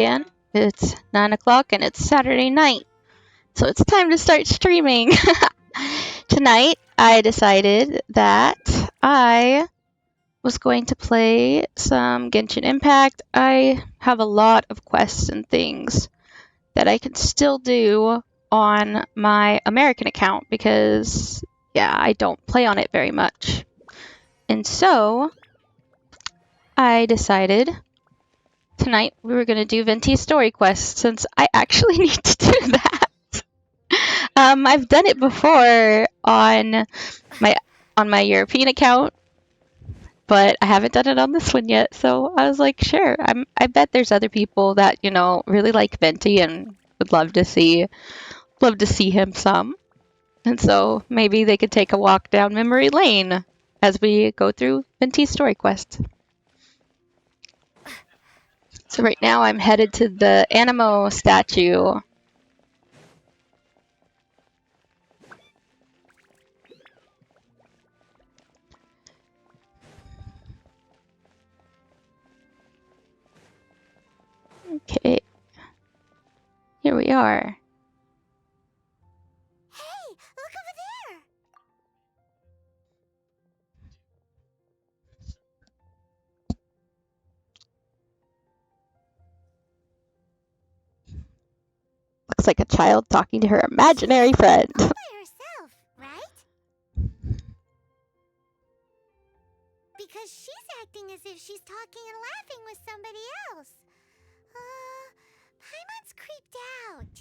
again. It's 9 o'clock and it's Saturday night, so it's time to start streaming. Tonight, I decided that I was going to play some Genshin Impact. I have a lot of quests and things that I can still do on my American account because, yeah, I don't play on it very much. And so, I decided tonight we were going to do Venti's story quest since I actually need to do that. I've done it before on my European account, but I haven't done it on this one yet. So I was like, sure. I bet there's other people that really like Venti and would love to see him some. And so maybe they could take a walk down memory lane as we go through Venti's story quest. So right now I'm headed to the Animo statue. Okay. Here we are. Hey, look over there! Looks like a child talking to her imaginary friend. All by herself, right? Because she's acting as if she's talking and laughing with somebody else. Paimon's creeped out.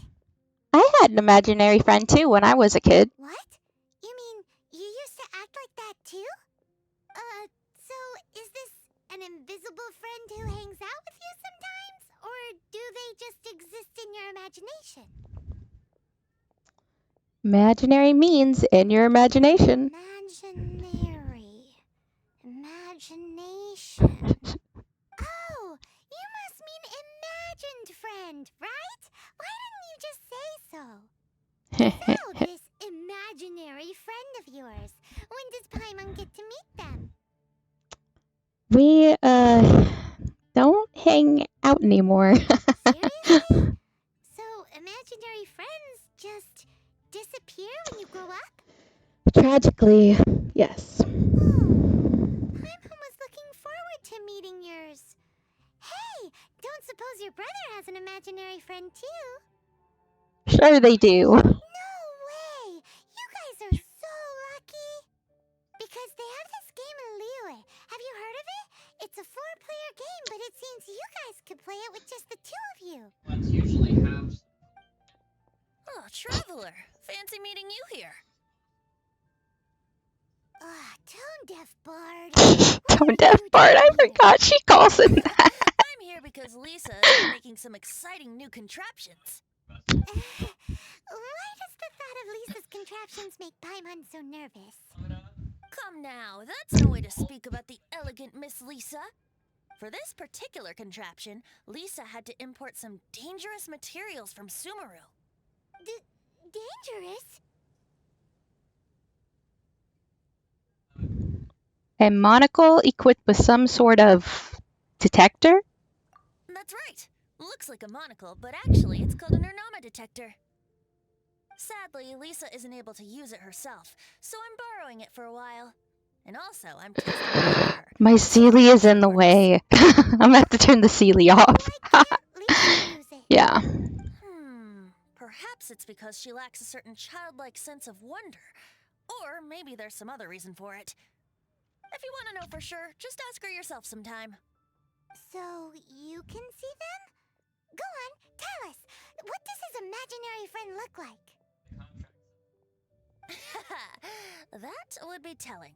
I had an imaginary friend too when I was a kid. What? You mean you used to act like that too? So is this an invisible friend who hangs out with you sometimes? Or do they just exist in your imagination? Imaginary means in your imagination. Imagination. Oh, you must mean imagined friend, right? Why didn't you just say so? So, this imaginary friend of yours, when does Paimon get to meet them? We, don't hang out anymore. Seriously? So, imaginary friends just disappear when you grow up? Tragically, yes. Paimon was looking forward to meeting yours. Hey, don't suppose your brother has an imaginary friend too? Sure they do. No way! You guys are so lucky! Because they have this game in Liyue. Have you heard of it? It's a 4-player game, but it seems you guys could play it with just the 2 of you. Let's usually have... Oh, Traveler. Fancy meeting you here. Tone-deaf Bard. Tone-deaf Bard, I forgot she calls him that. I'm here because Lisa is making some exciting new contraptions. Why does the thought of Lisa's contraptions make Paimon so nervous? Come now, that's no way to speak about the elegant Miss Lisa. For this particular contraption, Lisa had to import some dangerous materials from Sumeru. Dangerous? A monocle equipped with some sort of detector? That's right. Looks like a monocle, but actually it's called a Nernama detector. Sadly, Lisa isn't able to use it herself, so I'm borrowing it for a while. And also, I'm testing it on her. My Sealy is in the way. I'm gonna have to turn the Sealy off. Why can't Lisa use it? Yeah. Perhaps it's because she lacks a certain childlike sense of wonder. Or maybe there's some other reason for it. If you want to know for sure, just ask her yourself sometime. So, you can see them? Go on, tell us. What does his imaginary friend look like? That would be telling.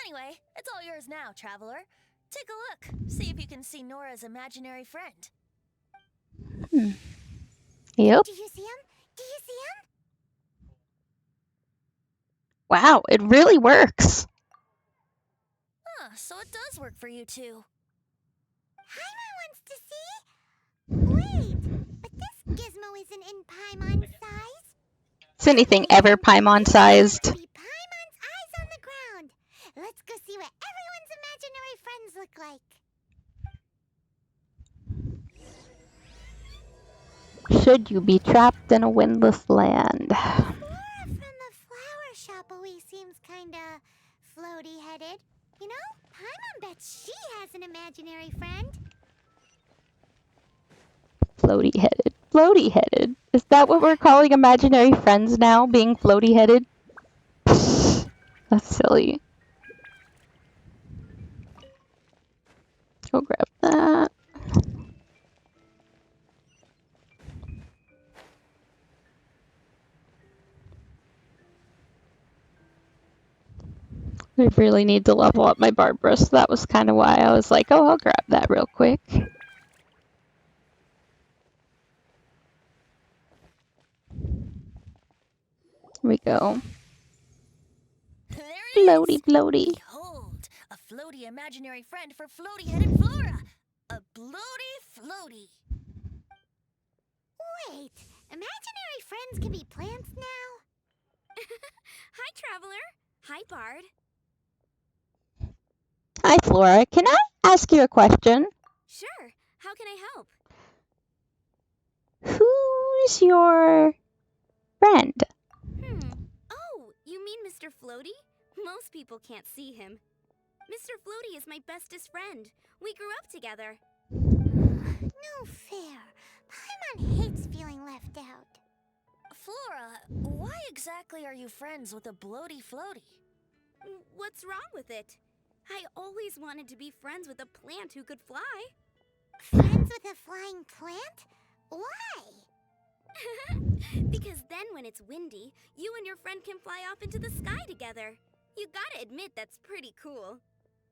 Anyway, it's all yours now, Traveler. Take a look. See if you can see Nora's imaginary friend. Yep. Do you see him? Do you see him? Wow, it really works. So it does work for you two. Paimon wants to see? Wait, but this gizmo isn't in Paimon's size. Is anything ever Paimon-sized? Be Paimon's eyes on the ground. Let's go see what everyone's imaginary friends look like. Should you be trapped in a windless land? Flora from the flower shop always seems kinda floaty-headed. You know, Paimon bets she has an imaginary friend. Floaty headed. Floaty headed. Is that what we're calling imaginary friends now? Being floaty headed? That's silly. Go grab that. I really need to level up my Barbara, so that was kind of why I was like, oh, I'll grab that real quick. Here we go. There it Floaty, is! floaty. Behold, a floaty imaginary friend for floaty-headed Flora! A bloaty floaty! Wait, imaginary friends can be plants now? Hi, Traveler. Hi, Bard. Hi, Flora. Can I ask you a question? Sure. How can I help? Who's your friend? Oh, you mean Mr. Floaty? Most people can't see him. Mr. Floaty is my bestest friend. We grew up together. No fair. Paimon hates feeling left out. Flora, why exactly are you friends with a bloaty floaty? What's wrong with it? I always wanted to be friends with a plant who could fly. Friends with a flying plant? Why? Because then when it's windy, you and your friend can fly off into the sky together. You gotta admit that's pretty cool.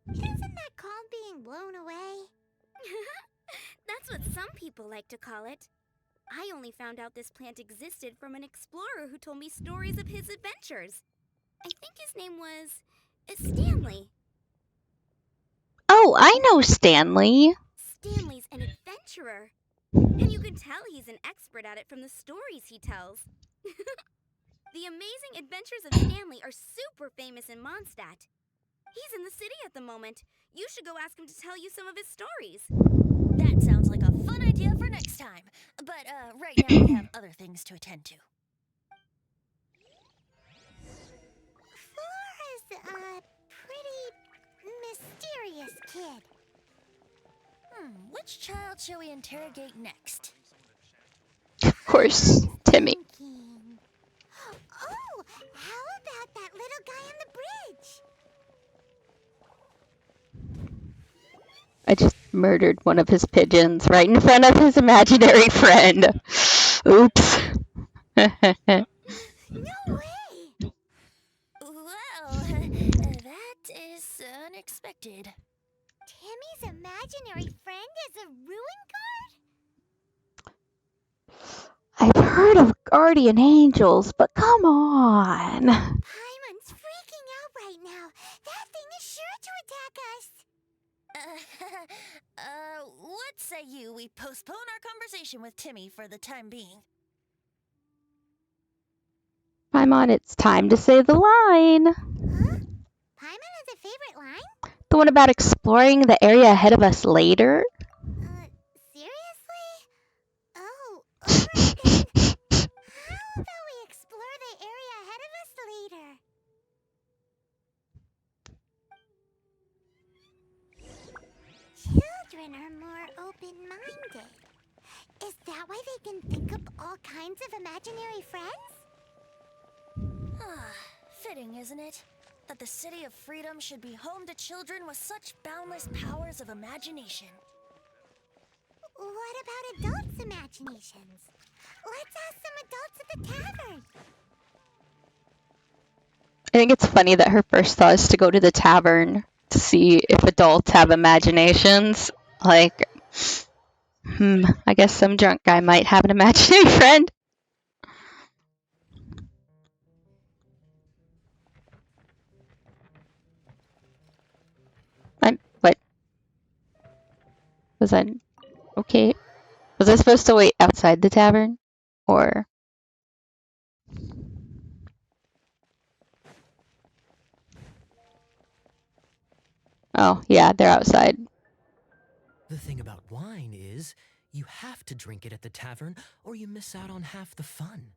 Isn't that called being blown away? That's what some people like to call it. I only found out this plant existed from an explorer who told me stories of his adventures. I think his name was Stanley. Oh, I know Stanley. Stanley's an adventurer. And you can tell he's an expert at it from the stories he tells. The amazing adventures of Stanley are super famous in Mondstadt. He's in the city at the moment. You should go ask him to tell you some of his stories. That sounds like a fun idea for next time. But right now we have other things to attend to. Flora's a pretty mysterious kid. Which child shall we interrogate next? Of course, Timmy. Thinking. Oh, how about that little guy on the bridge? I just murdered one of his pigeons right in front of his imaginary friend. Oops. No way! Well, that is unexpected. Timmy's imaginary friend is a ruin guard? I've heard of guardian angels, but come on. Paimon's freaking out right now. That thing is sure to attack us. What say we postpone our conversation with Timmy for the time being? Paimon, it's time to say the line. Huh? Paimon has a favorite line? The one about exploring the area ahead of us later? Seriously? Oh, alright then. How about we explore the area ahead of us later? Children are more open-minded. Is that why they can think up all kinds of imaginary friends? Fitting, isn't it? That the City of Freedom should be home to children with such boundless powers of imagination. What about adults' imaginations? Let's ask some adults at the tavern. I think it's funny that her first thought is to go to the tavern to see if adults have imaginations. Like, I guess some drunk guy might have an imaginary friend. What? Was I okay? Was I supposed to wait outside the tavern? Or... Oh, yeah, they're outside. The thing about wine is, You have to drink it at the tavern, or you miss out on half the fun.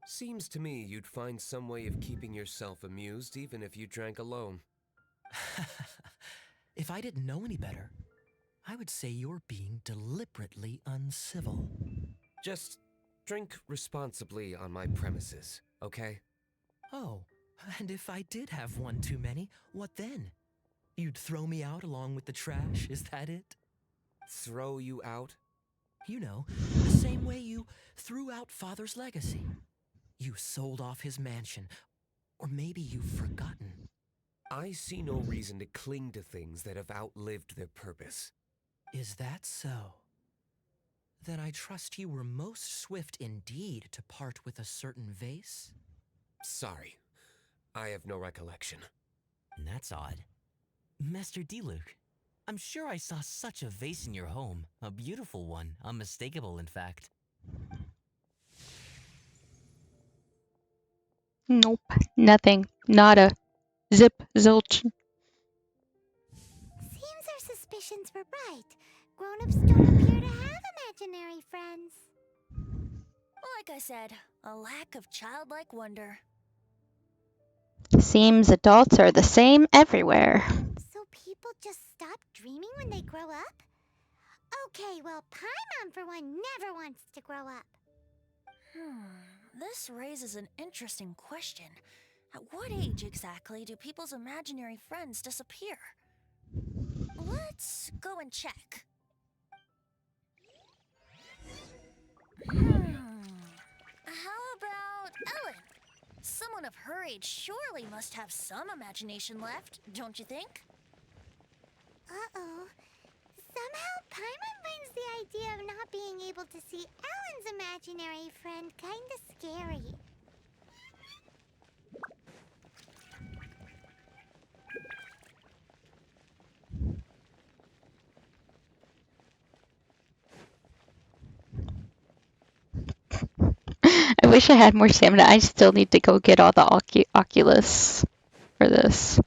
Seems to me you'd find some way of keeping yourself amused even if you drank alone. If I didn't know any better, I would say you're being deliberately uncivil. Just drink responsibly on my premises, okay? Oh, and if I did have one too many, what then? You'd throw me out along with the trash, is that it? Throw you out? You know, the same way you threw out Father's legacy. You sold off his mansion, or maybe you've forgotten. I see no reason to cling to things that have outlived their purpose. Is that so? Then I trust you were most swift indeed to part with a certain vase? Sorry, I have no recollection. That's odd. Master Diluc, I'm sure I saw such a vase in your home. A beautiful one, unmistakable in fact. Nope. Nothing. Nada. Zip. Zilch. Seems our suspicions were right. Grown-ups don't appear to have imaginary friends. Like I said, a lack of childlike wonder. Seems adults are the same everywhere. So people just stop dreaming when they grow up? Okay, well, Paimon for one never wants to grow up. This raises an interesting question. At what age exactly do people's imaginary friends disappear? Let's go and check. How about Ellen? Someone of her age surely must have some imagination left, don't you think? Uh-oh. Somehow, Paimon finds the idea of not being able to see Ellen's imaginary friend kinda scary. I wish I had more stamina. I still need to go get all the Oculus for this.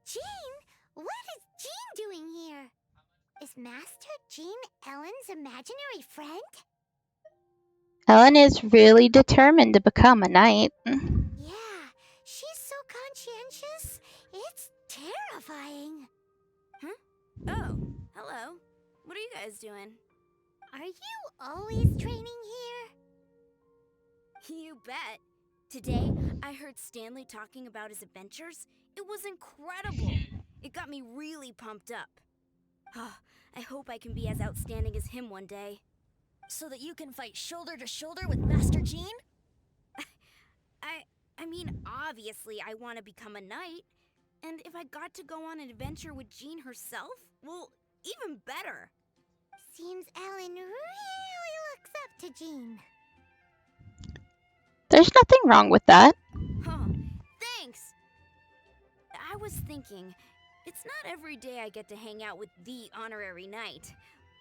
Jean? What is Jean doing here? Is Master Jean Ellen's imaginary friend? Ellen is really determined to become a knight. Yeah, she's so conscientious. It's terrifying. Oh, hello. What are you guys doing? Are you always training here? You bet. Today, I heard Stanley talking about his adventures. It was incredible. It got me really pumped up. I hope I can be as outstanding as him one day. So that you can fight shoulder to shoulder with Master Jean? I mean, obviously I want to become a knight. And if I got to go on an adventure with Jean herself, well, even better. Seems Ellen really looks up to Jean. There's nothing wrong with that. Huh, thanks. I was thinking, it's not every day I get to hang out with the honorary knight.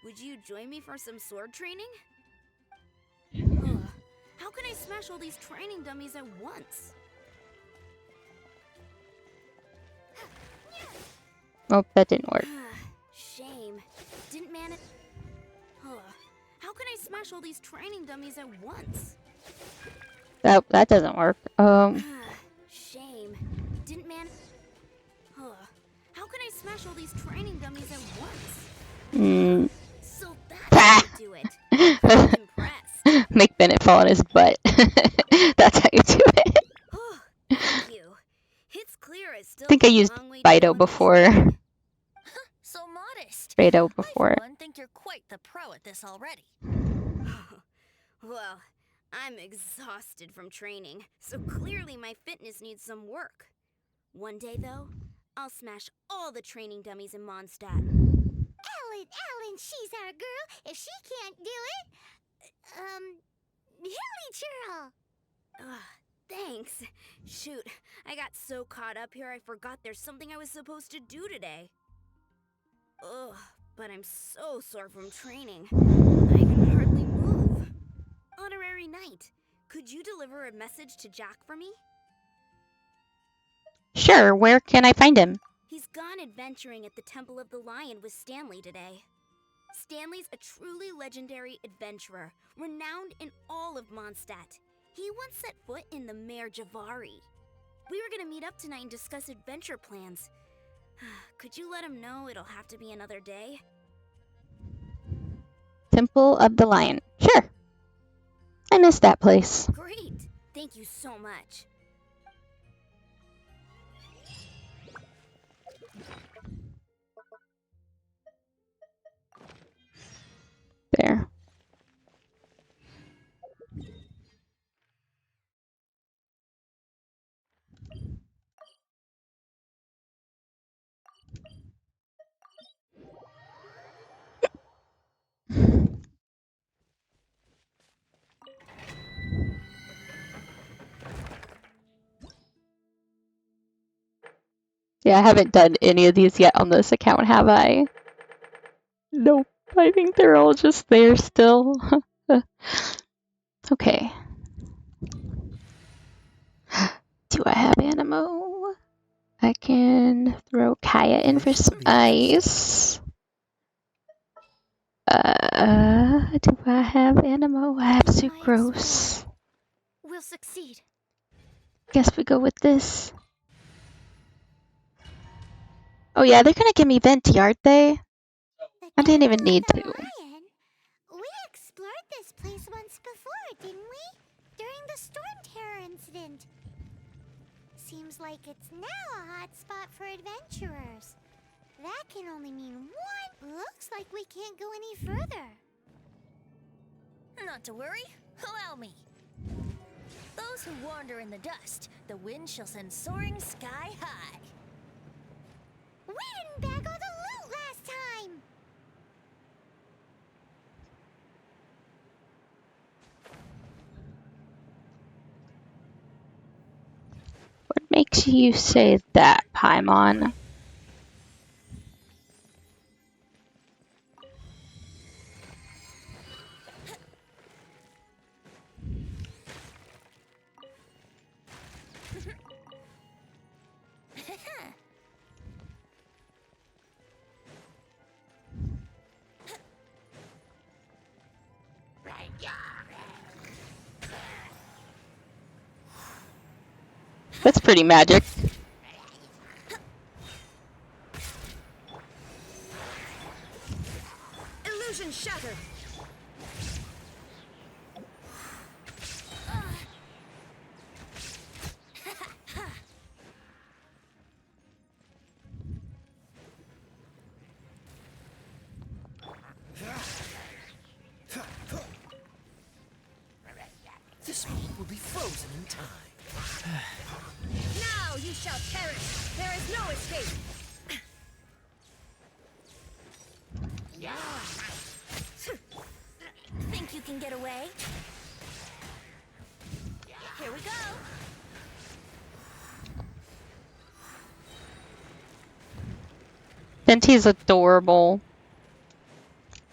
Would you join me for some sword training? How can I smash all these training dummies at once? Oh, that didn't work. Shame. Didn't manage. How can I smash all these training dummies at once? That doesn't work. Shame. Didn't manage. How can I smash all these training dummies at once? So that's how you do it. I'm impressed. Make Bennett fall on his butt. That's how you do it. Thank you. It's clear I still I think I have a used long way to go Fido in this before. training. So modest. Fredo I, before. for one, think you're quite the pro at this already. Well, I'm exhausted from training, so clearly my fitness needs some work. One day, though, I'll smash all the training dummies in Mondstadt. Ellen, she's our girl. If she can't do it, Hilly Churl. Thanks. Shoot, I got so caught up here I forgot there's something I was supposed to do today. Ugh, but I'm so sore from training. I can hardly move. Honorary Knight, could you deliver a message to Jack for me? Sure, where can I find him? He's gone adventuring at the Temple of the Lion with Stanley today. Stanley's a truly legendary adventurer, renowned in all of Mondstadt. He once set foot in the Mare Javari. We were gonna meet up tonight and discuss adventure plans. Could you let him know it'll have to be another day? Temple of the Lion. Sure. I missed that place. Great! Thank you so much. There. Yeah, I haven't done any of these yet on this account, have I? Nope. I think they're all just there still. Okay. Do I have Animo? I can throw Kaya in for This some should be interesting. ice. Do I have Animo? I have Sucrose. We'll succeed. Guess we go with this. Oh yeah, they're gonna give me Venti, aren't they? The I didn't even Temple need of the to. Lion? We explored this place once before, didn't we? During the Storm Terror incident. Seems like it's now a hot spot for adventurers. That can only mean one. Looks like we can't go any further. Not to worry. Allow me. Those who wander in the dust, the wind shall send soaring sky high. We didn't bag all the loot last time! What makes you say that, Paimon? That's pretty magic. Illusion shattered! This moment will be frozen in time. Now you shall perish! There is no escape! Think you can get away? Here we go. Venti's adorable.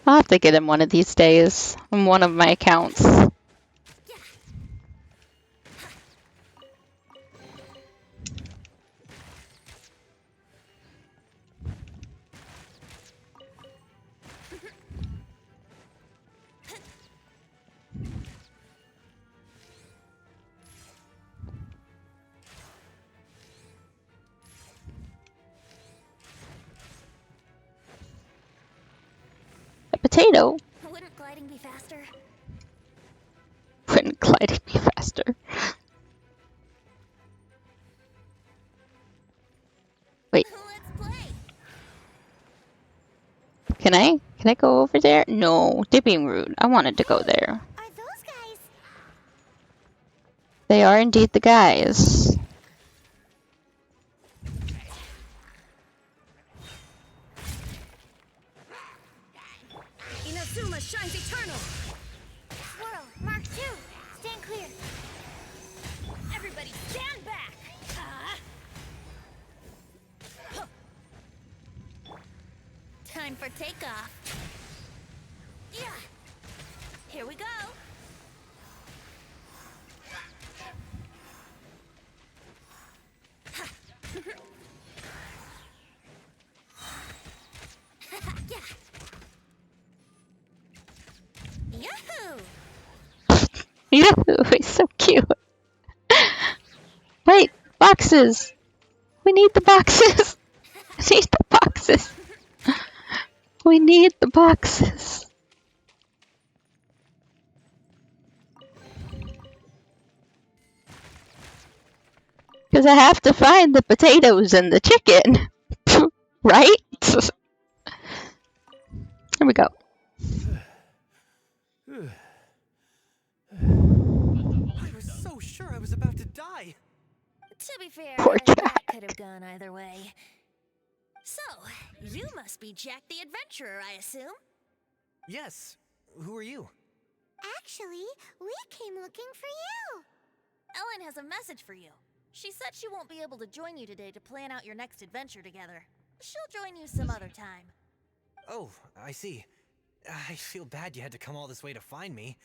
I'll have to get him one of these days on one of my accounts. A potato. Wouldn't gliding be faster? Wouldn't gliding be faster? Wait, Let's play. can I go over there? No, they're being rude. I wanted to go there. Are those guys? They are indeed the guys. Inazuma shines eternal! Swirl, Mark 2. Stand clear. Everybody stand back! Take off. Yeah. Here we go. Yahoo! Yoo-hoo, he's so cute. Wait, boxes! We need the boxes! We need the boxes! We need the boxes! Because I have to find the potatoes and the chicken. Right? Here we go. I was so sure I was about to die. To be fair, Poor that Jack. could have gone either way. So, you must be Jack the Adventurer, I assume? Yes. Who are you? Actually, we came looking for you. Ellen has a message for you. She said she won't be able to join you today to plan out your next adventure together. She'll join you some other time. Oh, I see. I feel bad you had to come all this way to find me,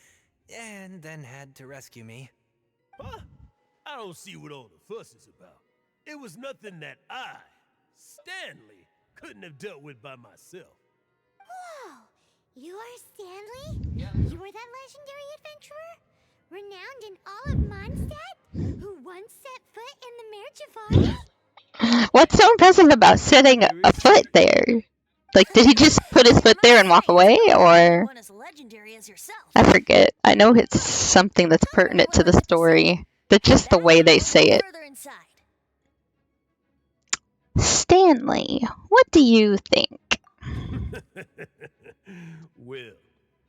and then had to rescue me. Huh? I don't see what all the fuss is about. It was nothing that I, Stanley, couldn't have dealt with by myself. Whoa! You are Stanley? You were that legendary adventurer? Renowned in all of Mondstadt? Who once set foot in the Mare Javari? What's so impressive about setting a foot there? Like, did he just put his foot there and walk away, or? One as legendary as yourself. I forget. I know it's something that's pertinent to the story, but just the way they say it. Further inside. Stanley, what do you think? Well,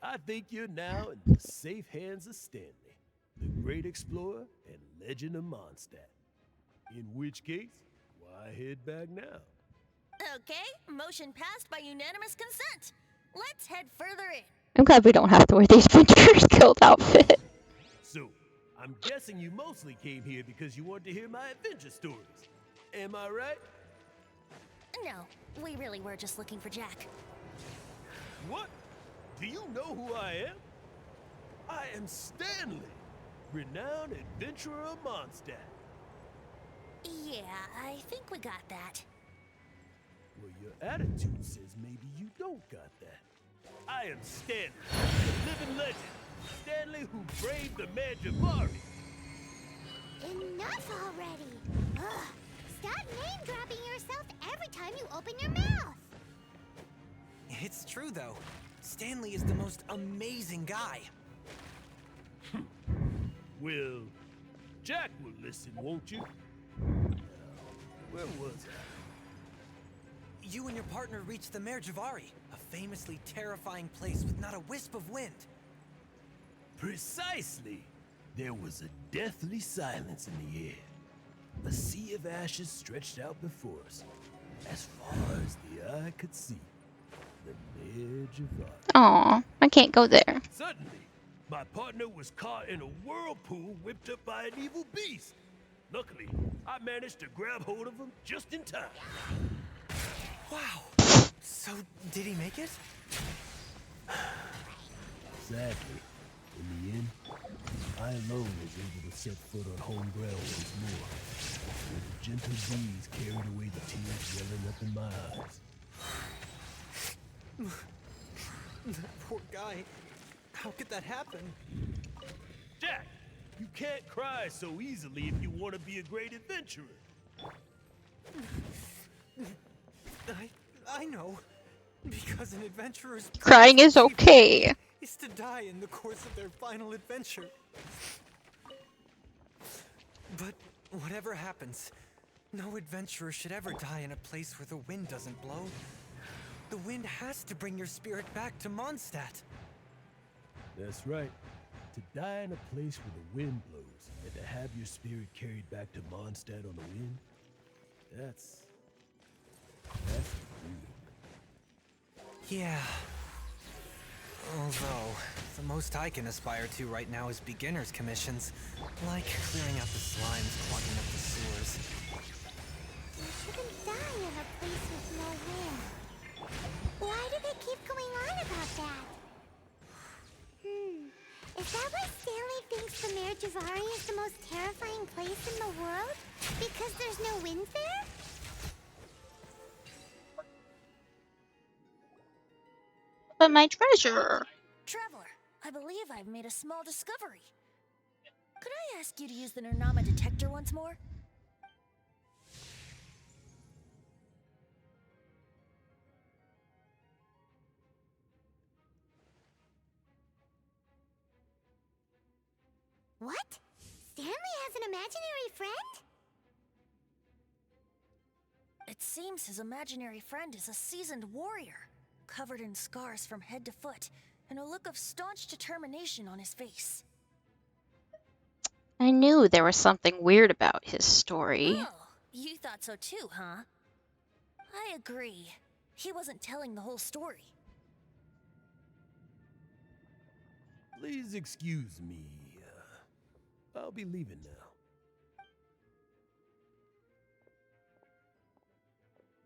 I think you're now in the safe hands of Stanley, the great explorer and legend of Mondstadt. In which case, why head back now? Okay, motion passed by unanimous consent. Let's head further in. I'm glad we don't have to wear the Adventurers Guild outfit. So, I'm guessing you mostly came here because you wanted to hear my adventure stories. Am I right? No, we really were just looking for Jack. What? Do you know who I am? I am Stanley, renowned adventurer of Mondstadt. Yeah, I think we got that. Well, your attitude says maybe you don't got that. I am Stanley, the living legend. Stanley who braved the Mare Javari. Enough already! Ugh! Stop name-dropping yourself every time you open your mouth! It's true, though. Stanley is the most amazing guy. Well, Jack will listen, won't you? Now, where was I? You and your partner reached the Mare Javari, a famously terrifying place with not a wisp of wind. Precisely. There was a deathly silence in the air. A sea of ashes stretched out before us, as far as the eye could see. The Mare Javari. Aw, I can't go there. Suddenly, my partner was caught in a whirlpool whipped up by an evil beast. Luckily, I managed to grab hold of him just in time. Wow. So, did he make it? Sadly, in the end, I alone was able to set foot on home ground once more. With a gentle breeze carried away the tears welling up in my eyes. That poor guy. How could that happen? Jack, you can't cry so easily if you want to be a great adventurer. I know. Because an adventurer's Crying is okay. is to die in the course of their final adventure. But whatever happens, no adventurer should ever die in a place where the wind doesn't blow. The wind has to bring your spirit back to Mondstadt. That's right. To die in a place where the wind blows and to have your spirit carried back to Mondstadt on the wind, that's the dream. Yeah. Although, the most I can aspire to right now is beginner's commissions, like clearing out the slimes clogging up the sewers. You shouldn't die in a place with no wind. Why do they Is that why Stanley thinks the Mare Javari is the most terrifying place in the world? Because there's no wind there? But my treasure. Traveler, I believe I've made a small discovery. Could I ask you to use the Nernama detector once more? What? Stanley has an imaginary friend? It seems his imaginary friend is a seasoned warrior, covered in scars from head to foot, and a look of staunch determination on his face. I knew there was something weird about his story. Oh, you thought so too, huh? I agree. He wasn't telling the whole story. Please excuse me. I'll be leaving now.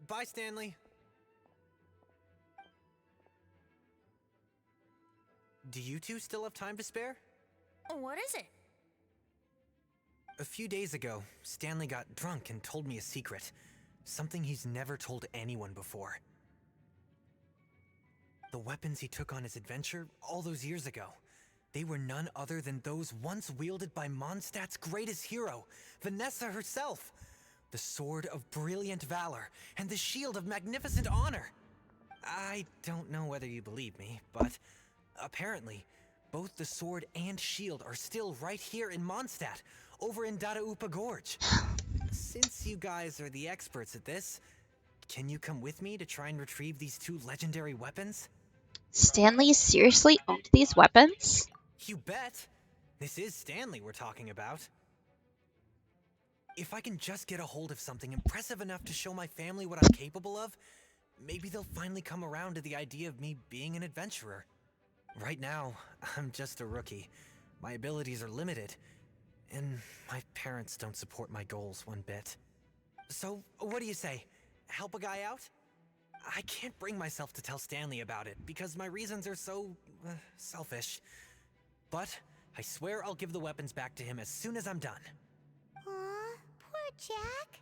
Bye, Stanley. Do you two still have time to spare? What is it? A few days ago, Stanley got drunk and told me a secret. Something he's never told anyone before. The weapons he took on his adventure all those years ago, they were none other than those once wielded by Mondstadt's greatest hero, Vanessa herself. The sword of brilliant valor and the shield of magnificent honor. I don't know whether you believe me, but apparently, both the sword and shield are still right here in Mondstadt, over in Dadaupa Gorge. Since you guys are the experts at this, can you come with me to try and retrieve these two legendary weapons? Stanley seriously owned these weapons? You bet! This is Stanley we're talking about. If I can just get a hold of something impressive enough to show my family what I'm capable of, maybe they'll finally come around to the idea of me being an adventurer. Right now, I'm just a rookie. My abilities are limited, and my parents don't support my goals one bit. So, what do you say? Help a guy out? I can't bring myself to tell Stanley about it, because my reasons are so, selfish. But I swear I'll give the weapons back to him as soon as I'm done. Aw, poor Jack.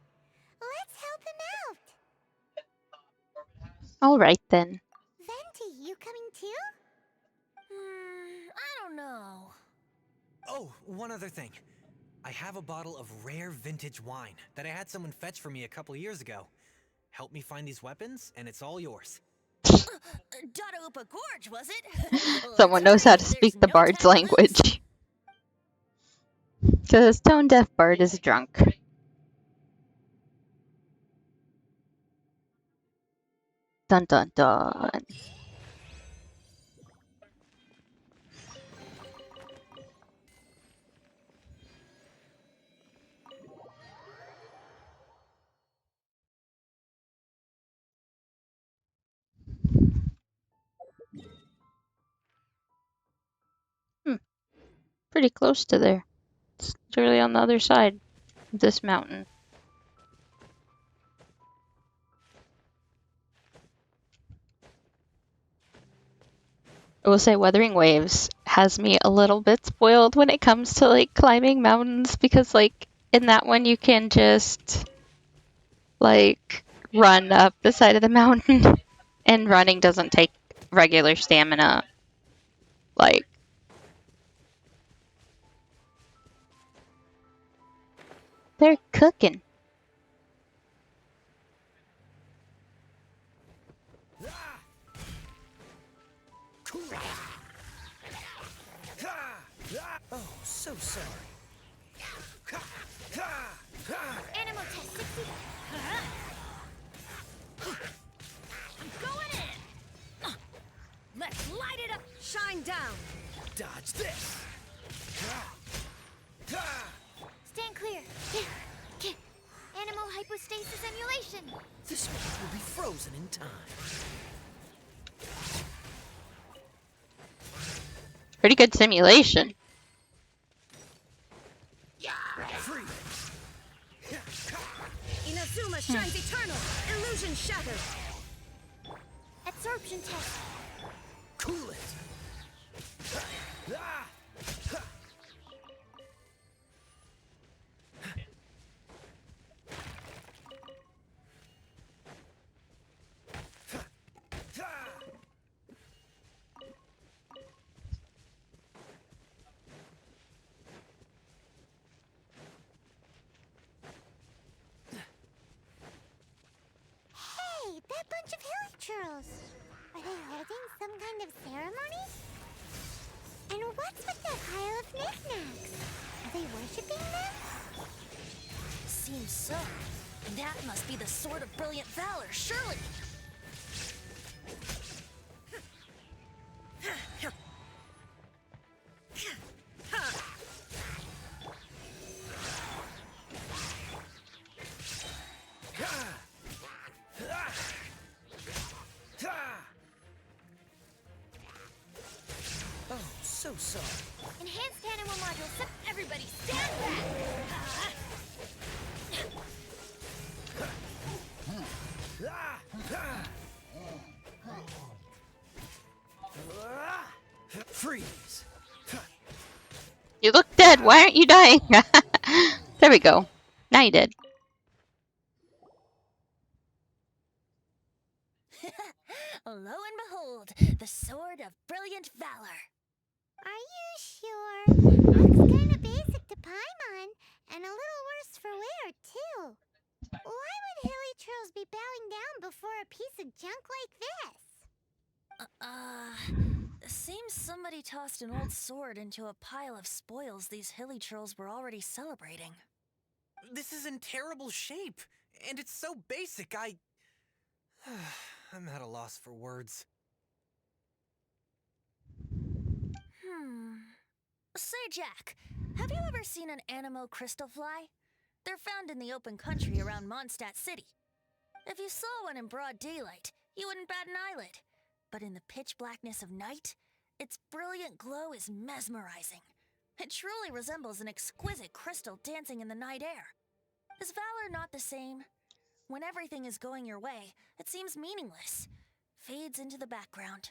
Let's help him out. Alright then. Venti, you coming too? I don't know. Oh, one other thing. I have a bottle of rare vintage wine that I had someone fetch for me a couple years ago. Help me find these weapons, and it's all yours. Dadaupa Gorge, was it? Well, Someone it's knows how to alright, speak there's the no bard's time to lose. language. Because Tone Deaf Bard is drunk. Dun dun dun. Pretty close to there. It's literally on the other side of this mountain. I will say Wuthering Waves has me a little bit spoiled when it comes to like climbing mountains because like in that one you can just like run up the side of the mountain and running doesn't take regular stamina. Like they're cooking. Oh, so sorry. Animal test 60. I'm going in! Let's light it up! Shine down! Dodge this! Stand clear. Animal hypostasis emulation. This one will be frozen in time. Pretty good simulation. Inazuma shines eternal! Illusion shattered! Absorption test. Cool it! seems so. That must be the Sword of Brilliant Valor, surely! Oh, so sorry. Enhanced animal module. Everybody stand back! Freeze! You look dead. Why aren't you dying? There we go. Now you did. Lo and behold, the Sword of Brilliant Valor. Are you sure? Looks kinda basic to Paimon, and a little worse for wear, too. Why would Hilichurls be bowing down before a piece of junk like this? Seems somebody tossed an old sword into a pile of spoils these Hilichurls were already celebrating. This is in terrible shape, and it's so basic, I'm at a loss for words. Say, Jack, have you ever seen an Anemo crystal fly? They're found in the open country around Mondstadt City. If you saw one in broad daylight, you wouldn't bat an eyelid. But in the pitch blackness of night, its brilliant glow is mesmerizing. It truly resembles an exquisite crystal dancing in the night air. Is valor not the same? When everything is going your way, it seems meaningless, fades into the background.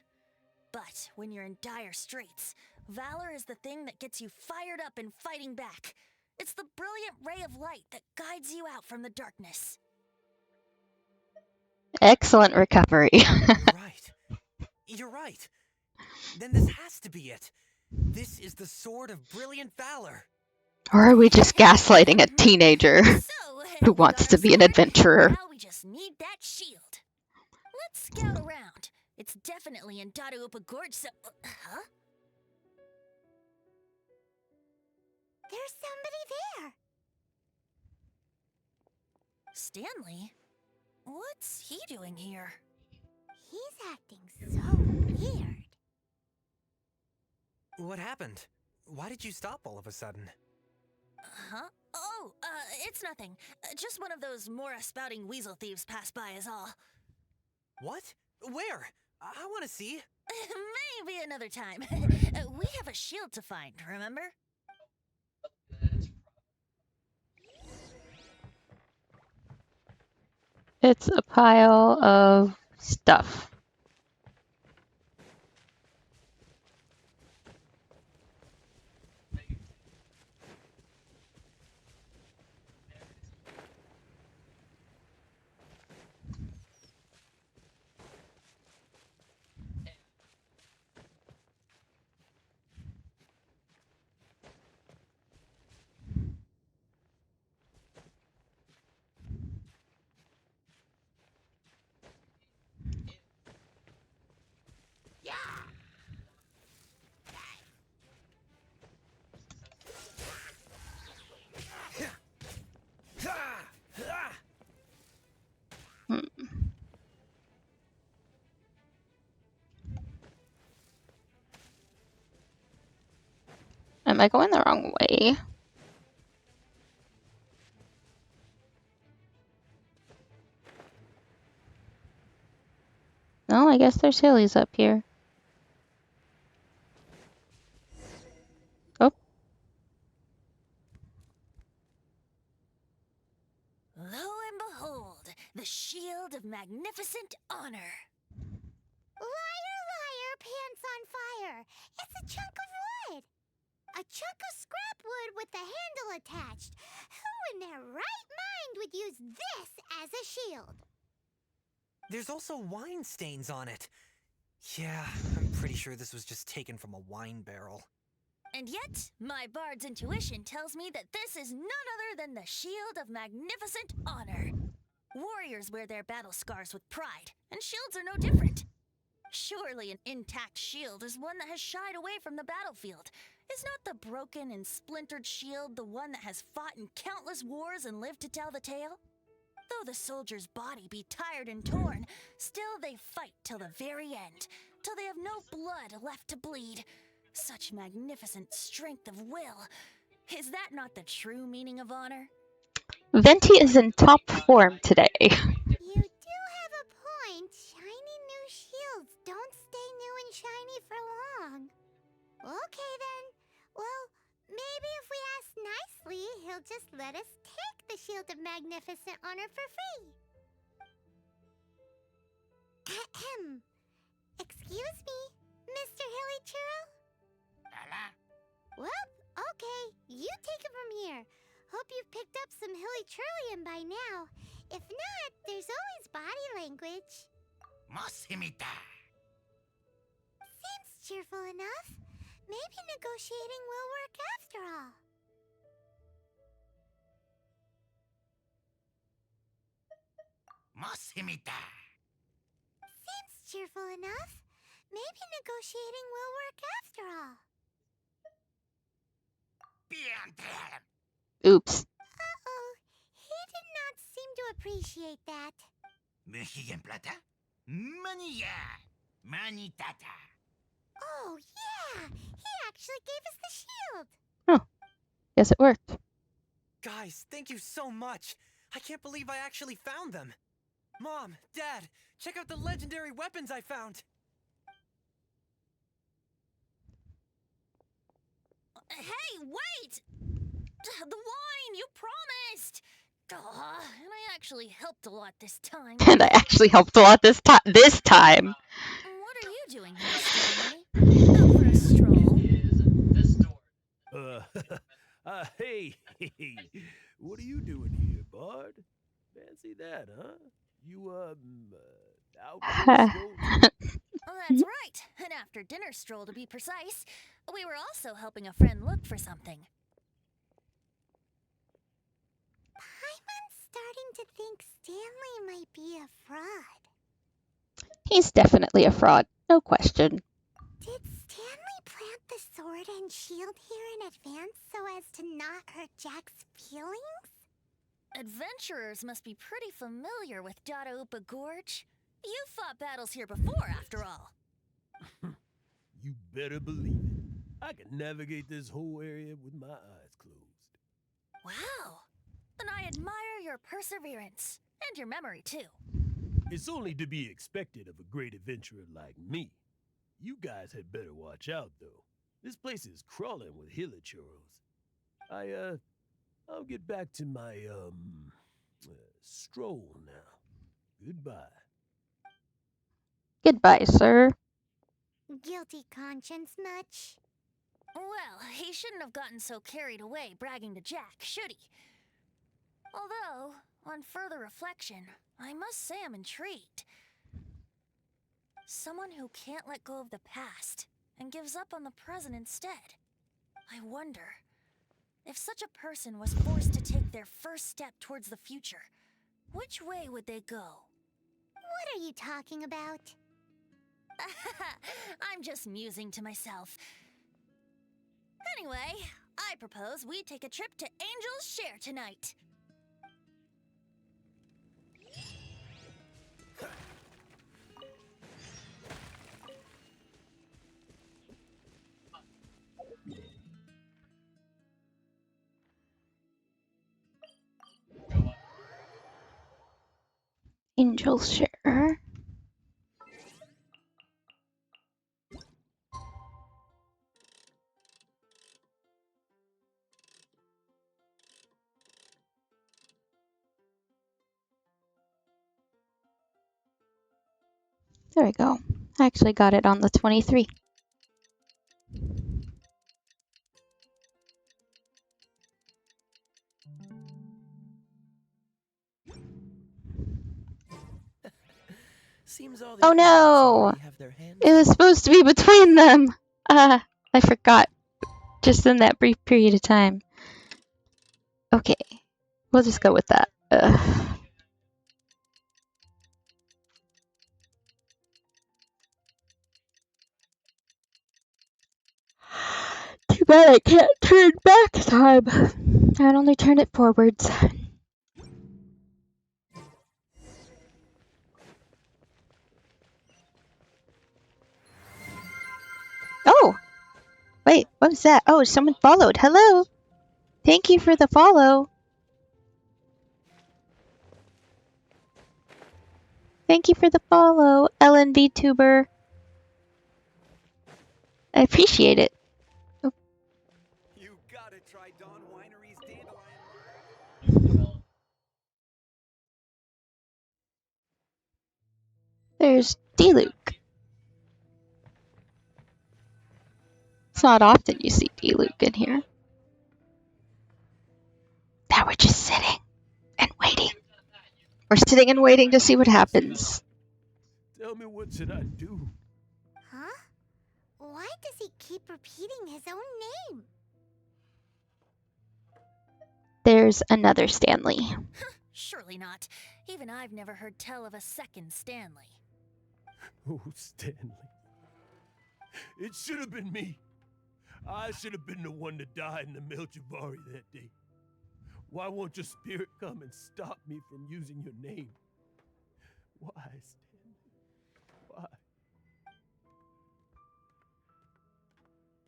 But when you're in dire straits, valor is the thing that gets you fired up and fighting back. It's the brilliant ray of light that guides you out from the darkness. Excellent recovery. You're right. Then this has to be it. This is the Sword of Brilliant Valor. Or are we just gaslighting a teenager who wants to be an adventurer? Now we just need that shield. Let's scout around. It's definitely in Dadaupa Gorge, so... Huh? There's somebody there. Stanley? What's he doing here? He's acting so weird. What happened? Why did you stop all of a sudden? Huh? Oh, it's nothing. Just one of those Mora-spouting weasel thieves passed by is all. What? Where? I want to see. Maybe another time. We have a shield to find, remember? It's a pile of stuff. Am I going the wrong way? No, I guess there's hillies up here. Oh. Lo and behold, the shield of magnificent honor. Liar, liar, pants on fire. It's a chunk of wood. A chunk of scrap wood with the handle attached. Who in their right mind would use this as a shield? There's also wine stains on it. Yeah, I'm pretty sure this was just taken from a wine barrel. And yet, my bard's intuition tells me that this is none other than the shield of magnificent honor. Warriors wear their battle scars with pride, and shields are no different. Surely an intact shield is one that has shied away from the battlefield, Is not the broken and splintered shield the one that has fought in countless wars and lived to tell the tale? Though the soldier's body be tired and torn, still they fight till the very end, till they have no blood left to bleed. Such magnificent strength of will. Is that not the true meaning of honor? Venti is in top form today. You do have a point. Shiny new shields don't stay new and shiny for long. Okay then. Well, maybe if we ask nicely, he'll just let us take the Shield of Magnificent Honor for free. Ahem. Excuse me, Mr. Hilly Churro? Well, okay. You take it from here. Hope you've picked up some Hilly Churlian by now. If not, there's always body language. Seems cheerful enough. Maybe negotiating will work after all. Seems cheerful enough. Maybe negotiating will work after all. Oops. Uh-oh. He did not seem to appreciate that. Oh, yeah! He actually gave us the shield! Guess it worked. Guys, thank you so much. I can't believe I actually found them. Mom, Dad, check out the legendary weapons I found. Hey, wait! The wine, you promised! And I actually helped a lot this time. And I actually helped a lot this time. What are you doing here, Stanley? Out for a stroll? Hey, what are you doing here, Bard? Fancy that, huh? You, out for a stroll? That's right. An after dinner stroll to be precise. We were also helping a friend look for something. Paimon's starting to think Stanley might be a fraud. He's definitely a fraud, no question. Did Stanley plant the sword and shield here in advance so as to not hurt Jack's feelings? Adventurers must be pretty familiar with Dadaupa Gorge. You've fought battles here before, after all. You better believe it. I can navigate this whole area with my eyes closed. Wow. Then I admire your perseverance. And your memory, too. It's only to be expected of a great adventurer like me. You guys had better watch out, though. This place is crawling with hilichurros. I'll get back to my, stroll now. Goodbye. Goodbye, sir. Guilty conscience much? Well, he shouldn't have gotten so carried away bragging to Jack, should he? Although, on further reflection, I must say I'm intrigued. Someone who can't let go of the past and gives up on the present instead. I wonder, if such a person was forced to take their first step towards the future, which way would they go? What are you talking about? I'm just musing to myself. Anyway, I propose we take a trip to Angel's Share tonight. Angel's Share. There we go. I actually got it on the 23. Seems all Oh the no! already have their hands. It was supposed to be between them. I forgot. Just in that brief period of time. Okay. We'll just go with that. Too bad I can't turn back time. I can only turn it forwards. Oh! Wait, what was that? Oh, someone followed. Hello! Thank you for the follow. Thank you for the follow, Ellen VTuber. I appreciate it. You gotta try Dawn Winery's dandelion. There's D-Luke. It's not often you see D-Luke in here. Now we're just sitting and waiting. We're sitting and waiting to see what happens. Tell me, what should I do? Huh? Why does he keep repeating his own name? There's another Stanley. Surely not. Even I've never heard tell of a second Stanley. Oh, Stanley. It should have been me. I should have been the one to die in the Melchivari that day. Why won't your spirit come and stop me from using your name? Why, Stanley? Why?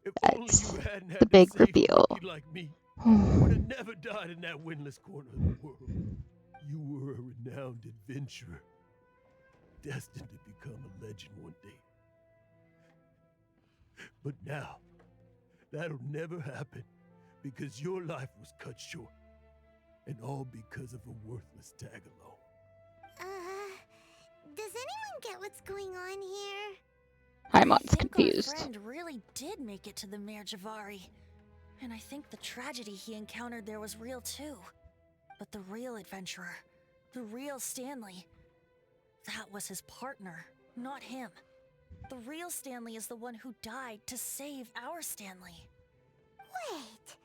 If only That's you hadn't had the to big save a reveal. rookie like me, you would have never died in that windless corner of the world. You were a renowned adventurer, destined to become a legend one day. But now, that'll never happen because your life was cut short. And all because of a worthless tag-along. Does anyone get what's going on here? Paimon's I think confused. our friend really did make it to the Mare Javari. And I think the tragedy he encountered there was real too. But the real adventurer, the real Stanley, that was his partner, not him. The real Stanley is the one who died to save our Stanley. Wait,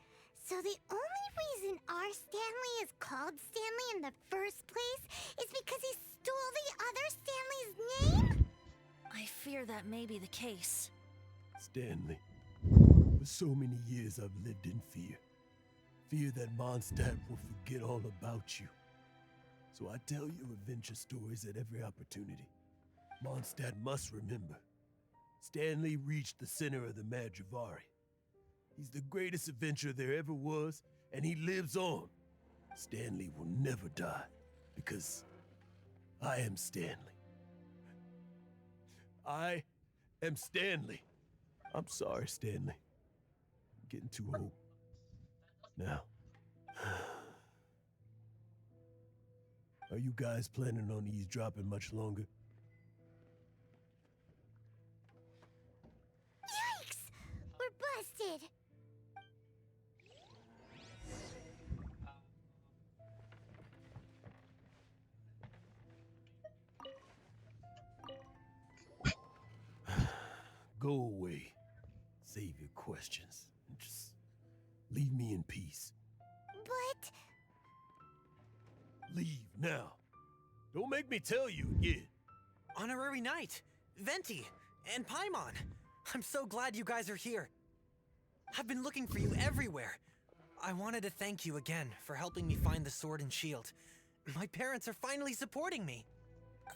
so the only reason our Stanley is called Stanley in the first place is because he stole the other Stanley's name? I fear that may be the case. Stanley, for so many years I've lived in fear. Fear that Mondstadt will forget all about you. So I tell you adventure stories at every opportunity. Mondstadt must remember. Stanley reached the center of the Mare Javari. He's the greatest adventurer there ever was, and he lives on. Stanley will never die, because I am Stanley. I am Stanley. I'm sorry, Stanley. I'm getting too old. Now, are you guys planning on eavesdropping much longer? Yikes! We're busted! Go away. Save your questions. And just leave me in peace. But... Leave now. Don't make me tell you again. Honorary Knight, Venti, and Paimon. I'm so glad you guys are here. I've been looking for you everywhere. I wanted to thank you again for helping me find the sword and shield. My parents are finally supporting me.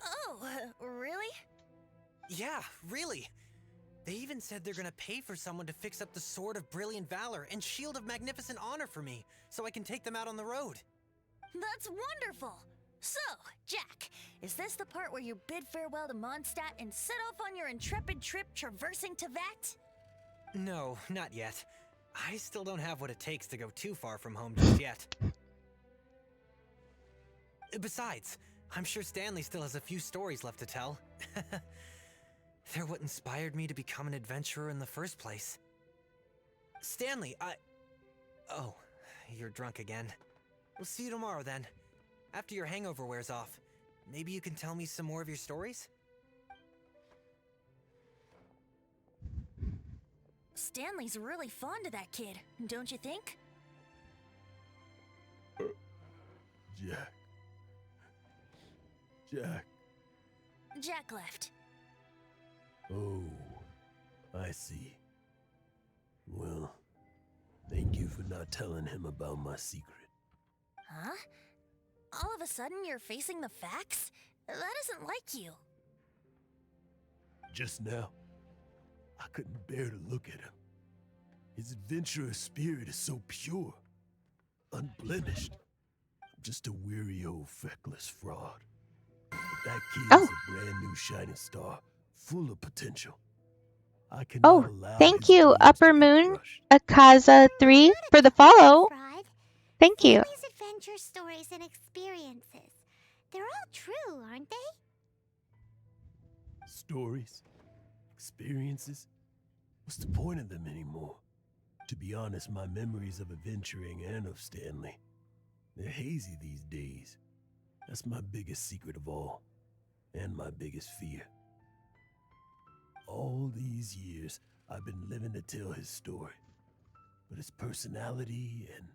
Oh, really? Yeah, really. They even said they're gonna pay for someone to fix up the Sword of Brilliant Valor and Shield of Magnificent Honor for me, so I can take them out on the road. That's wonderful! So, Jack, is this the part where you bid farewell to Mondstadt and set off on your intrepid trip traversing Tevat? No, not yet. I still don't have what it takes to go too far from home just yet. Besides, I'm sure Stanley still has a few stories left to tell. They're what inspired me to become an adventurer in the first place. Stanley, Oh, you're drunk again. We'll see you tomorrow then. After your hangover wears off. Maybe you can tell me some more of your stories? Stanley's really fond of that kid, don't you think? Jack. Jack. Jack left. Oh, I see. Well, Thank you for not telling him about my secret. Huh? All of a sudden, you're facing the facts? That isn't like you. Just now, I couldn't bear to look at him. His adventurous spirit is so pure, unblemished. I'm just a weary old feckless fraud. But that kid Oh. is a brand new shining star, full of potential. I cannot Oh, allow thank his you, dreams Upper to be Moon crushed. Akaza3 for the follow. Fraud. Thank you. Stanley's adventure stories and experiences. They're all true, aren't they? Stories, experiences. What's the point of them anymore? To be honest, my memories of adventuring and of Stanley, they're hazy these days. That's my biggest secret of all, and my biggest fear. All these years, I've been living to tell his story. But his personality and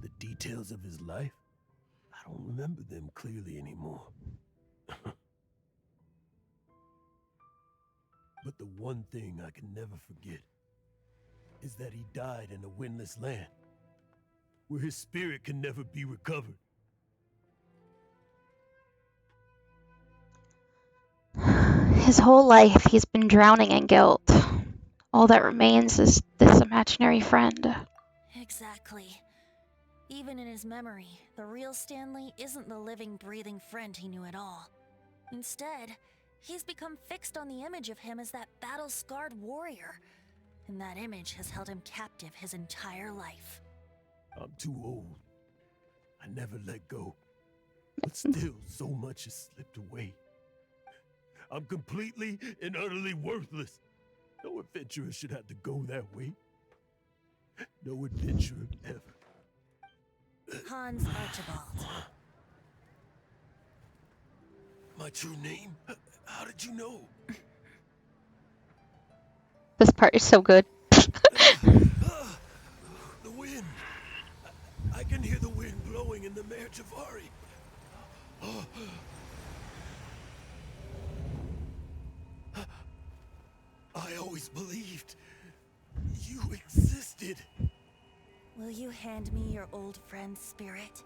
the details of his life, I don't remember them clearly anymore. But the one thing I can never forget is that he died in a windless land, where his spirit can never be recovered. His whole life he's been drowning in guilt. All that remains is this imaginary friend. Exactly. Even in his memory, the real Stanley isn't the living, breathing friend he knew at all. Instead, he's become fixed on the image of him as that battle-scarred warrior. And that image has held him captive his entire life. I'm too old. I never let go. But still, so much has slipped away. I'm completely and utterly worthless. No adventurer should have to go that way. No adventurer ever. Hans Archibald. My true name? How did you know? This part is so good. The wind. I can hear the wind blowing in the Mare Javari. I always believed you existed. Will you hand me your old friend's spirit?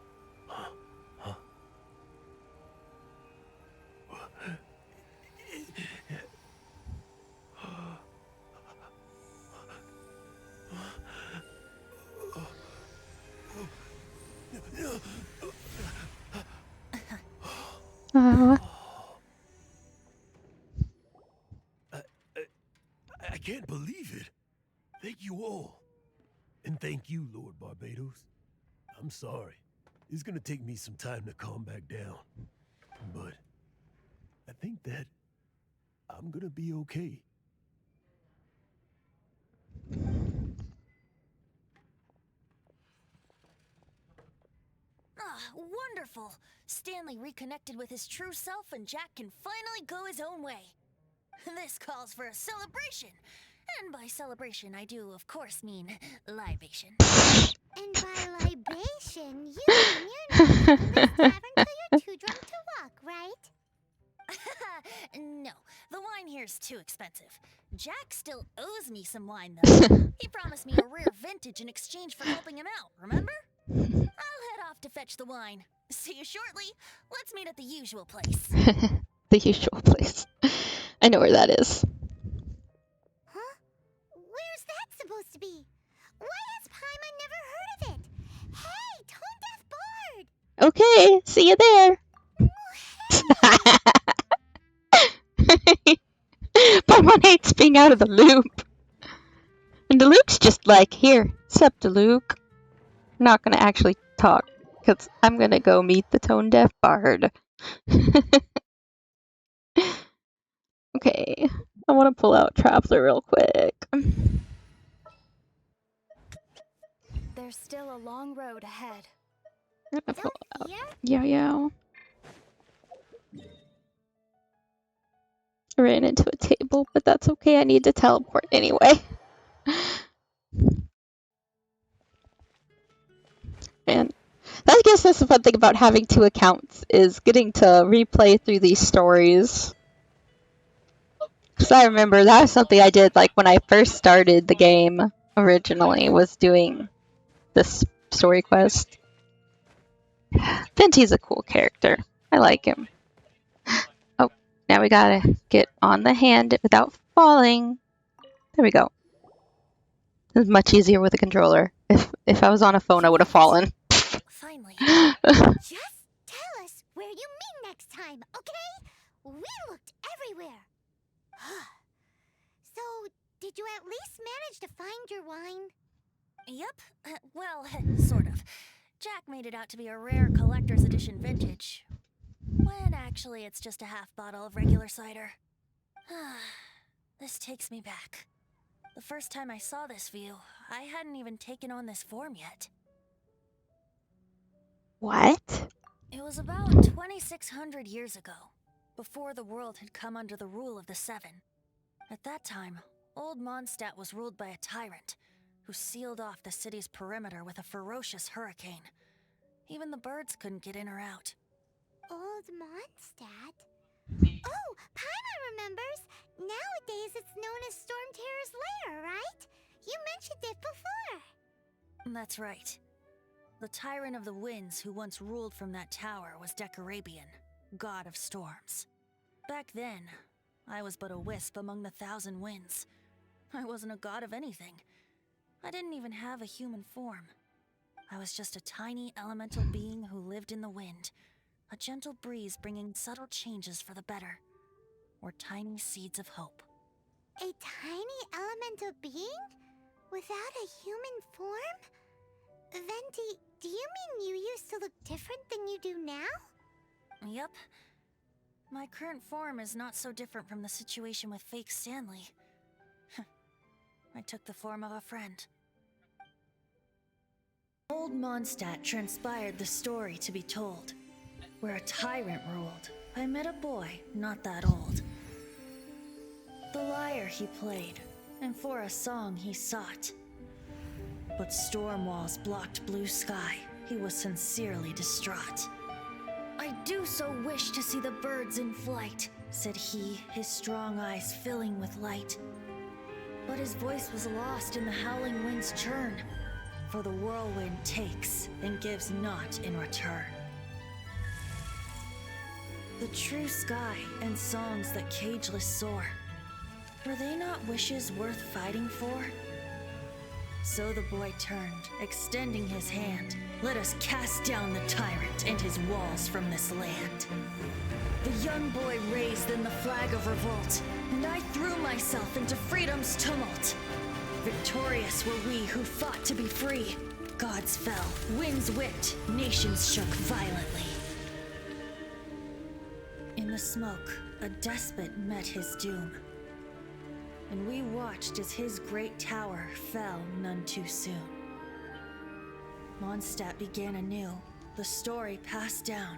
Uh, I can't believe it. Thank you all. And thank you, Lord Barbados. I'm sorry. It's gonna take me some time to calm back down. But I think that I'm gonna be okay. Ah, wonderful! Stanley reconnected with his true self and Jack can finally go his own way. This calls for a celebration. And by celebration, I do, of course, mean libation. And by libation, you mean you're not leaving this tavern till you're too drunk to walk, right? No, the wine here's too expensive. Jack still owes me some wine, though. He promised me a rare vintage in exchange for helping him out, remember? I'll head off to fetch the wine. See you shortly. Let's meet at the usual place. the usual place. I know where that is. Huh? Where's that supposed to be? Why has Paimon never heard of it? Hey, Tone Deaf Bard! Okay, see you there. Paimon hates being out of the loop. And Diluc's just like, here, sup Diluc. I'm not gonna actually talk, because I'm gonna go meet the Tone Deaf Bard. Okay, I want to pull out Traveler real quick. There's still a long road ahead. I'm gonna pull Don't out fear. Yo-Yo. I ran into a table, but that's okay, I need to teleport anyway. And I guess that's the fun thing about having two accounts, is getting to replay through these stories. Because I remember that was something I did like when I first started the game originally, was doing this story quest. Venti's a cool character. I like him. Oh, now we gotta get on the hand without falling. There we go. It's much easier with a controller. If I was on a phone, I would have fallen. Finally. Just tell us where you meet next time, okay? We looked everywhere. So, did you at least manage to find your wine? Yep. Well, sort of. Jack made it out to be a rare collector's edition vintage, when actually it's just a half bottle of regular cider. This takes me back. The first time I saw this view, I hadn't even taken on this form yet. What? It was about 2,600 years ago, before the world had come under the rule of the Seven. At that time, old Mondstadt was ruled by a tyrant, who sealed off the city's perimeter with a ferocious hurricane. Even the birds couldn't get in or out. Old Mondstadt? Oh, Paimon remembers! Nowadays it's known as Storm Terror's lair, right? You mentioned it before. That's right. The tyrant of the winds who once ruled from that tower was Decarabian, god of storms. Back then, I was but a wisp among the thousand winds. I wasn't a god of anything. I didn't even have a human form. I was just a tiny elemental being who lived in the wind, a gentle breeze bringing subtle changes for the better, or tiny seeds of hope. A tiny elemental being? Without a human form? Venti, do you mean you used to look different than you do now? Yep. My current form is not so different from the situation with fake Stanley. I took the form of a friend. Old Mondstadt transpired the story to be told. Where a tyrant ruled, I met a boy not that old. The lyre he played, and for a song he sought. But storm walls blocked blue sky. He was sincerely distraught. I do so wish to see the birds in flight, said he, his strong eyes filling with light. But his voice was lost in the howling wind's churn, for the whirlwind takes and gives not in return. The true sky and songs that cageless soar, were they not wishes worth fighting for? So the boy turned, extending his hand. Let us cast down the tyrant and his walls from this land. The young boy raised then the flag of revolt, and I threw myself into freedom's tumult. Victorious were we who fought to be free. Gods fell, winds whipped, nations shook violently. In the smoke, a despot met his doom. And we watched as his great tower fell none too soon. Mondstadt began anew, the story passed down,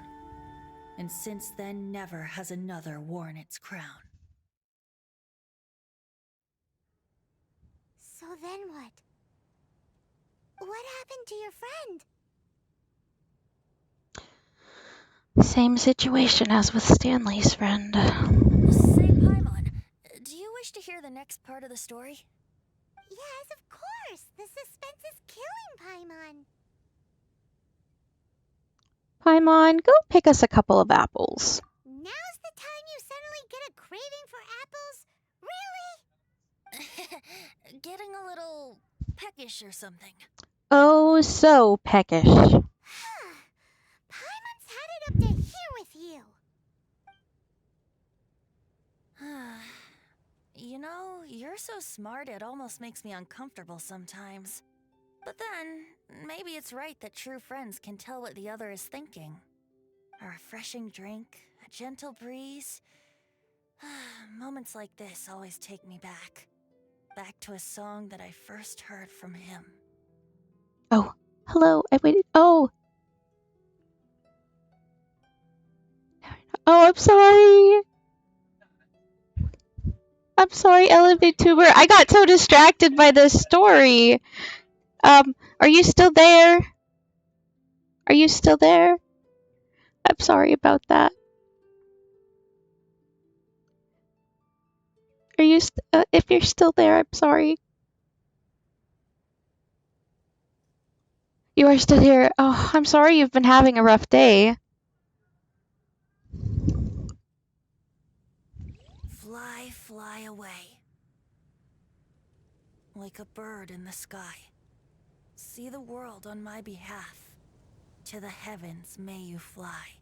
and since then never has another worn its crown. So then what? What happened to your friend? Same situation as with Stanley's friend. Say, Paimon, do you wish to hear the next part of the story? Yes, of course! The suspense is killing Paimon! Paimon, go pick us a couple of apples. Now's the time you suddenly get a craving for apples? Really? Getting a little peckish or something. Oh, so peckish. Paimon's had it up to here with you! You know, you're so smart it almost makes me uncomfortable sometimes. But then, maybe it's right that true friends can tell what the other is thinking. A refreshing drink, a gentle breeze. Moments like this always take me back. Back to a song that I first heard from him. Oh, hello. I waited. Oh. Oh, I'm sorry. I'm sorry, Elevator. I got so distracted by this story. Are you still there? Are you still there? I'm sorry about that. Are you if you're still there, I'm sorry. You are still here. Oh, I'm sorry you've been having a rough day. Fly, fly away. Like a bird in the sky. See the world on my behalf. To the heavens may you fly.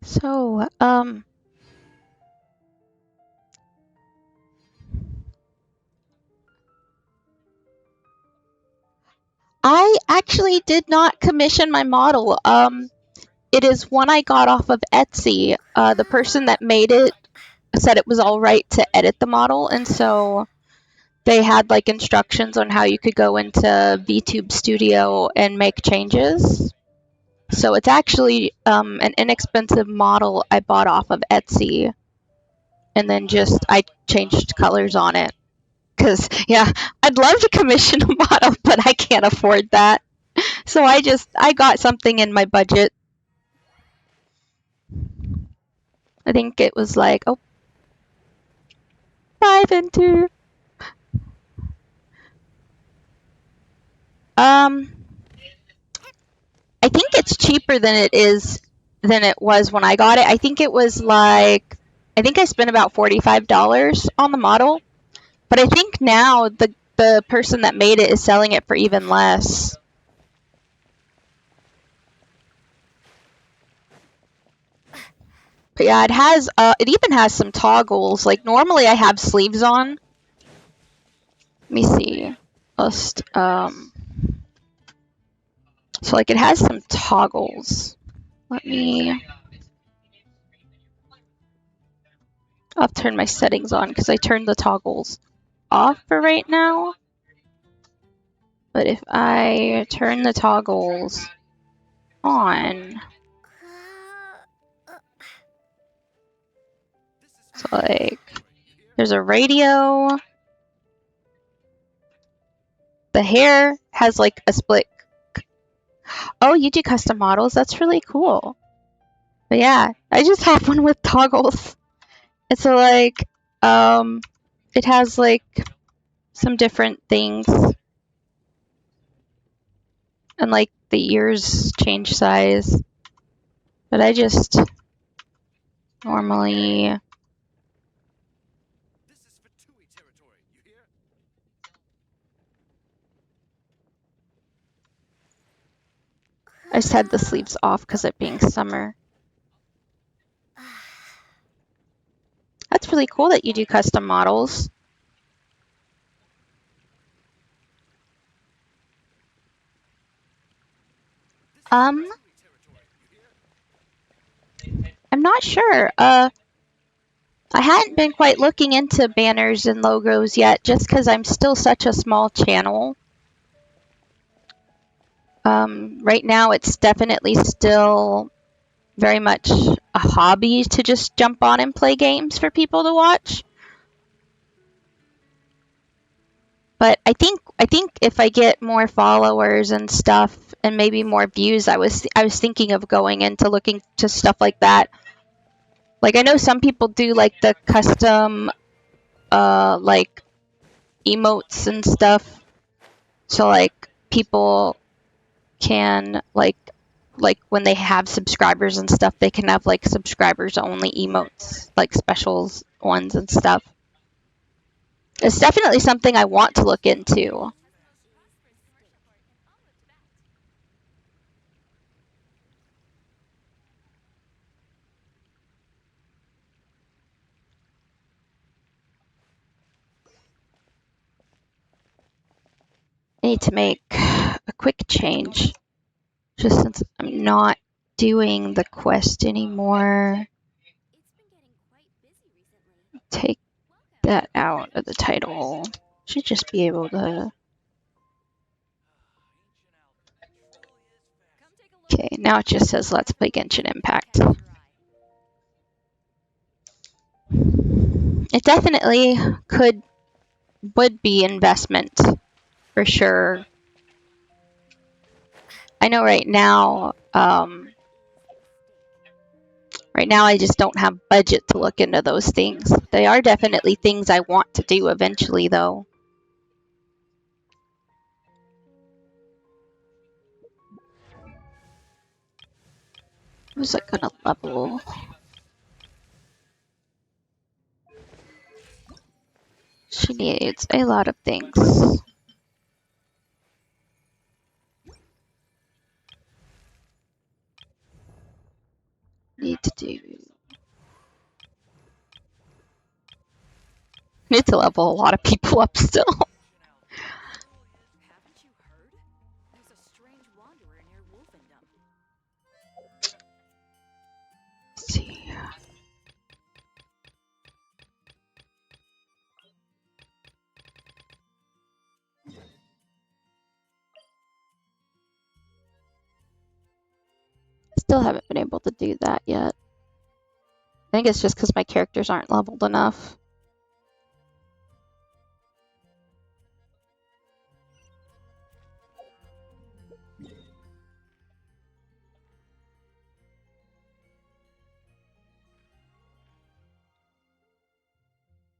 So, I actually did not commission my model. It is one I got off of Etsy. The person that made it said it was all right to edit the model, and so they had like instructions on how you could go into VTube Studio and make changes. So it's actually an inexpensive model I bought off of Etsy, and then just I changed colors on it. Because, yeah, I'd love to commission a model, but I can't afford that. So I got something in my budget. I think it was like, oh, 5 and 2. I think it's cheaper than it was when I got it. I think it was like, I think I spent about $45 on the model, but I think now the person that made it is selling it for even less. But yeah, it even has some toggles. Like normally I have sleeves on. Let me see. So like it has some toggles. I'll turn my settings on because I turned the toggles off for right now. But if I turn the toggles on, so like there's a radio. The hair has like a split. Oh, you do custom models? That's really cool. But yeah, I just have one with toggles. And so like, it has like some different things. And like the ears change size. But I just normally I just had the sleeves off because it being summer. That's really cool that you do custom models. I'm not sure. I hadn't been quite looking into banners and logos yet, just because I'm still such a small channel. Right now, it's definitely still very much a hobby to just jump on and play games for people to watch. But I think if I get more followers and stuff and maybe more views, I was thinking of going into looking to stuff like that. Like I know some people do like the custom like emotes and stuff. So like people can like when they have subscribers and stuff, they can have like subscribers only emotes, like specials ones and stuff. It's definitely something I want to look into. I need to make a quick change, just since I'm not doing the quest anymore. Take that out of the title. Should just be able to. Okay, now it just says let's play Genshin Impact. It definitely would be investment for sure. I know right now I just don't have budget to look into those things. They are definitely things I want to do eventually, though. Who's it gonna level? She needs a lot of things. Need to level a lot of people up still. Haven't you heard? There's a strange wanderer near Wolfendom. Let's see. Still haven't been able to do that yet. I think it's just because my characters aren't leveled enough.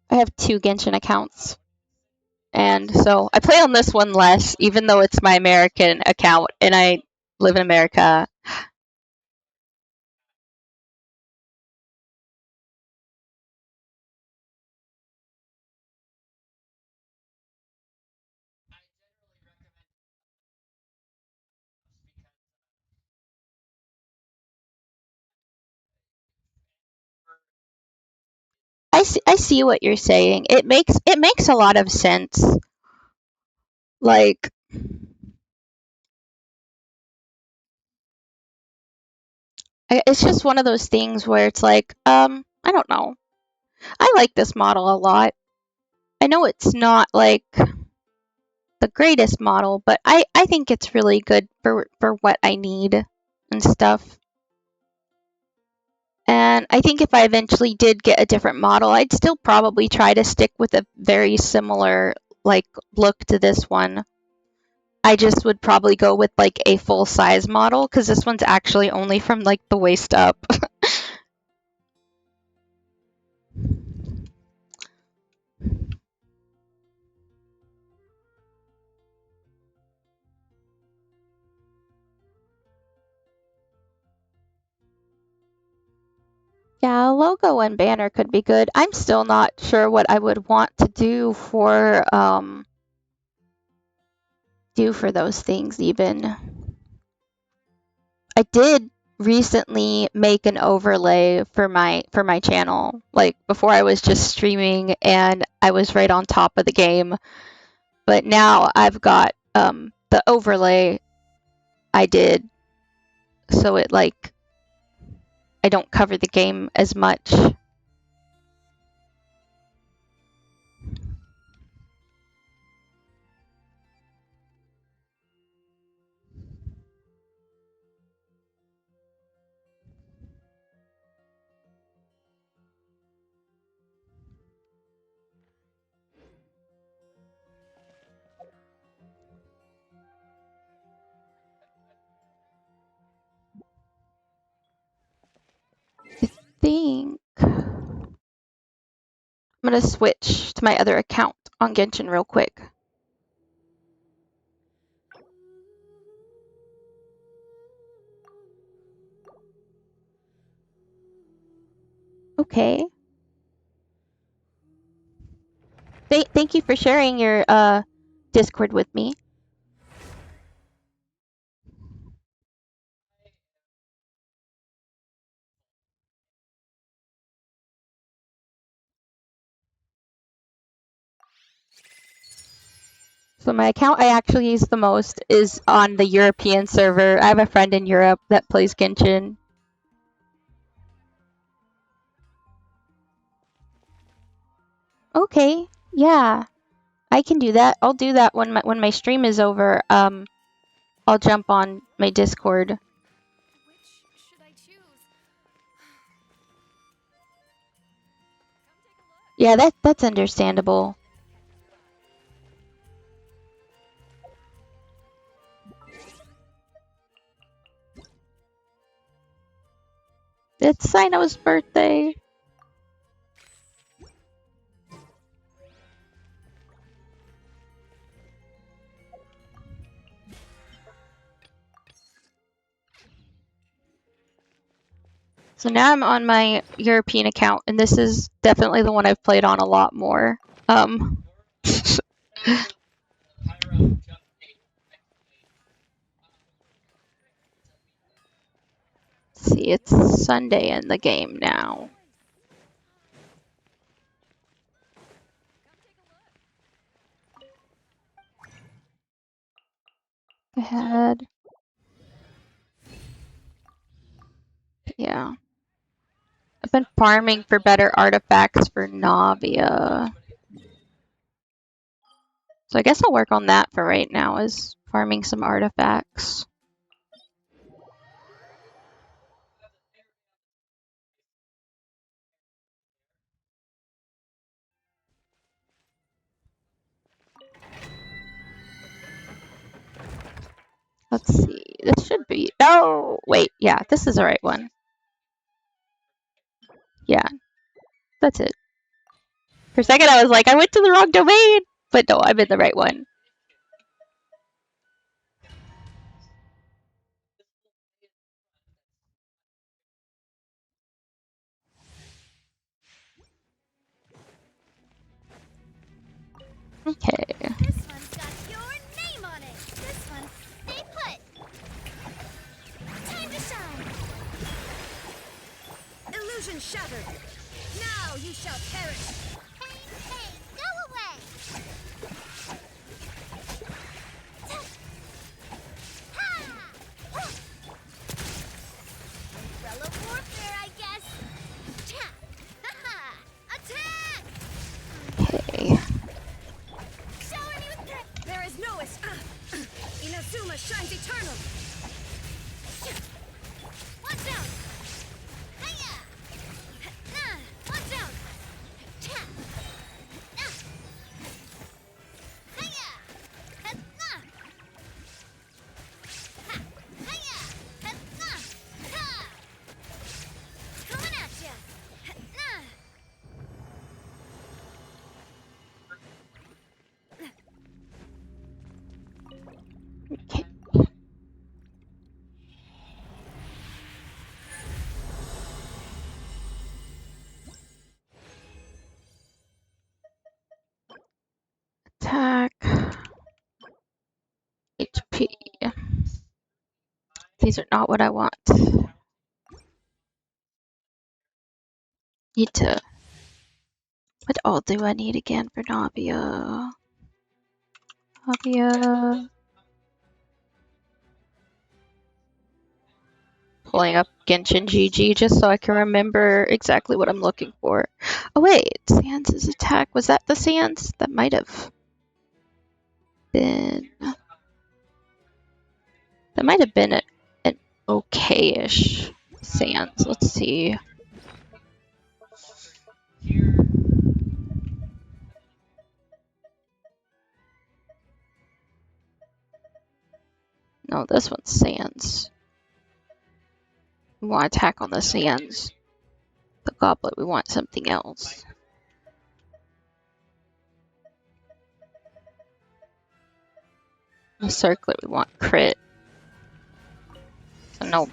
I have 2 Genshin accounts. And so I play on this one less, even though it's my American account and I live in America. I see what you're saying. It makes a lot of sense. Like, it's just one of those things where it's like, I don't know. I like this model a lot. I know it's not like the greatest model, but I think it's really good for what I need and stuff. And I think if I eventually did get a different model, I'd still probably try to stick with a very similar like look to this one. I just would probably go with like a full size model because this one's actually only from like the waist up. Yeah, a logo and banner could be good. I'm still not sure what I would want to do for those things even. I did recently make an overlay for my channel. Like before I was just streaming and I was right on top of the game. But now I've got the overlay I did so it like I don't cover the game as much. I think I'm gonna switch to my other account on Genshin real quick. Okay. Thank you for sharing your Discord with me. So my account I actually use the most is on the European server. I have a friend in Europe that plays Genshin. Okay, yeah, I can do that. I'll do that when my stream is over. I'll jump on my Discord. Which should I choose? Yeah, that's understandable. It's Sino's birthday. So now I'm on my European account, and this is definitely the one I've played on a lot more. See, it's Sunday in the game now. Go ahead. Yeah. I've been farming for better artifacts for Navia. So I guess I'll work on that for right now, is farming some artifacts. Let's see. This should be... Oh! Wait. Yeah, this is the right one. Yeah. That's it. For a second, I was like, I went to the wrong domain! But no, I'm in the right one. Okay. This one's got your name on it. This one, stay put. Time to shine. Illusion shattered. Now you shall perish. Hey, go away. Ha! Umbrella warfare, I guess. Cha! Ha-ha! Attack! Okay. Shower me with that. There is no Inazuma shines eternal. Watch out! Hiya! Nah, watch out! Cha! Nah! Hiya! Nah! Ha! Hiya! Nah! Ha! Coming at ya! Nah! Okay. Attack. HP. These are not what I want. Need to... What all do I need again for Navia? Navia... Pulling up Genshin GG just so I can remember exactly what I'm looking for. Oh wait, Sans' attack. Was that the Sans? That might have been... That might have been an okay-ish Sans. Let's see. No, this one's Sans. We want to attack on the Sans. The Goblet, we want something else. The Circlet, we want crit. So no.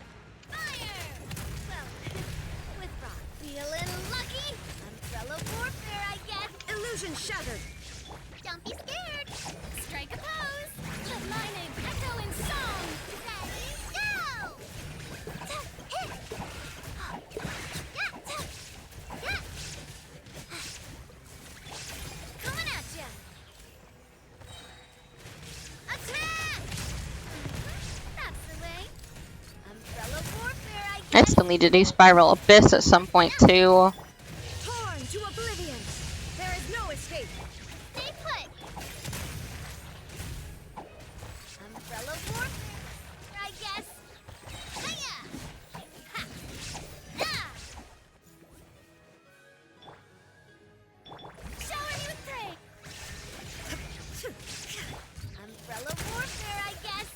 Feeling lucky? Umbrella warfare, I guess. Illusion shattered. Don't be scared. Strike a pose. Let lightning echo in song. Ready, go! Hit. Coming at ya. Attack! That's the way. Umbrella warfare, I I guess. still need to do Spiral Abyss at some point too. Torn to oblivion. There is no escape. Stay put. Umbrella warfare, I guess. Hiya! Ha! Ah! Shower me with praise. Umbrella warfare, I guess.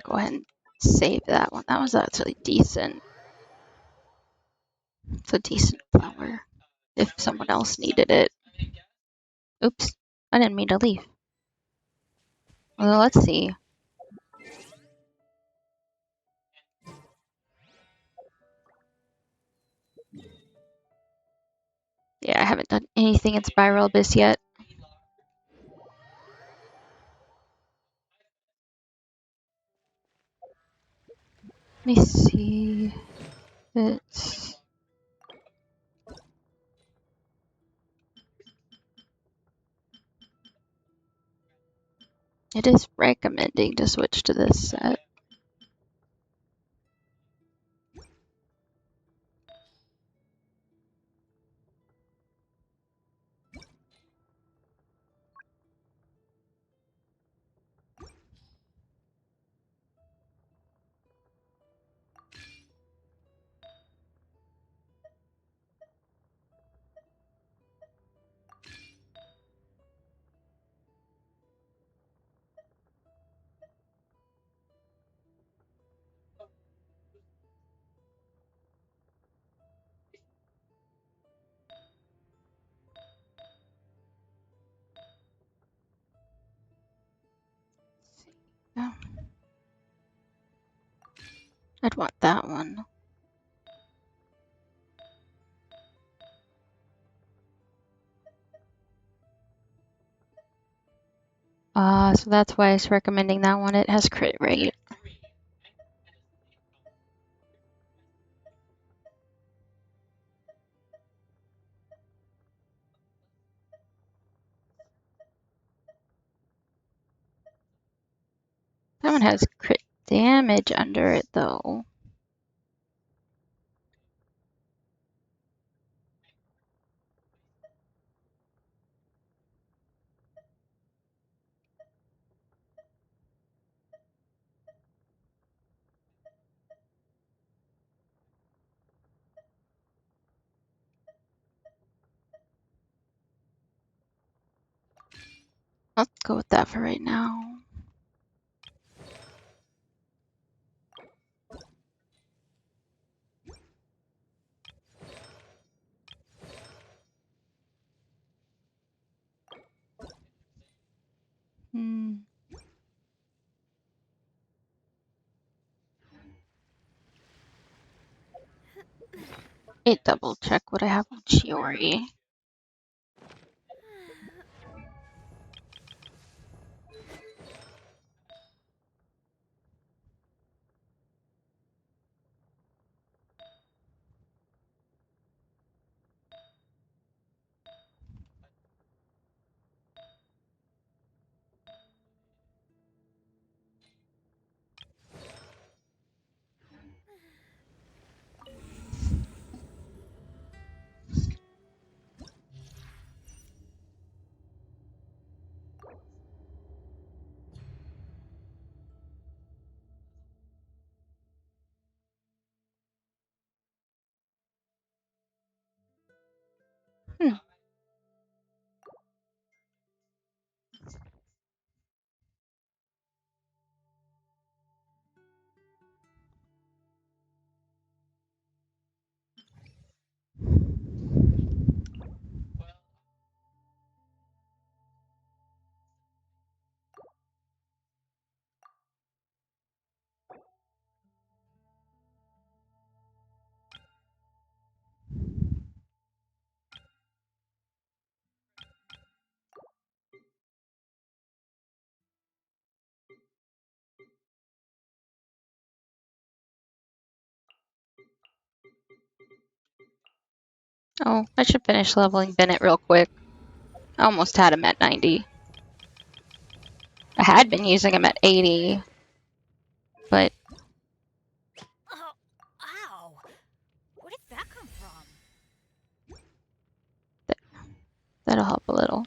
Go ahead and save that one. That was actually decent. It's a decent flower. If someone else needed it. Oops, I didn't mean to leave. Well, let's see. Yeah, I haven't done anything in Spiral Abyss yet. Let me see. It is recommending to switch to this set. Yeah. I'd want that one. So that's why it's recommending that one. It has crit rate. That one has crit damage under it, though. Let's go with that for right now. Hmm. It double check what I have on Chiori. Hmm. Oh, I should finish leveling Bennett real quick. I almost had him at 90. I had been using him at 80, but Oh, ow! Where did that come from? that'll help a little.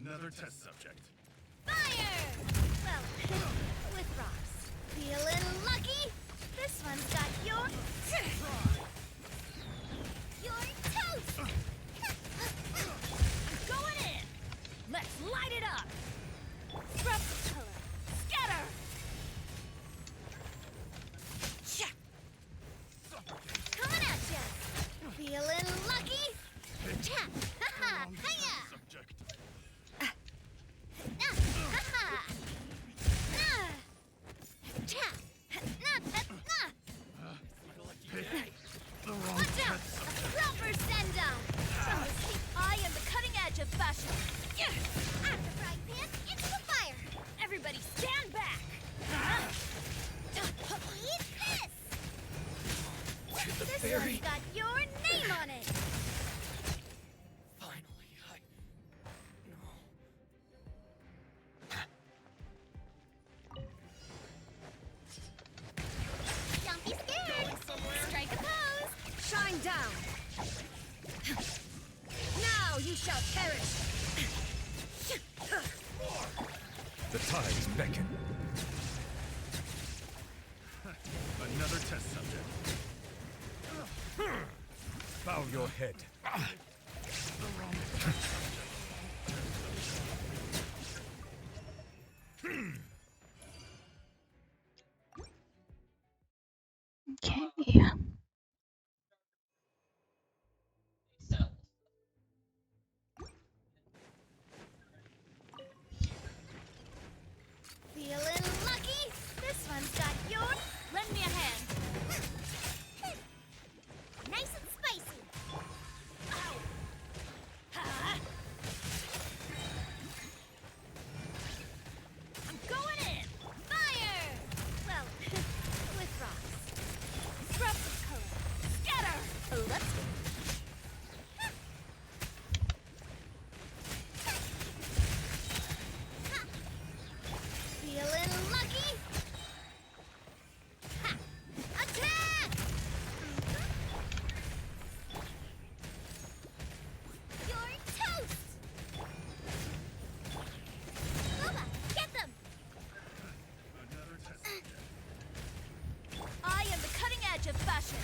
Another test subject. Fire! Well, with rocks. Feeling lucky? This one's got your toast! I'm going in! Let's light it up! Scrub color. Scatter! Coming at ya! Feeling lucky? Cha! Ha-ha! Hiya! Subject. Ha-ha! Cha! The wrong Watch out! A proper send-off! I am the cutting edge of fashion. Out the frying pan, into the fire! Everybody stand back! Eat this! the This fairy. one's got your name on it! Finally, Don't be scared! Strike a pose! Shine down! Now you shall perish! The tides beckon. Another test subject. Bow your head. Okay. Feeling lucky? This one's got your... Lend me a hand. Nice and spicy! I'm going in! Fire! Well, with rocks. Scrub color. Scatter! Let's go. Feeling lucky? Ha! Attack! You're toast! Loba, get them! Another test subject. I am the cutting edge of fashion.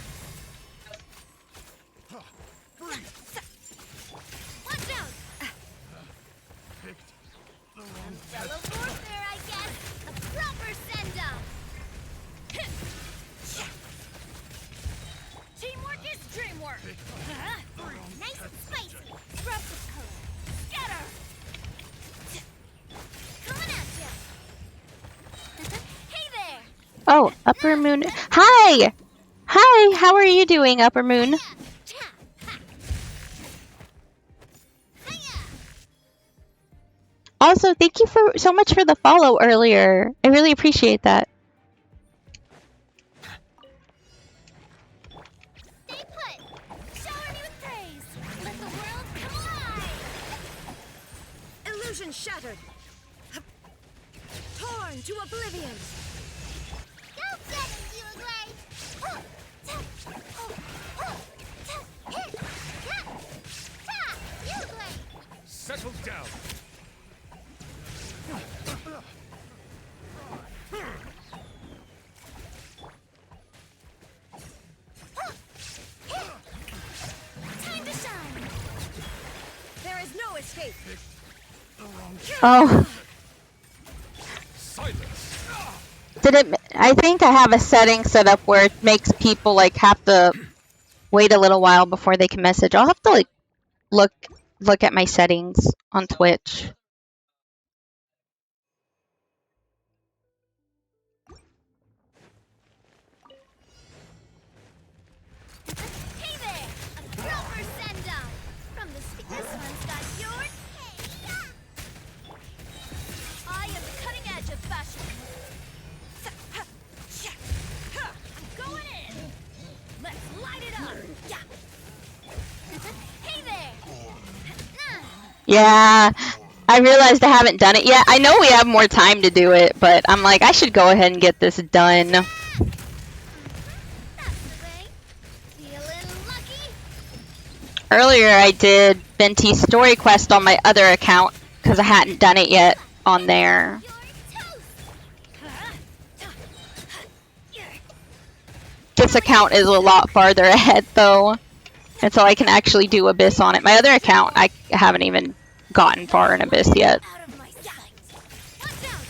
Watch out! Picked the wrong Fellow warfare, I guess. A proper send-off. Teamwork is dreamwork. Nice and spicy. Scrub color. Scatter! Coming at ya. Hey there. Oh, Upper Moon. Hi! Hi, how are you doing, Upper Moon? Cha. Ha. Hiya. Also, thank you so much for the follow earlier. I really appreciate that. Stay put. Shower me with praise. Let the world come alive. Illusion shattered! Torn to oblivion! Go get him, you Gray. You Gray. Settle down. Time to shine. There is no escape! Oh, Silence. did it? I think I have a setting set up where it makes people like have to wait a little while before they can message. I'll have to like look at my settings on Twitch. Hey there. A proper send-off. From the this one's got your... Hey-ya. I am the cutting edge of fashion. I'm going in. Let's light it up. Hey there. Yeah, I realized I haven't done it yet. I know we have more time to do it, but I'm like, I should go ahead and get this done. That's the way. Feeling lucky? Earlier I did Venti's story quest on my other account, because I hadn't done it yet on there. This account is a lot farther ahead though, and so I can actually do Abyss on it. My other account, I haven't even gotten far in Abyss yet. Out of my sight. Watch out.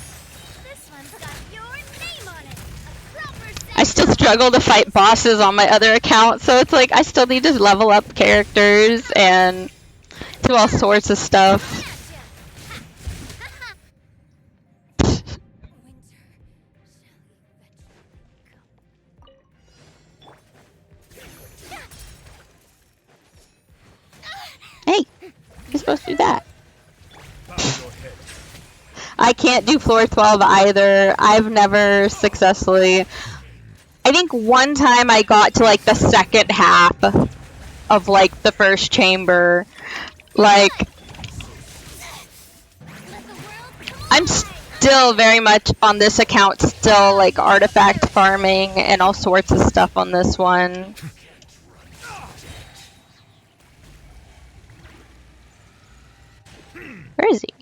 This one's got your name on it. A proper I still struggle to fight bosses on my other account, so it's like I still need to level up characters and do all sorts of stuff. Hey, you're supposed to do that. I can't do floor 12 either. I've never successfully... I think one time I got to like the second half of like the first chamber. Like, I'm still very much on this account, still like artifact farming and all sorts of stuff on this one. Where is he?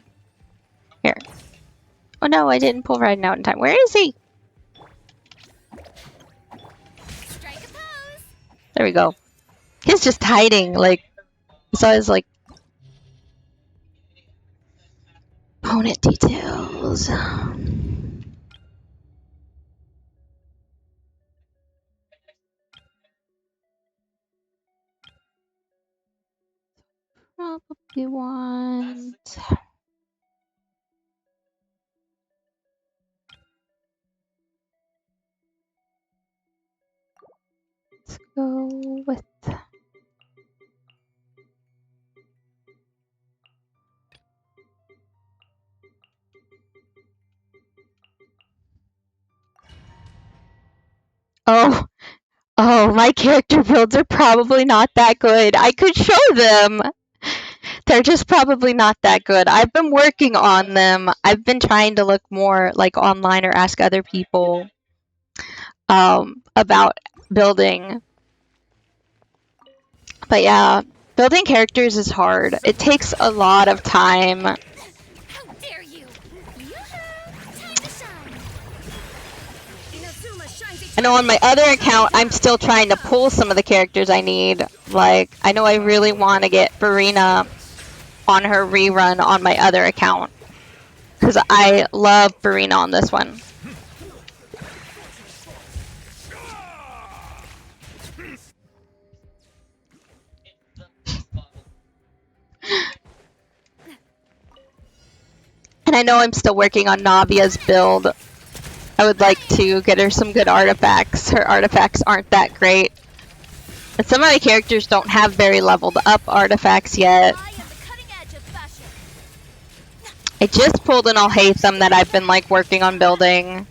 Here. Oh no, I didn't pull Raiden out in time. Where is he? There we go. He's just hiding, like, it's always like opponent details. Probably want... Let's go with... Oh, my character builds are probably not that good. I could show them. They're just probably not that good. I've been working on them. I've been trying to look more like online or ask other people about building. But yeah, building characters is hard. It takes a lot of time. How dare you? Time to shine. I know on my other account, I'm still trying to pull some of the characters I need. Like, I know I really want to get Farina on her rerun on my other account. Because I love Farina on this one. And I know I'm still working on Navia's build. I would like to get her some good artifacts. Her artifacts aren't that great. And some of my characters don't have very leveled up artifacts yet. I just pulled an Alhaitham that I've been like working on building.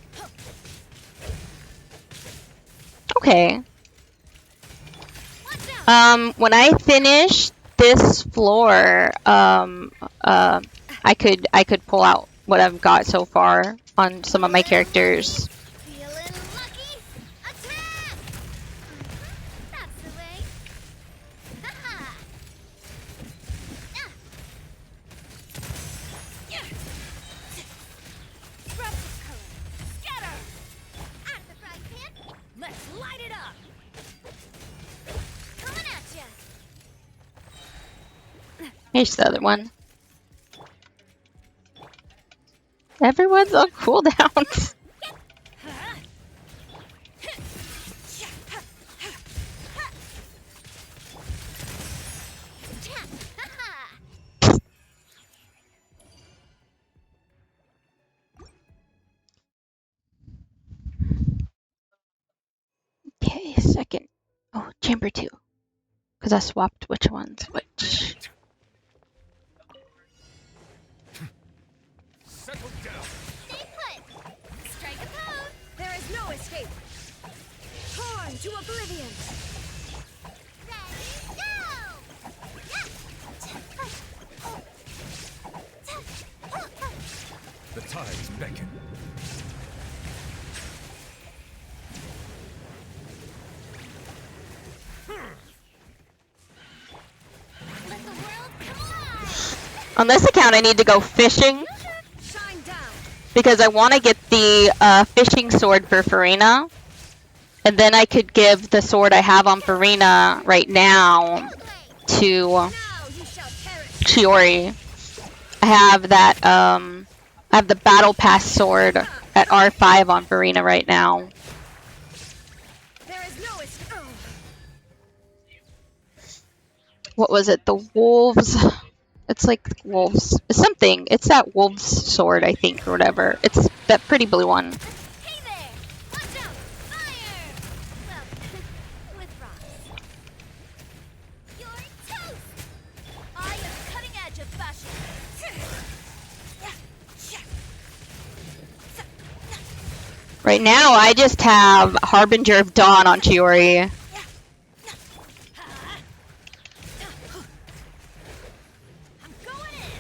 Okay. When I finish this floor, I could pull out what I've got so far on some of my characters. Feeling lucky? Attack! That's the way. Haha! Disruptive color. Scatter! At the frying pan. Let's light it up. Coming at ya. Here's the other one. Everyone's on cooldowns. Okay, second. Oh, chamber 2. Because I swapped which one's which. Settle down. Stay put. Strike a pose. There is no escape. Torn to oblivion. Ready, go! The tides beckon. Let the world come alive. On this account, I need to go fishing Shine down. because I want to get the fishing sword for Farina. And then I could give the sword I have on Farina right now to Now you shall perish. Chiori. I have that, I have the Battle Pass sword at R5 on Farina right now. There is no escape. What was it? The wolves? It's like wolves. It's something. It's that wolves sword, I think, or whatever. It's that pretty blue one. Hey there! Watch out! Fire! Well, with rocks. You're toast! I am cutting edge of fashion. Right now, I just have Harbinger of Dawn on Chiori. I'm going in.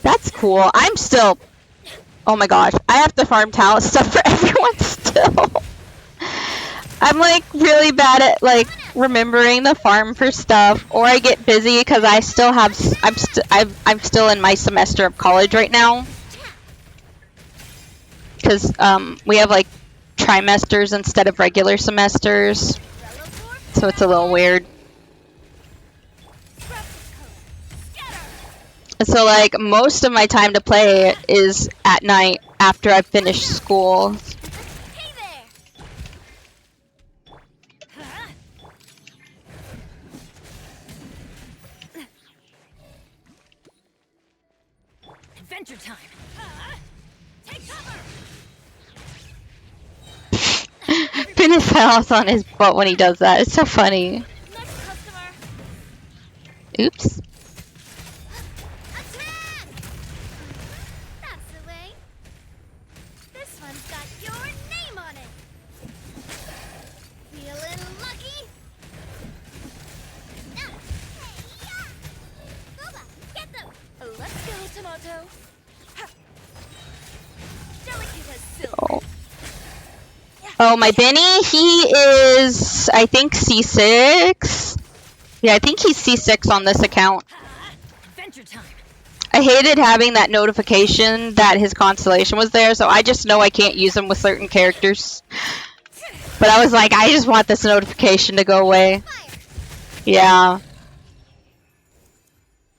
That's cool. I'm still... Oh my gosh. I have to farm talent stuff for everyone still. I'm like really bad at like remembering the farm for stuff, or I get busy because I still have I'm still in my semester of college right now. Because we have like trimesters instead of regular semesters, so it's a little weird. And so like most of my time to play is at night after I finish school. Hey there! Adventure time. Take cover! Finish house on his butt when he does that. It's so funny. Next customer! Oops. Attack! That's the way. This one's got your name on it. Feeling lucky? Boba, get them! Let's go, Tomato. Delicate as silk. Oh. Oh, my Benny, he is, I think, C6. Yeah, I think he's C6 on this account. Adventure time. I hated having that notification that his constellation was there, so I just know I can't use him with certain characters. But I was like, I just want this notification to go away. Yeah.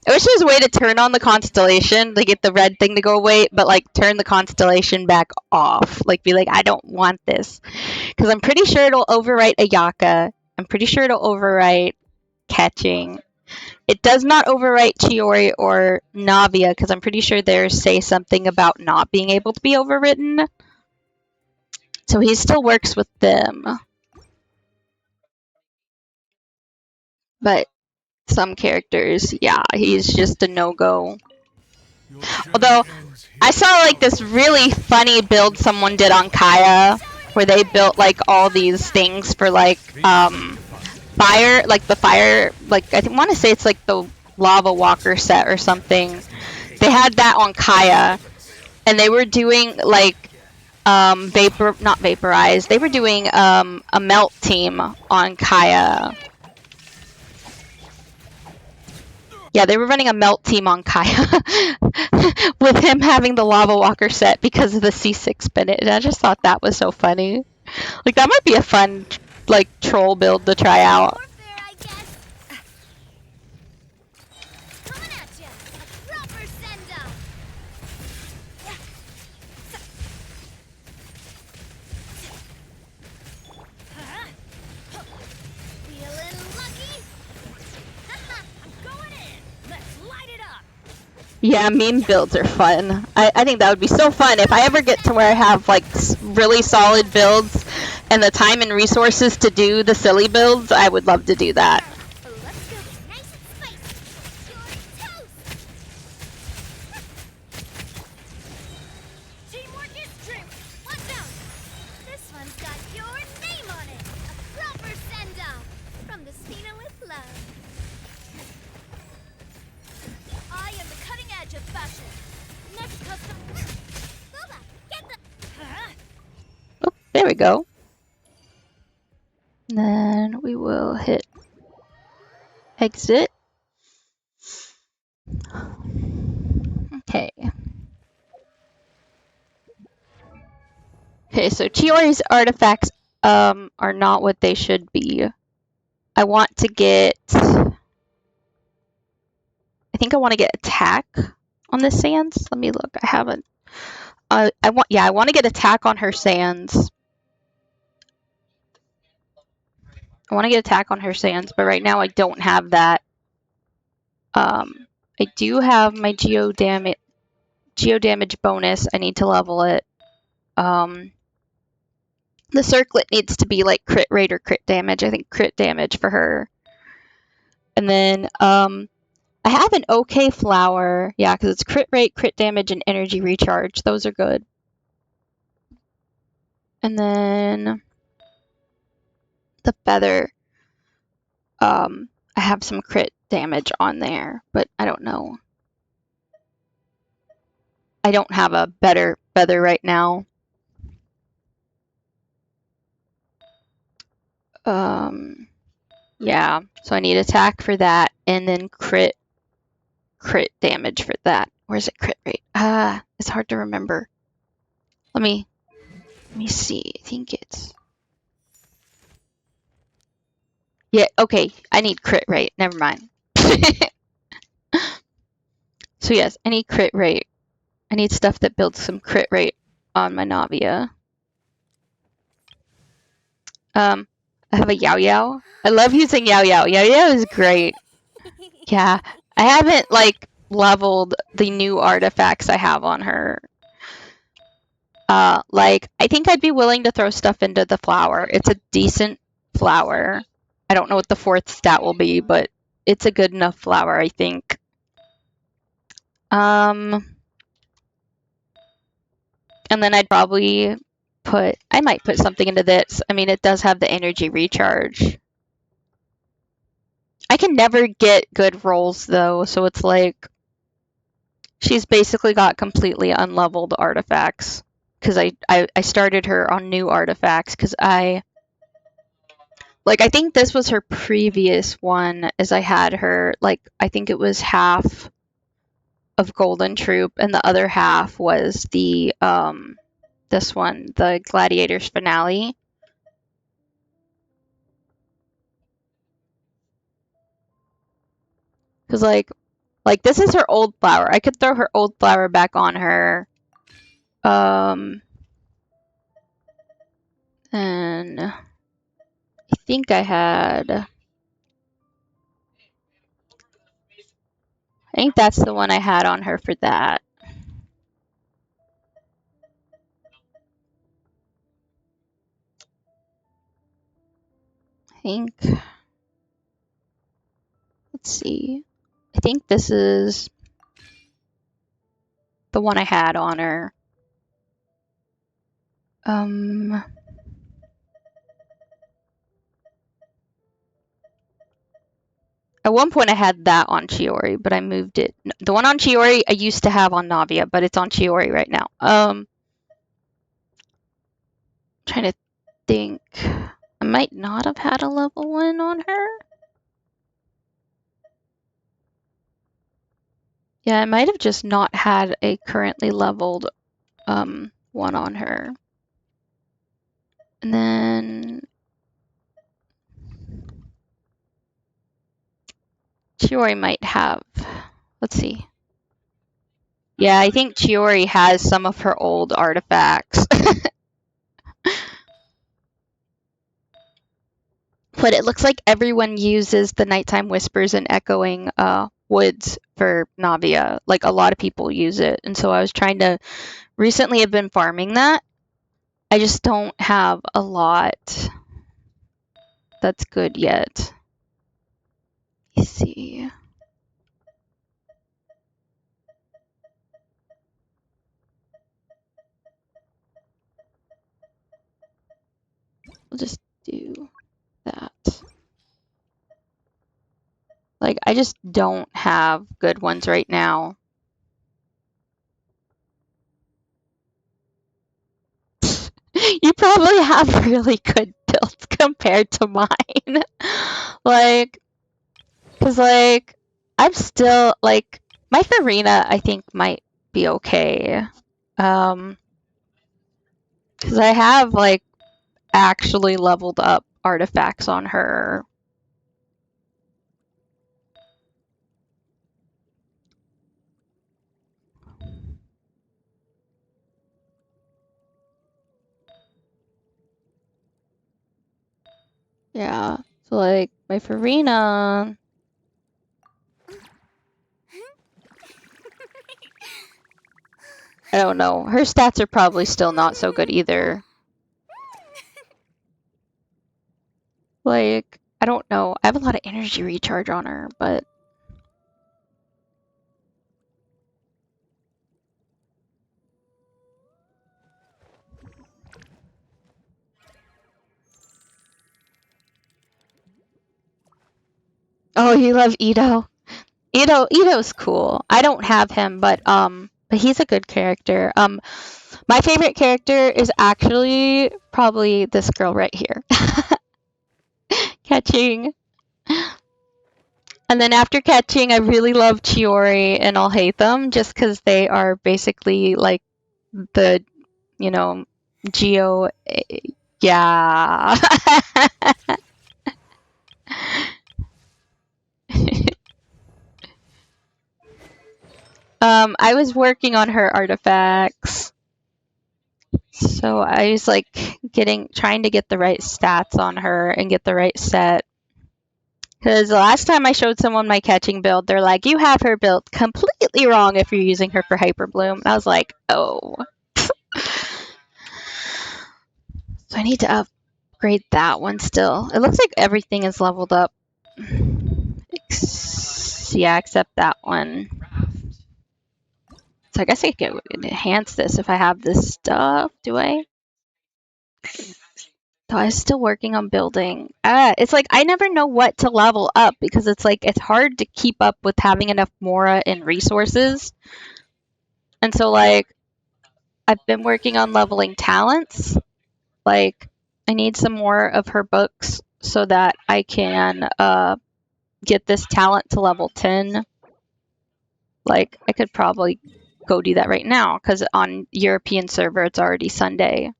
I wish there was a way to turn on the constellation, like get the red thing to go away, but like turn the constellation back off. Like be like, I don't want this. Because I'm pretty sure it'll overwrite Ayaka. I'm pretty sure it'll overwrite catching. It does not overwrite Chiori or Navia, because I'm pretty sure theirs say something about not being able to be overwritten. So he still works with them. But some characters, yeah, he's just a no-go. Although, I saw like this really funny build someone did on Kaya, where they built like all these things for like, fire, like the fire, like I want to say it's like the lava walker set or something. They had that on Kaya, and they were doing like, not vaporize, they were doing, a melt team on Kaya. Yeah, they were running a melt team on Kaya with him having the lava walker set because of the C6 Bennett. And I just thought that was so funny. Like, that might be a fun, like, troll build to try out. Warfare, I guess. Coming at ya. A proper send-up. Feeling lucky? I'm going in. Let's light it up. Yeah, meme builds are fun. I think that would be so fun if I ever get to where I have, like, really solid builds and the time and resources to do the silly builds. I would love to do that. Let's go. Nice and spicy. You're toast. Teamwork is dream. Watch out. This one's got your name on it. A proper send-off from the Spina with love. I am the cutting edge of fashion. Next custom. Boba, get the. Oh, there we go. And then we will hit exit. Okay. Okay, so Chiori's artifacts are not what they should be. I want to get... I think I want to get attack on the sands. Let me look. I haven't... I want to get attack on her sands. I want to get attack on her sands, but right now I don't have that. I do have my geo damage bonus. I need to level it. The circlet needs to be like crit rate or crit damage. I think crit damage for her. And then I have an okay flower. Yeah, because it's crit rate, crit damage, and energy recharge. Those are good. And then the feather. I have some crit damage on there, but I don't know. I don't have a better feather right now. Yeah, so I need attack for that, and then crit damage for that. Where's it crit rate? It's hard to remember. Let me see. I think it's... Yeah, okay. I need crit rate. Never mind. So yes, I need crit rate. I need stuff that builds some crit rate on my Navia. I have a Yao Yao. I love using Yao Yao. Yao Yao is great. Yeah, I haven't like leveled the new artifacts I have on her. Like I think I'd be willing to throw stuff into the flower. It's a decent flower. I don't know what the 4th stat will be, but it's a good enough flower, I think. And then I'd probably I might put something into this. I mean, it does have the energy recharge. I can never get good rolls though, so it's like she's basically got completely unleveled artifacts because I started her on new artifacts because I think this was her previous one as I had her like I think it was half of Golden Troop and the other half was the this one, the Gladiators finale. Cuz like this is her old flower. I could throw her old flower back on her. And I think I think that's the one I had on her for that. I think, let's see. I think this is the one I had on her. At one point I had that on Chiori, but I moved it. The one on Chiori I used to have on Navia, but it's on Chiori right now. Trying to think. I might not have had a level 1 on her. Yeah, I might have just not had a currently leveled one on her. And then Chiori might have. Let's see. Yeah, I think Chiori has some of her old artifacts. But it looks like everyone uses the Nighttime Whispers and Echoing Woods for Navia. Like a lot of people use it. And so I was trying to recently have been farming that. I just don't have a lot that's good yet. Let's see. We'll just do that. Like, I just don't have good ones right now. You probably have really good builds compared to mine. Like, Cause like I'm still like my Farina I think might be okay. Cause I have like actually leveled up artifacts on her. Yeah. So like my Farina, I don't know. Her stats are probably still not so good either. Like, I don't know. I have a lot of energy recharge on her, but oh, you love Ito. Ito's cool. I don't have him, but he's a good character. My favorite character is actually probably this girl right here. Catching. And then after catching, I really love Chiori and I'll hate them just because they are basically like the, you know, Geo. Yeah. I was working on her artifacts. So I was like trying to get the right stats on her and get the right set. Because the last time I showed someone my catching build, they're like, you have her built completely wrong if you're using her for Hyper Bloom. And I was like, oh. So I need to upgrade that one still. It looks like everything is leveled up. Yeah, except that one. So I guess I could enhance this if I have this stuff. Do I? So I'm still working on building. It's like I never know what to level up because it's like it's hard to keep up with having enough Mora and resources. And so like I've been working on leveling talents. Like I need some more of her books so that I can get this talent to level 10. Like I could probably go do that right now because on European server it's already Sunday.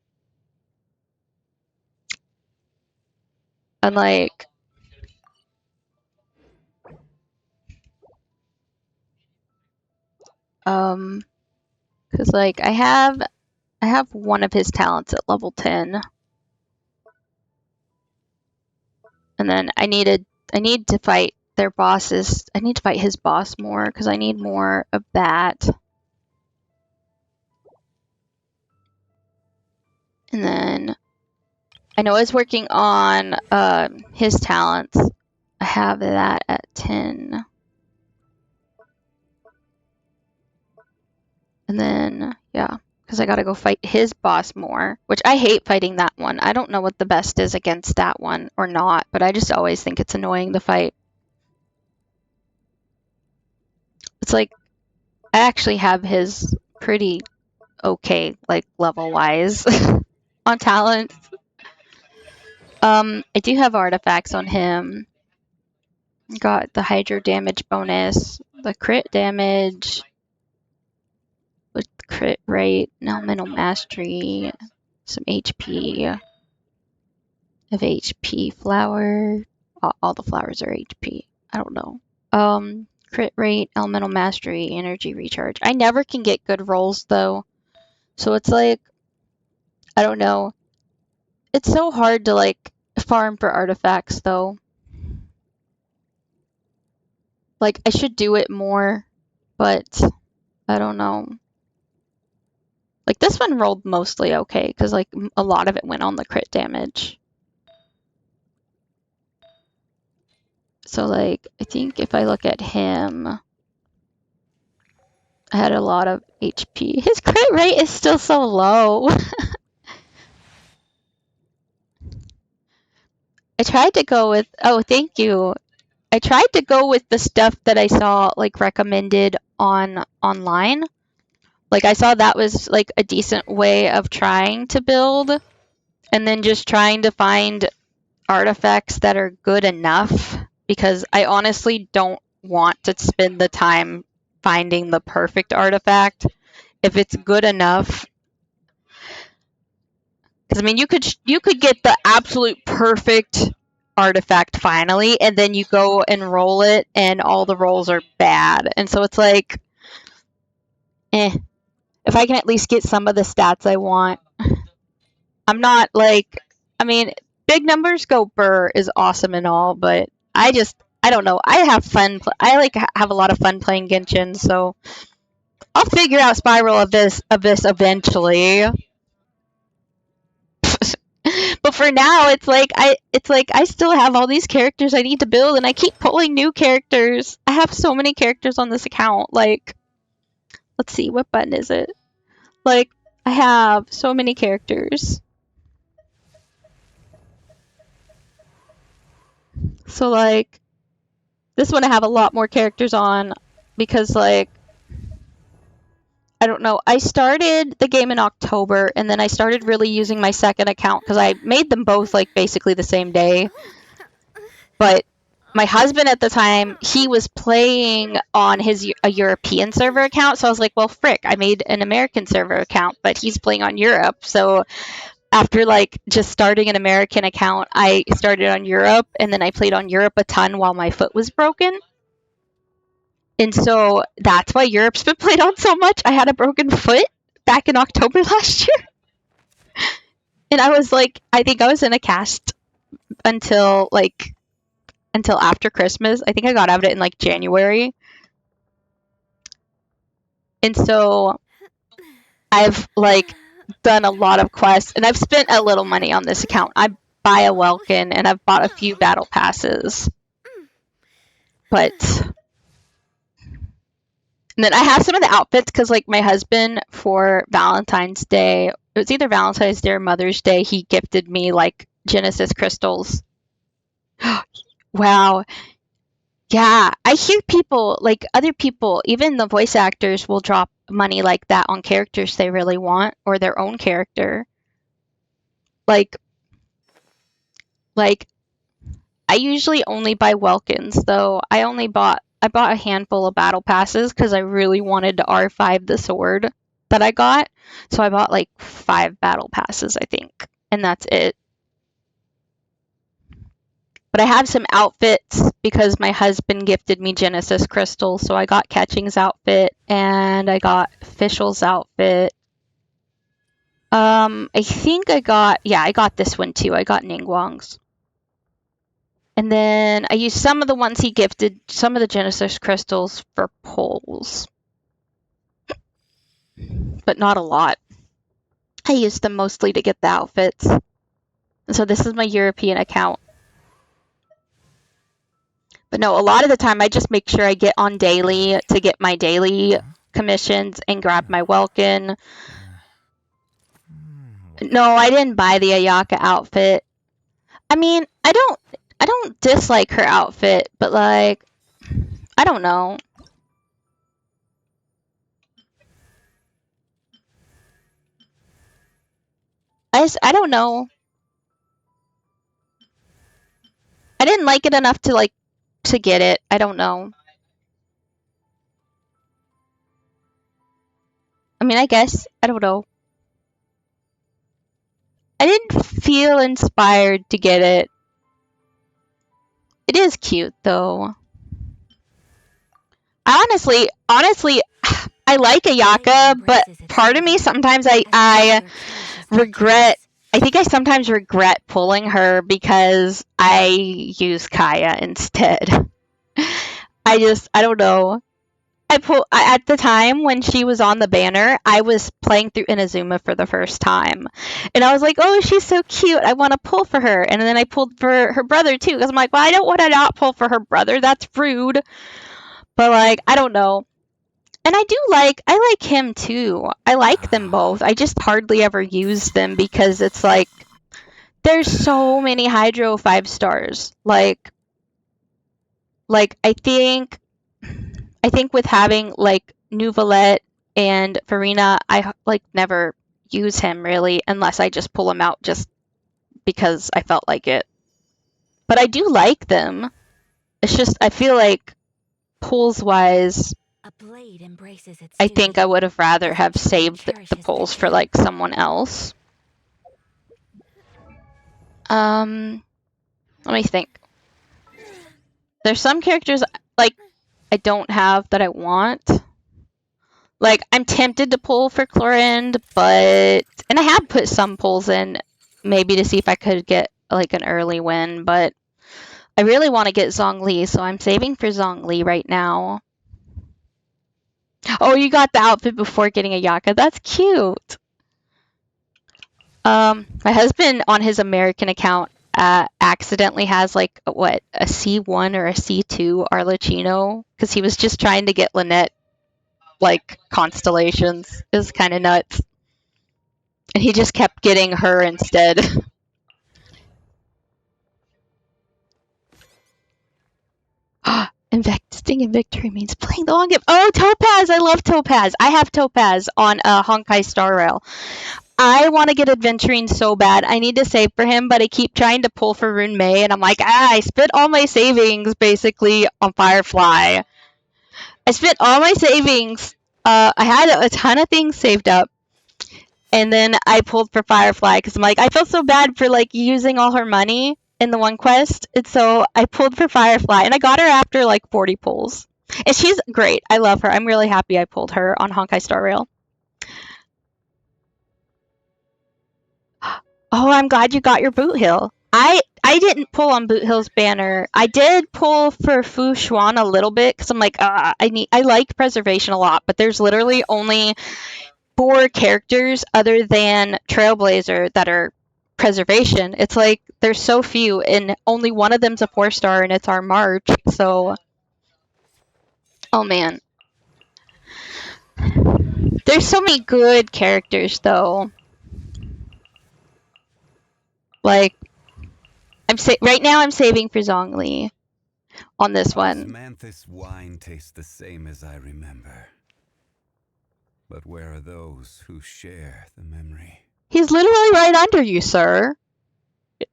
And like because like I have one of his talents at level 10. And then I need to fight their bosses. I need to fight his boss more because I need more of that. And then I know I was working on his talents. I have that at 10. And then, yeah, because I gotta go fight his boss more, which I hate fighting that one. I don't know what the best is against that one or not, but I just always think it's annoying to fight. It's like, I actually have his pretty okay, like, level-wise on talent. I do have artifacts on him. Got the hydro damage bonus, the crit damage, with crit rate, elemental mastery, some HP of HP flower. All the flowers are HP. I don't know. Crit rate, elemental mastery, energy recharge. I never can get good rolls though. So it's like, I don't know. It's so hard to like farm for artifacts though. Like I should do it more, but I don't know. Like this one rolled mostly okay because like a lot of it went on the crit damage. So like I think if I look at him, I had a lot of HP. His crit rate is still so low. I tried to go with, oh, thank you. I tried to go with the stuff that I saw like recommended online. Like I saw that was like a decent way of trying to build and then just trying to find artifacts that are good enough because I honestly don't want to spend the time finding the perfect artifact. If it's good enough, because I mean, you could get the absolute perfect artifact finally, and then you go and roll it, and all the rolls are bad, and so it's like, if I can at least get some of the stats I want. I'm not like, I mean, big numbers go burr is awesome and all, but I don't know. I have fun. I like have a lot of fun playing Genshin, so I'll figure out Spiral of this eventually. But for now, it's like I still have all these characters I need to build, and I keep pulling new characters. I have so many characters on this account. Like, let's see, what button is it? Like, I have so many characters. So like, this one I have a lot more characters on because like, I don't know. I started the game in October, and then I started really using my second account because I made them both like basically the same day. But my husband at the time, he was playing on a European server account, so I was like, well, frick, I made an American server account, but he's playing on Europe. So after like just starting an American account, I started on Europe, and then I played on Europe a ton while my foot was broken. And so that's why Europe's been played on so much. I had a broken foot back in October last year. And I was like, I think I was in a cast until after Christmas. I think I got out of it in like January. And so I've like done a lot of quests, and I've spent a little money on this account. I buy a Welkin, and I've bought a few battle passes. But and then I have some of the outfits because, like, my husband for Valentine's Day, it was either Valentine's Day or Mother's Day, he gifted me, like, Genesis crystals. Wow. Yeah, I hear people, like, other people, even the voice actors will drop money like that on characters they really want or their own character. Like, I usually only buy Welkins, though. I bought a handful of battle passes because I really wanted to R5 the sword that I got. So I bought like 5 battle passes, I think, and that's it. But I have some outfits because my husband gifted me Genesis crystals, so I got Ketching's outfit and I got Fischl's outfit. I think I got this one too. I got Ningguang's. And then I used some of the ones he gifted, some of the Genesis crystals for poles. But not a lot. I used them mostly to get the outfits. And so this is my European account. But no, a lot of the time I just make sure I get on daily to get my daily commissions and grab my Welkin. No, I didn't buy the Ayaka outfit. I mean, I don't dislike her outfit, but like, I don't know. I don't know. I didn't like it enough to get it. I don't know. I mean, I guess I don't know. I didn't feel inspired to get it. It is cute though. Honestly, I like Ayaka, but part of me sometimes I regret. I think I sometimes regret pulling her because I use Kaya instead. I don't know. At the time when she was on the banner, I was playing through Inazuma for the first time, and I was like, "Oh, she's so cute! I want to pull for her." And then I pulled for her brother too, because I'm like, "Well, I don't want to not pull for her brother. That's rude." But like, I don't know. And I like him too. I like them both. I just hardly ever use them because it's like there's so many Hydro 5 stars. Like I think with having like Nuvalet and Farina, I like never use him really unless I just pull him out just because I felt like it. But I do like them. It's just, I feel like pulls wise, A blade embraces its I think I would have rather have truly saved the cherishes pulls for victory. like someone else. Let me think. There's some characters like I don't have that I want. Like I'm tempted to pull for Chlorinde, but and I have put some pulls in maybe to see if I could get like an early win, but I really want to get Zhongli, so I'm saving for Zhongli right now. Oh, you got the outfit before getting a Yaka. That's cute. My husband on his American account accidentally has like what, a C1 or a C2 Arlecchino because he was just trying to get Lynette like constellations. It was kind of nuts. And he just kept getting her instead. Investing in victory means playing the long game. Oh, Topaz! I love Topaz. I have Topaz on Honkai Star Rail. I want to get adventuring so bad. I need to save for him, but I keep trying to pull for Rune May, and I'm like, I spent all my savings basically on Firefly. I spent all my savings. I had a ton of things saved up, and then I pulled for Firefly because I'm like, I felt so bad for like using all her money in the one quest, and so I pulled for Firefly, and I got her after like 40 pulls, and she's great. I love her. I'm really happy I pulled her on Honkai Star Rail. Oh, I'm glad you got your Boot Hill. I didn't pull on Boot Hill's banner. I did pull for Fu Xuan a little bit because I'm like, I like preservation a lot, but there's literally only 4 characters other than Trailblazer that are preservation. It's like there's so few, and only one of them's a 4-star, and it's our March. So, oh man, there's so many good characters though. Like right now, I'm saving for Zhongli on this one. Osmanthus wine tastes the same as I remember. But where are those who share the memory? He's literally right under you, sir.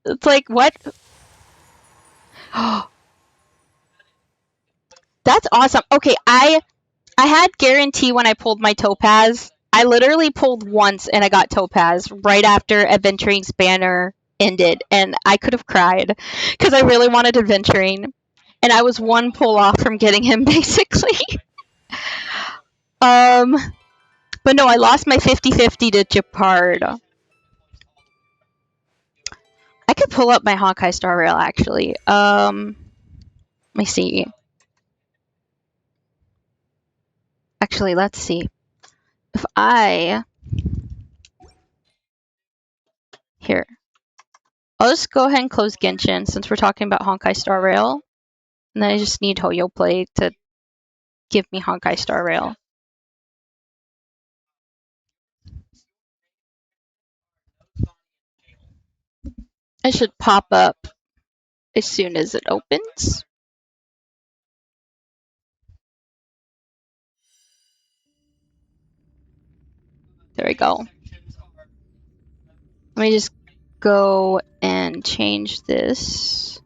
It's like, what? That's awesome. Okay, I had guarantee when I pulled my Topaz. I literally pulled once and I got Topaz right after Adventuring's banner ended, and I could have cried because I really wanted Adventuring, and I was one pull off from getting him basically. But no, I lost my 50-50 to Japard. I could pull up my Honkai Star Rail actually. Let me see. Actually, let's see. If I... Here. I'll just go ahead and close Genshin since we're talking about Honkai Star Rail. And then I just need Hoyo Play to give me Honkai Star Rail. It should pop up as soon as it opens. There we go. Let me just go and change this.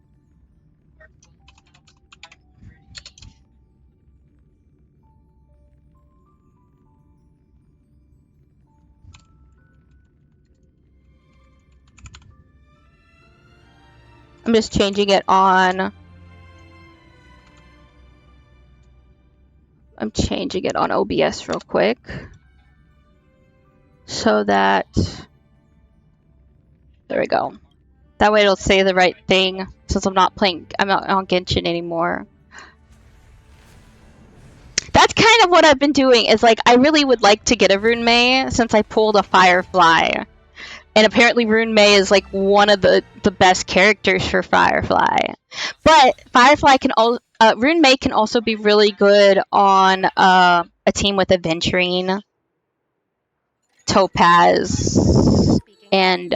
I'm just changing it on. I'm changing it on OBS real quick. So that. There we go. That way it'll say the right thing since I'm not on Genshin anymore. That's kind of what I've been doing is like I really would like to get a Rune May since I pulled a Firefly. And apparently Rune May is like one of the best characters for Firefly. But Firefly can Rune May can also be really good on a team with Aventurine, Topaz, and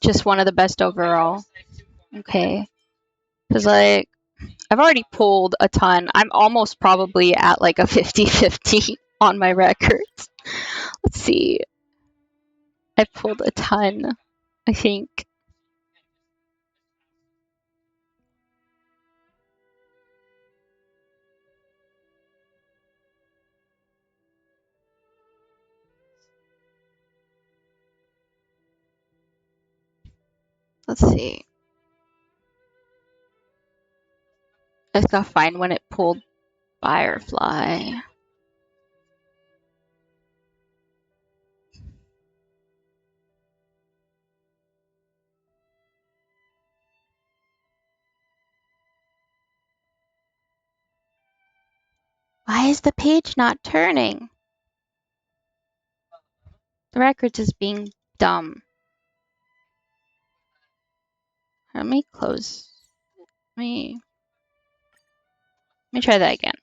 just one of the best overall. Okay. Because like I've already pulled a ton. I'm almost probably at like a 50-50 on my records. Let's see. I pulled a ton, I think. Let's see. I just gotta find when it pulled Firefly. Why is the page not turning? The records is being dumb. Let me close. Let me try that again.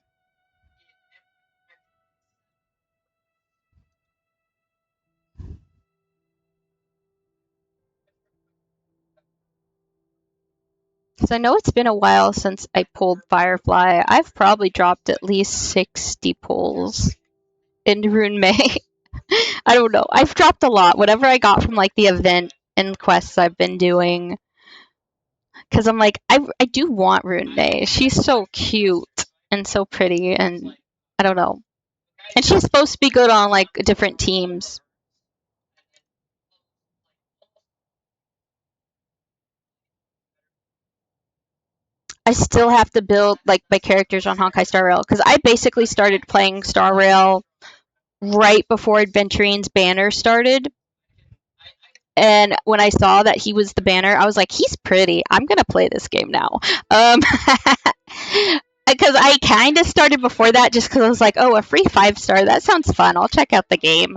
Because I know it's been a while since I pulled Firefly. I've probably dropped at least 60 pulls in Rune May. I don't know. I've dropped a lot. Whatever I got from like the event and quests I've been doing. Because I'm like, I do want Rune May. She's so cute and so pretty, and I don't know. And she's supposed to be good on like different teams. I still have to build like my characters on Honkai Star Rail because I basically started playing Star Rail right before Adventurine's banner started. And when I saw that he was the banner, I was like, he's pretty. I'm going to play this game now. Because I kind of started before that just because I was like, oh, a free 5-star. That sounds fun. I'll check out the game.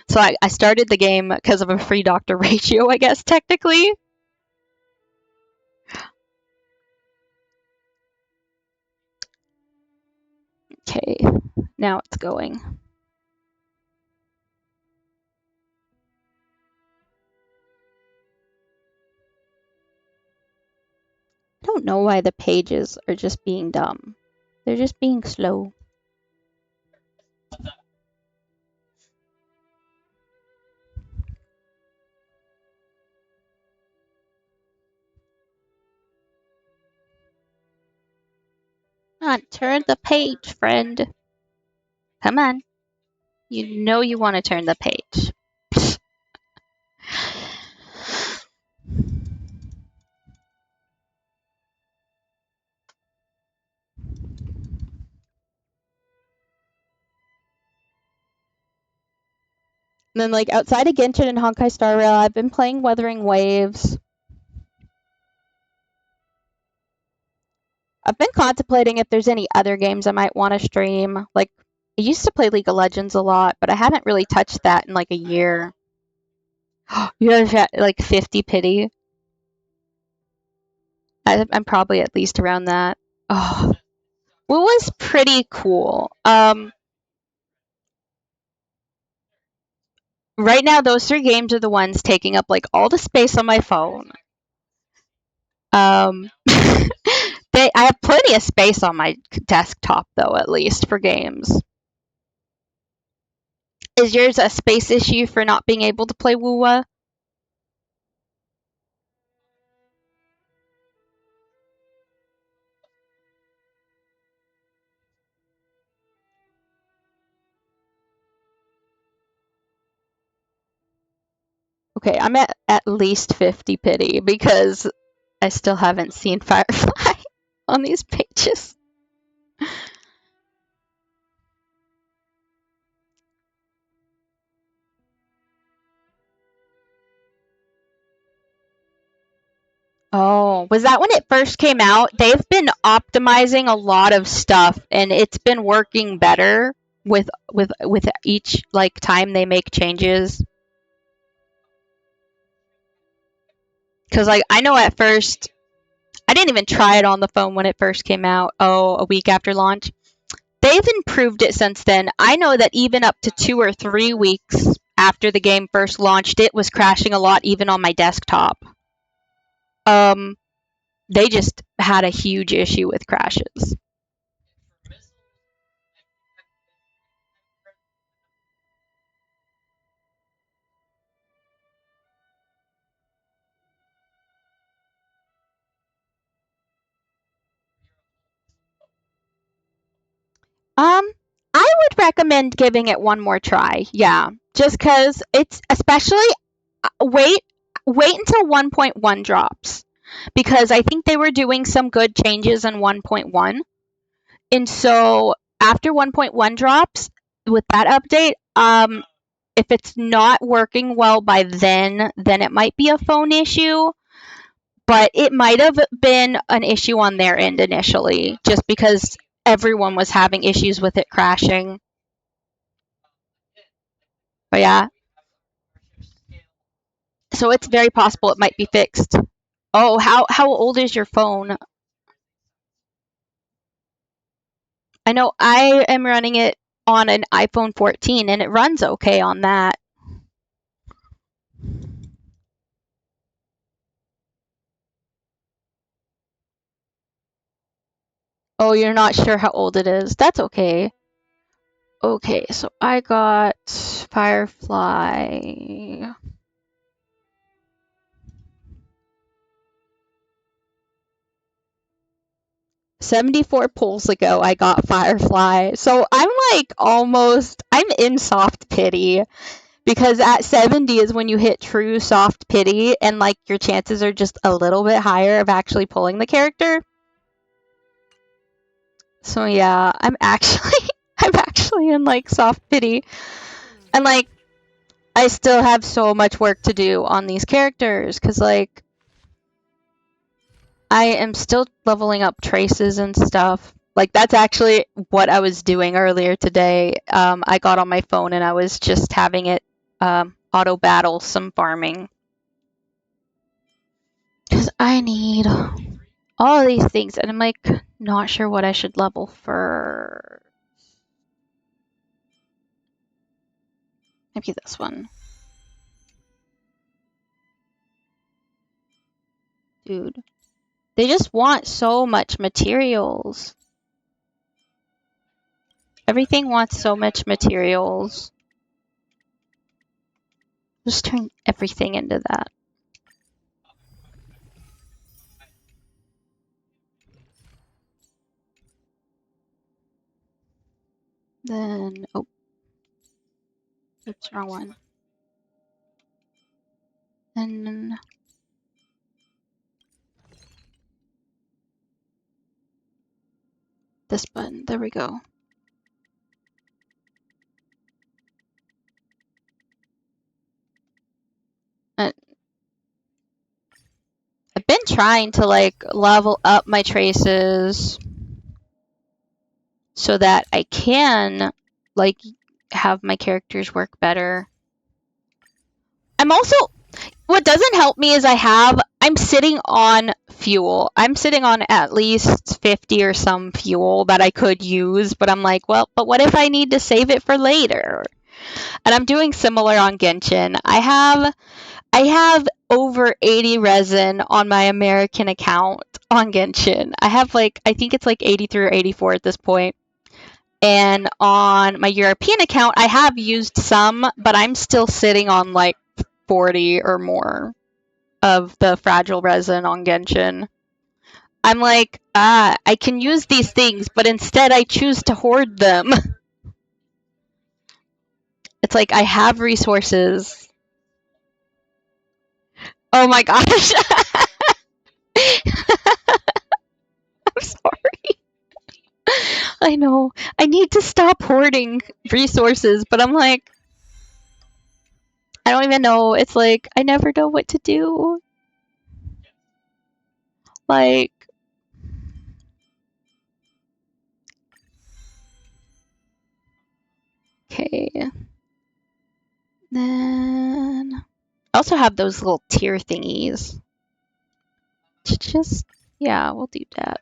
So I started the game because of a free Dr. Ratio, I guess, technically. Okay, now it's going. I don't know why the pages are just being dumb. They're just being slow. Come on, turn the page, friend. Come on. You know you want to turn the page. And then, like, outside of Genshin and Honkai Star Rail, I've been playing Wuthering Waves. I've been contemplating if there's any other games I might want to stream. Like, I used to play League of Legends a lot, but I haven't really touched that in, like, a year. You guys got, like, 50 pity? I'm probably at least around that. Oh, what was pretty cool. Right now, those 3 games are the ones taking up, like, all the space on my phone. I have plenty of space on my desktop, though, at least, for games. Is yours a space issue for not being able to play Wuwa? Okay, I'm at least 50 pity because I still haven't seen Firefly on these pages. Oh, was that when it first came out? They've been optimizing a lot of stuff and it's been working better with each like time they make changes. Cuz like I know at first I didn't even try it on the phone when it first came out. Oh, a week after launch. They've improved it since then. I know that even up to 2 or 3 weeks after the game first launched, it was crashing a lot even on my desktop. They just had a huge issue with crashes. I would recommend giving it one more try. Yeah, just because it's especially wait wait until 1.1 drops, because I think they were doing some good changes in 1.1. And so after 1.1 drops with that update, if it's not working well by then it might be a phone issue. But it might have been an issue on their end initially, just because everyone was having issues with it crashing. But yeah. So it's very possible it might be fixed. Oh, how old is your phone? I know I am running it on an iPhone 14 and it runs okay on that. Oh, you're not sure how old it is. That's okay. Okay, so I got Firefly. 74 pulls ago, I got Firefly. So I'm like I'm in soft pity. Because at 70 is when you hit true soft pity, and like your chances are just a little bit higher of actually pulling the character. So yeah, I'm actually in like soft pity. And like I still have so much work to do on these characters, cuz like I am still leveling up traces and stuff. Like that's actually what I was doing earlier today. I got on my phone and I was just having it auto battle some farming. Because I need all of these things, and I'm like not sure what I should level for. Maybe this one. Dude. They just want so much materials. Everything wants so much materials. Just turn everything into that. Then, oh. Oops, wrong one. Then this button. There we go. I've been trying to like level up my traces so that I can like have my characters work better. I'm also, what doesn't help me is I'm sitting on fuel. I'm sitting on at least 50 or some fuel that I could use, but I'm like, well, but what if I need to save it for later? And I'm doing similar on Genshin. I have over 80 resin on my American account on Genshin. I have like, I think it's like 83 or 84 at this point. And on my European account, I have used some, but I'm still sitting on like 40 or more of the fragile resin on Genshin. I'm like, I can use these things, but instead I choose to hoard them. It's like I have resources. Oh my gosh. I'm sorry. I know. I need to stop hoarding resources, but I'm like, I don't even know. It's like, I never know what to do. Like, okay. Then I also have those little tier thingies. Just, yeah, we'll do that.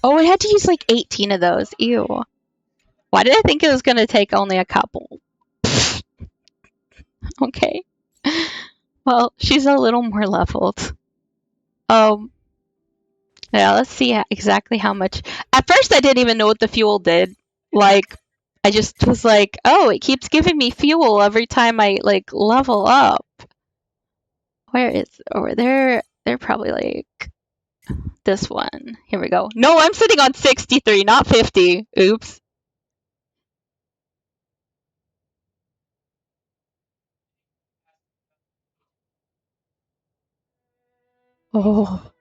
Oh, I had to use like 18 of those. Ew. Why did I think it was going to take only a couple? Okay. Well, she's a little more leveled. Yeah, let's see exactly how much. At first, I didn't even know what the fuel did. Like, I just was like, oh, it keeps giving me fuel every time I, like, level up. Where is over there? They're probably like this one. Here we go. No, I'm sitting on 63, not 50. Oops. Oh.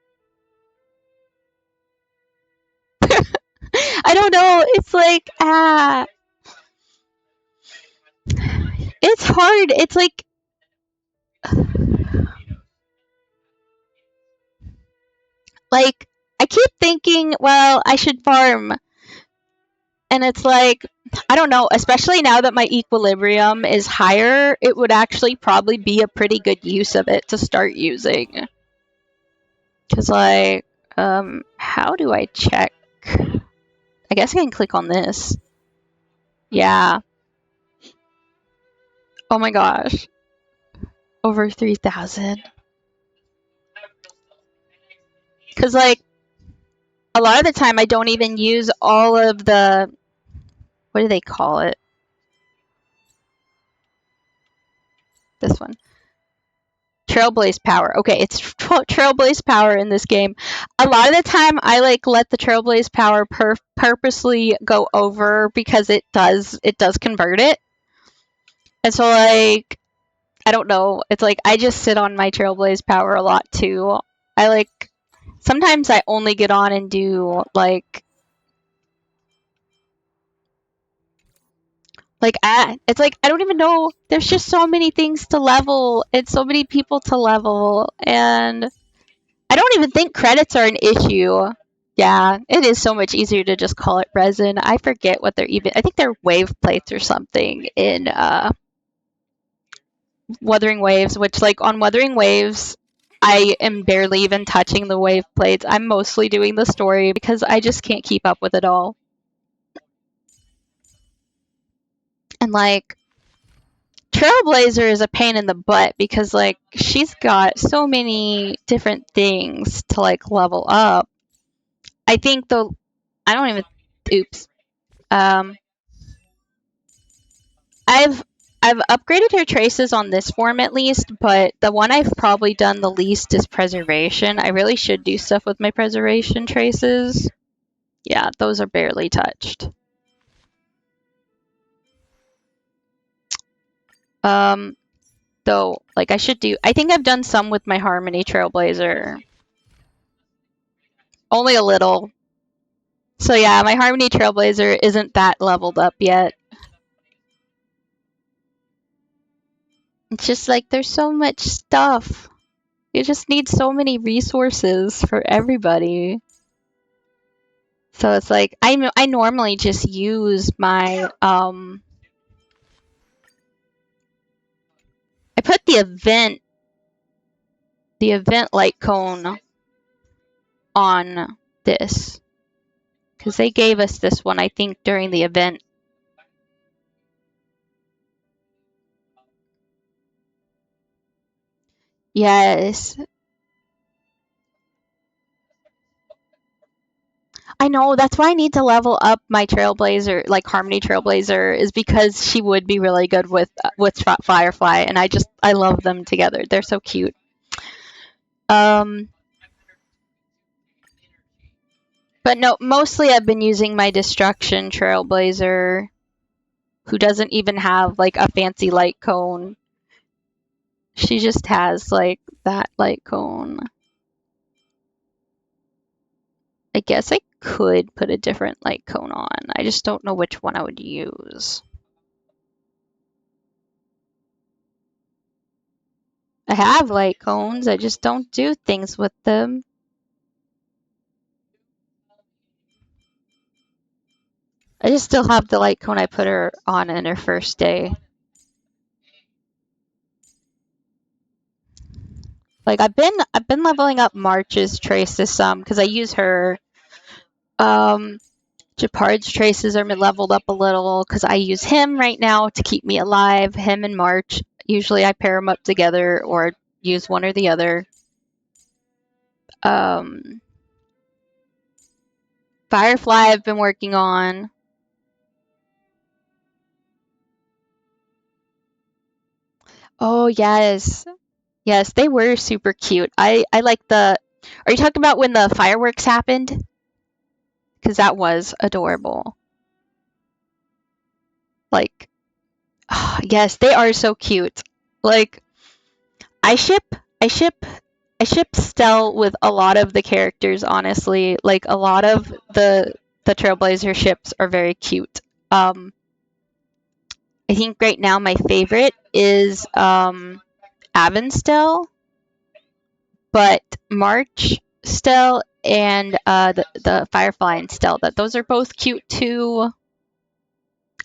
I don't know. It's like, it's hard. It's like, I keep thinking, well, I should farm. And it's like, I don't know, especially now that my equilibrium is higher, it would actually probably be a pretty good use of it to start using. Because, like, how do I check? I guess I can click on this. Yeah. Oh my gosh. Over 3,000. Because, like, a lot of the time I don't even use all of the, what do they call it? This one. Trailblaze power. Okay, it's Trailblaze power in this game. A lot of the time I like let the Trailblaze power purposely go over because it does convert it. And so like I don't know, it's like I just sit on my Trailblaze power a lot too. I like sometimes I only get on and do like it's like I don't even know, there's just so many things to level and so many people to level, and I don't even think credits are an issue. Yeah, it is so much easier to just call it resin. I forget what they're even, I think they're wave plates or something in Wuthering Waves, which like on Wuthering Waves I am barely even touching the wave plates. I'm mostly doing the story because I just can't keep up with it all. And like Trailblazer is a pain in the butt because like she's got so many different things to like level up. I think the I don't even oops. I've upgraded her traces on this form at least, but the one I've probably done the least is preservation. I really should do stuff with my preservation traces. Yeah, those are barely touched. Though, like I think I've done some with my Harmony Trailblazer. Only a little. So yeah, my Harmony Trailblazer isn't that leveled up yet. It's just like there's so much stuff. You just need so many resources for everybody. So it's like I normally just use my I put the event light cone on this because they gave us this one I think during the event. Yes. I know, that's why I need to level up my Trailblazer, like Harmony Trailblazer, is because she would be really good with Firefly, and I love them together. They're so cute. But no, mostly I've been using my Destruction Trailblazer, who doesn't even have like a fancy light cone. She just has like that light cone. I guess I could put a different light cone on. I just don't know which one I would use. I have light cones, I just don't do things with them. I just still have the light cone I put her on in her first day. Like I've been leveling up March's traces some because I use her. Japard's traces are leveled up a little because I use him right now to keep me alive. Him and March. Usually I pair them up together or use one or the other. Firefly I've been working on. Oh yes. Yes, they were super cute. I like the, are you talking about when the fireworks happened? Because that was adorable. Like, yes, they are so cute. Like, I ship I ship Stell with a lot of the characters, honestly. Like a lot of the Trailblazer ships are very cute. I think right now my favorite is Avon Stell, but March Stell and the Firefly and Stell, those are both cute too.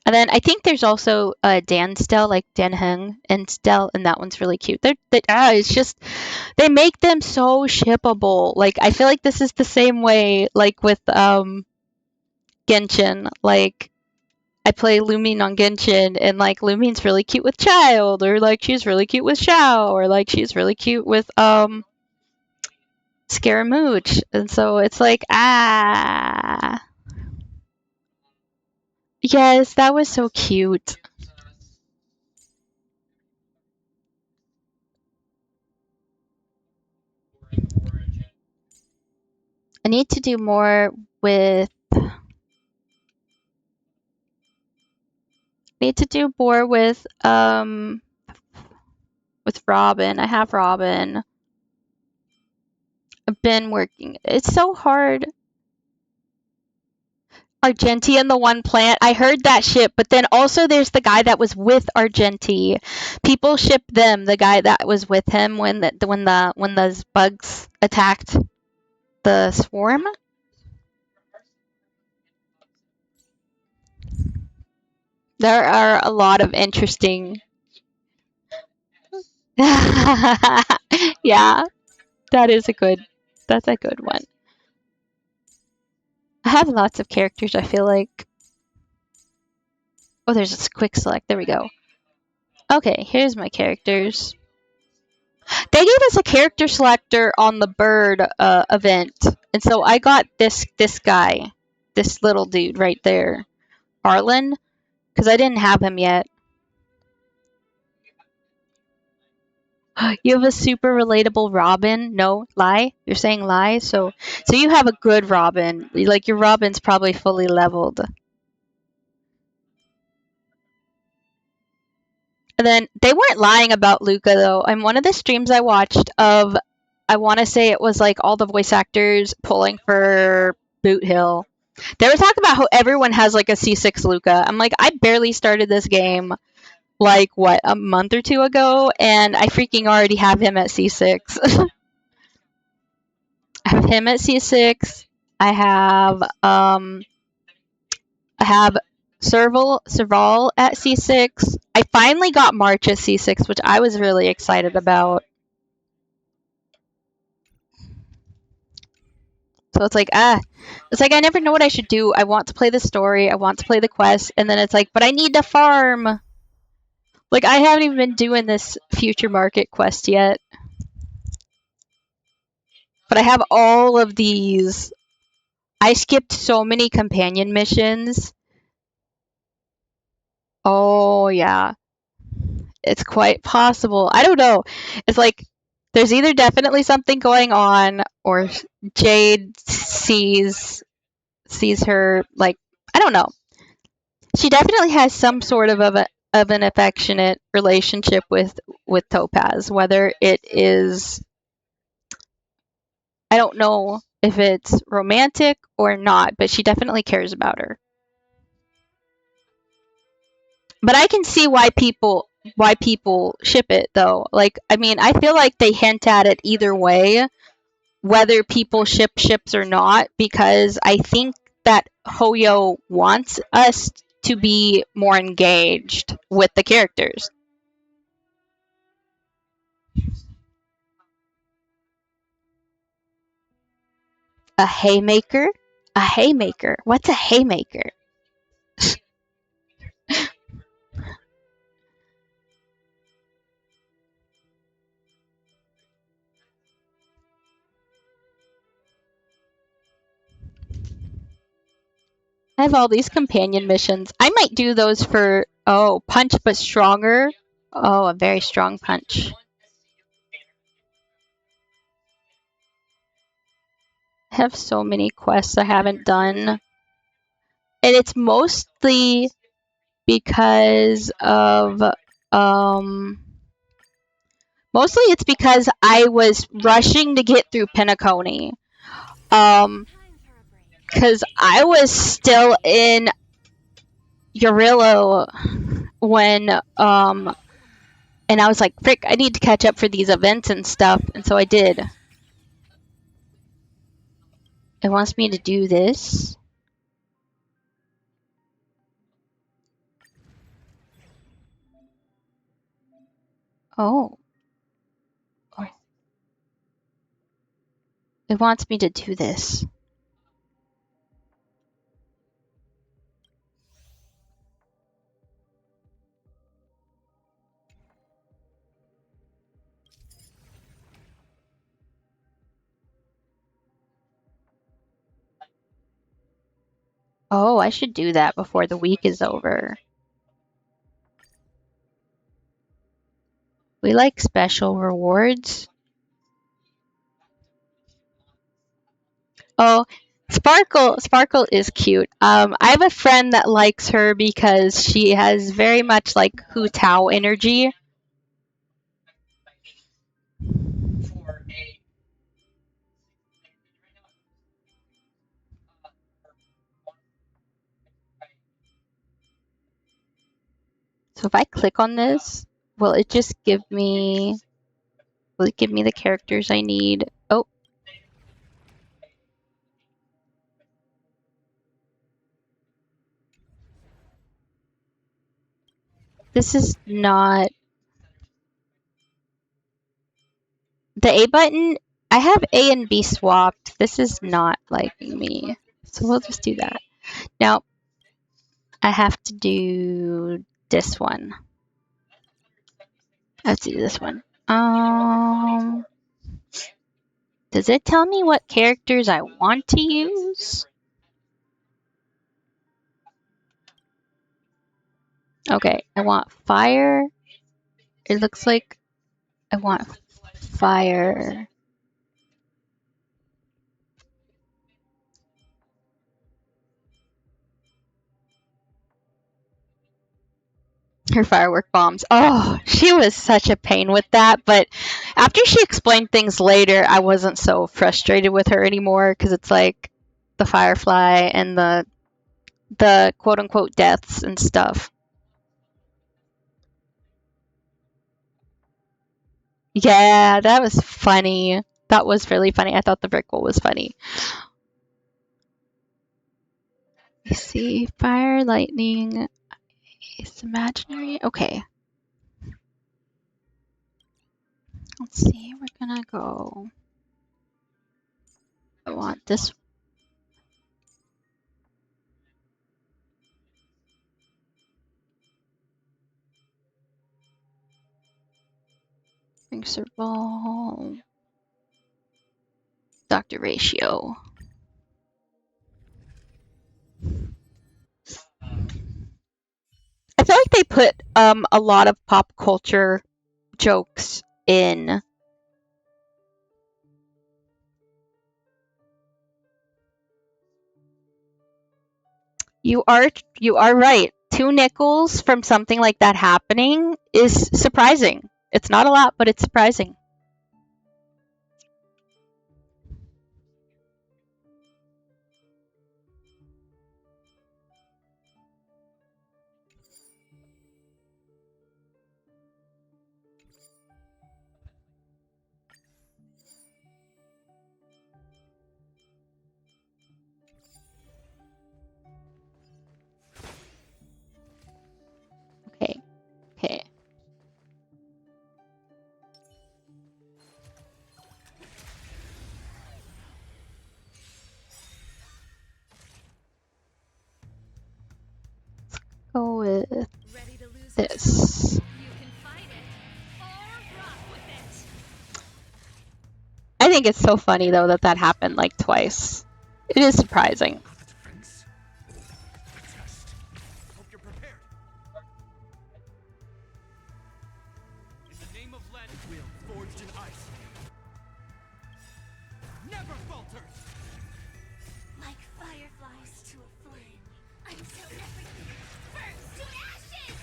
And then I think there's also Dan Stell, like Dan Heng and Stell, and that one's really cute. It's just they make them so shippable. Like I feel like this is the same way, like with Genshin. Like I play Lumine on Genshin, and like Lumine's really cute with Child, or like she's really cute with Xiao, or like she's really cute with Scaramouche, and so it's like yes, that was so cute. I need to do more with with Robin. I have Robin. I've been working. It's so hard. Argenti and the One Plant. I heard that ship, but then also there's the guy that was with Argenti. People ship them. The guy that was with him when those bugs attacked the swarm. There are a lot of interesting. Yeah, that's a good one. I have lots of characters, I feel like. Oh, there's a quick select. There we go. Okay, here's my characters. They gave us a character selector on the bird event, and so I got this guy, this little dude right there, Arlen, because I didn't have him yet. You have a super relatable Robin? No, lie. You're saying lie. So you have a good Robin. Like your Robin's probably fully leveled. And then they weren't lying about Luca though. On one of the streams I watched of, I want to say it was like all the voice actors pulling for Boot Hill. They were talking about how everyone has like a C6 Luca. I'm like, I barely started this game like what, a month or two ago, and I freaking already have him at C6. I have him at C6. I have Serval at C6. I finally got March at C6, which I was really excited about. So it's like, it's like I never know what I should do. I want to play the story, I want to play the quest, and then it's like, but I need to farm. Like I haven't even been doing this future market quest yet. But I have all of these. I skipped so many companion missions. Oh yeah. It's quite possible. I don't know. It's like there's either definitely something going on, or Jade sees her, like, I don't know. She definitely has some sort of an affectionate relationship with Topaz, whether it is, I don't know if it's romantic or not, but she definitely cares about her. But I can see why people ship it though. Like, I mean, I feel like they hint at it either way, whether people ship ships or not, because I think that Hoyo wants us to be more engaged with the characters. A haymaker? A haymaker? What's a haymaker? I have all these companion missions. I might do those for, punch but stronger. Oh, a very strong punch. I have so many quests I haven't done. And it's mostly because of Mostly it's because I was rushing to get through Penacony. Because I was still in Urillo when, and I was like, frick, I need to catch up for these events and stuff, and so I did. It wants me to do this. Oh. It wants me to do this. Oh, I should do that before the week is over. We like special rewards. Oh, Sparkle is cute. I have a friend that likes her because she has very much like Hu Tao energy. So if I click on this, will it just give me, will it give me the characters I need? Oh. This is not, the A button, I have A and B swapped. This is not liking me. So we'll just do that. Now, I have to do this one. I have to do this one. Does it tell me what characters I want to use? Okay, I want fire. It looks like I want fire. Her firework bombs. Oh, she was such a pain with that, but after she explained things later, I wasn't so frustrated with her anymore because it's like the firefly and the quote unquote deaths and stuff. Yeah, that was funny. That was really funny. I thought the brick wall was funny. Let's see. Fire, lightning, it's imaginary. Okay. Let's see. We're gonna go. I want this. Mixer ball. Doctor ratio. I feel like they put a lot of pop culture jokes in. You are right. 2 nickels from something like that happening is surprising. It's not a lot, but it's surprising. Okay. Okay. Go with this. I think it's so funny though that happened like twice. It is surprising. Like fireflies to a flame, until everything burns to ashes!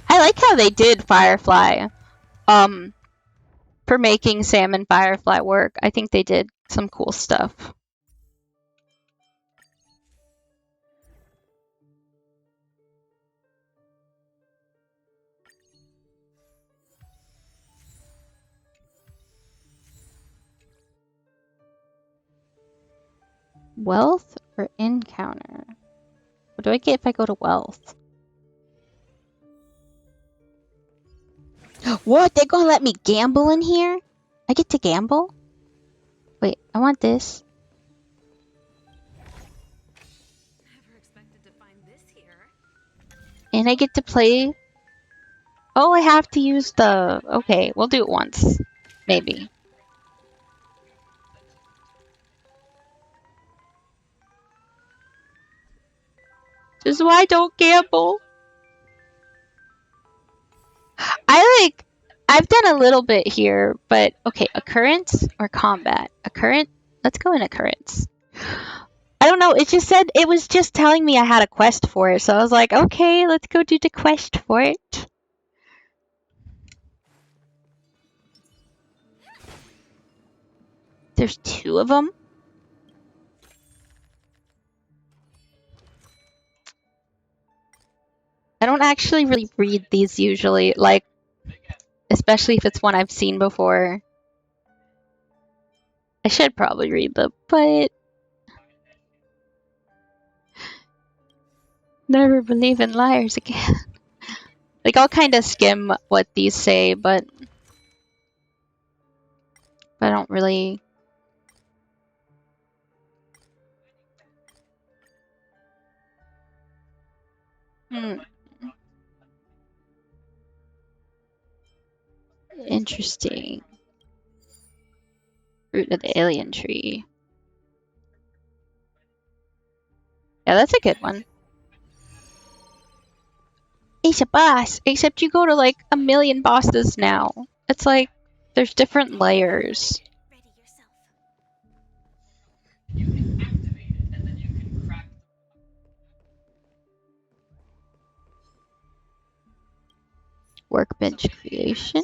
I like how they did Firefly. For making Sam and Firefly work. I think they did some cool stuff. Wealth or encounter? What do I get if I go to wealth? What? They're gonna let me gamble in here? I get to gamble? Wait, I want this. Never expected to find this here. And I get to play. Oh, I have to use the. Okay, we'll do it once. Maybe. This is why I don't gamble. I've done a little bit here, but okay, occurrence or combat? Occurrence? Let's go in occurrence. I don't know, it just said, it was just telling me I had a quest for it, so I was like, okay, let's go do the quest for it. There's 2 of them? I don't actually really read these usually, like, especially if it's one I've seen before. I should probably read them, but never believe in liars again. Like, I'll kind of skim what these say, but I don't really. Interesting. Root of the alien tree. Yeah, that's a good one. He's a boss, except you go to like a million bosses now. It's like there's different layers. Workbench creation.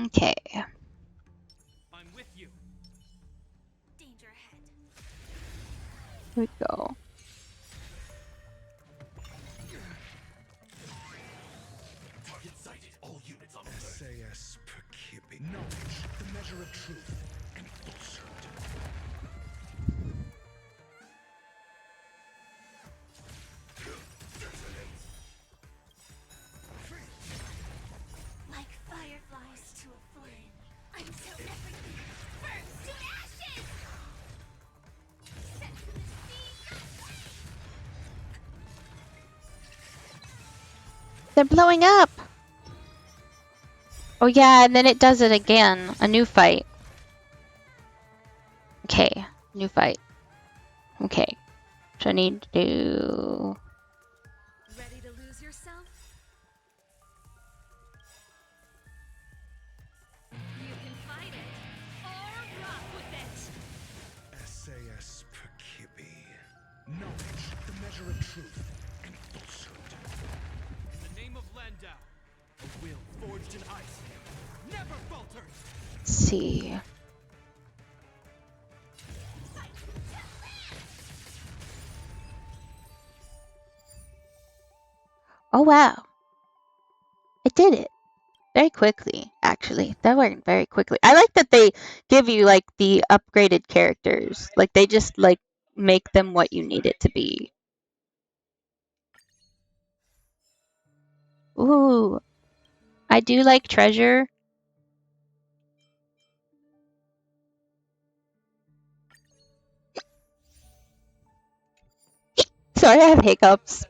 Okay. I'm with you. Danger ahead. Here we go. Target sighted. All units on alert. SAS per Kippy. Knowledge, the measure of truth and falsehood. Like fireflies to a flame, until everything burns to ashes! Set to the sea. They're blowing up! Oh yeah, and then it does it again. A new fight. Okay, new fight. Okay. So I need to do... Ready to lose yourself? You can fight it, or rock with it! SAS per Kippy. Knowledge, the measure of truth and falsehood. In the name of Landau, a will forged in ice never falters. Let's see. Oh wow. I did it. Very quickly, actually. That went very quickly. I like that they give you like the upgraded characters. Like they just like make them what you need it to be. Ooh. I do like treasure. Sorry, I have hiccups.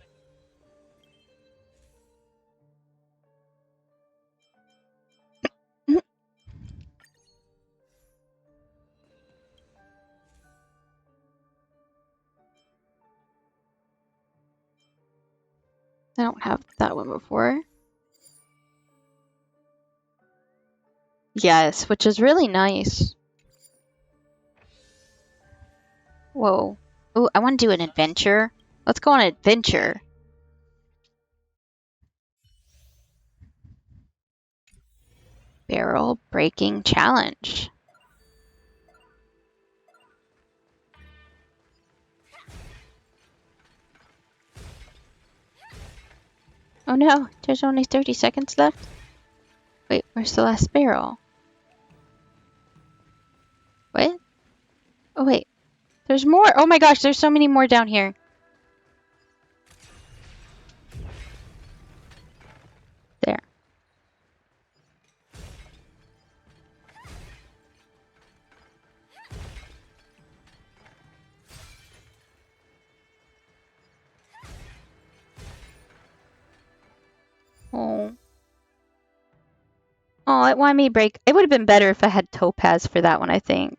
I don't have that one before. Yes, which is really nice. Whoa. Ooh, I want to do an adventure. Let's go on an adventure. Barrel breaking challenge. Oh no, there's only 30 seconds left. Wait, where's the last barrel? What? Oh wait, there's more. Oh my gosh, there's so many more down here. There. Oh. Oh, it wanted me to break. It would have been better if I had Topaz for that one, I think.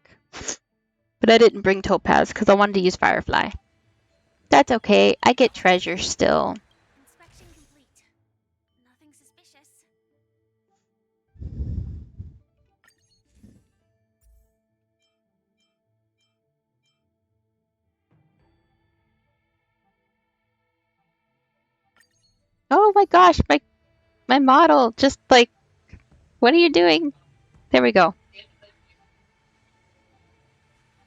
But I didn't bring Topaz because I wanted to use Firefly. That's okay. I get treasure still. Inspection complete. Nothing suspicious. Oh my gosh, my model just like, what are you doing? There we go.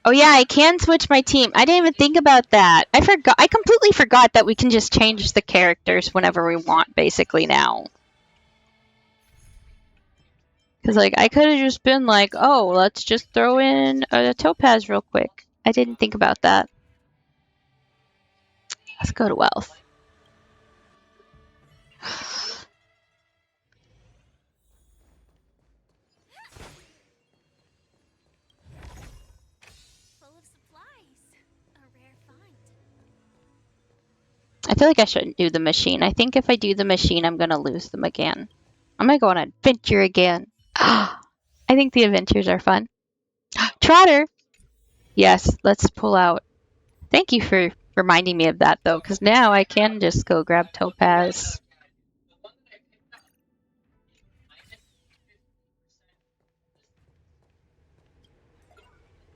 Oh yeah, I can switch my team. I didn't even think about that. I completely forgot that we can just change the characters whenever we want, basically, now. Because, like, I could have just been like, oh, let's just throw in a Topaz real quick. I didn't think about that. Let's go to Wealth. Full of supplies. A rare find. I feel like I shouldn't do the machine. I think if I do the machine, I'm going to lose them again. I'm going to go on an adventure again. I think the adventures are fun. Trotter! Yes, let's pull out. Thank you for reminding me of that, though, because now I can just go grab Topaz.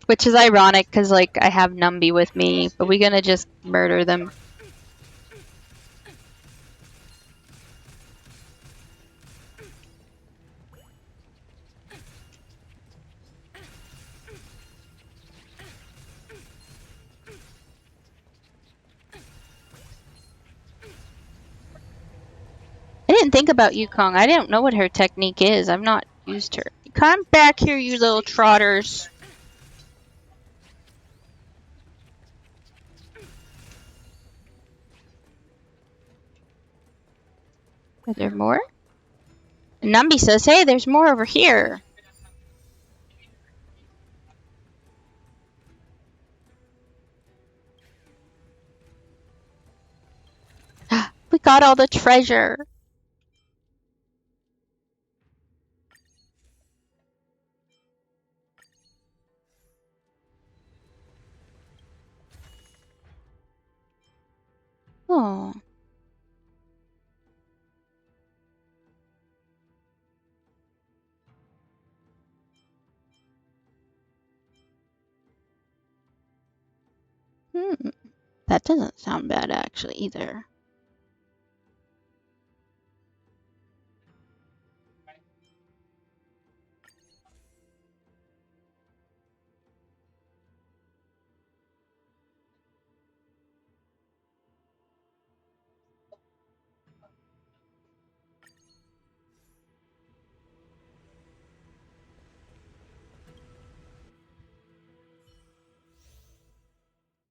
Which is ironic, because, like, I have Numby with me, but we're gonna just murder them. I didn't think about Yukong. I didn't know what her technique is. I've not used her. Come back here, you little trotters. Are there more? Numby says, hey, there's more over here. We got all the treasure. Oh. That doesn't sound bad, actually, either.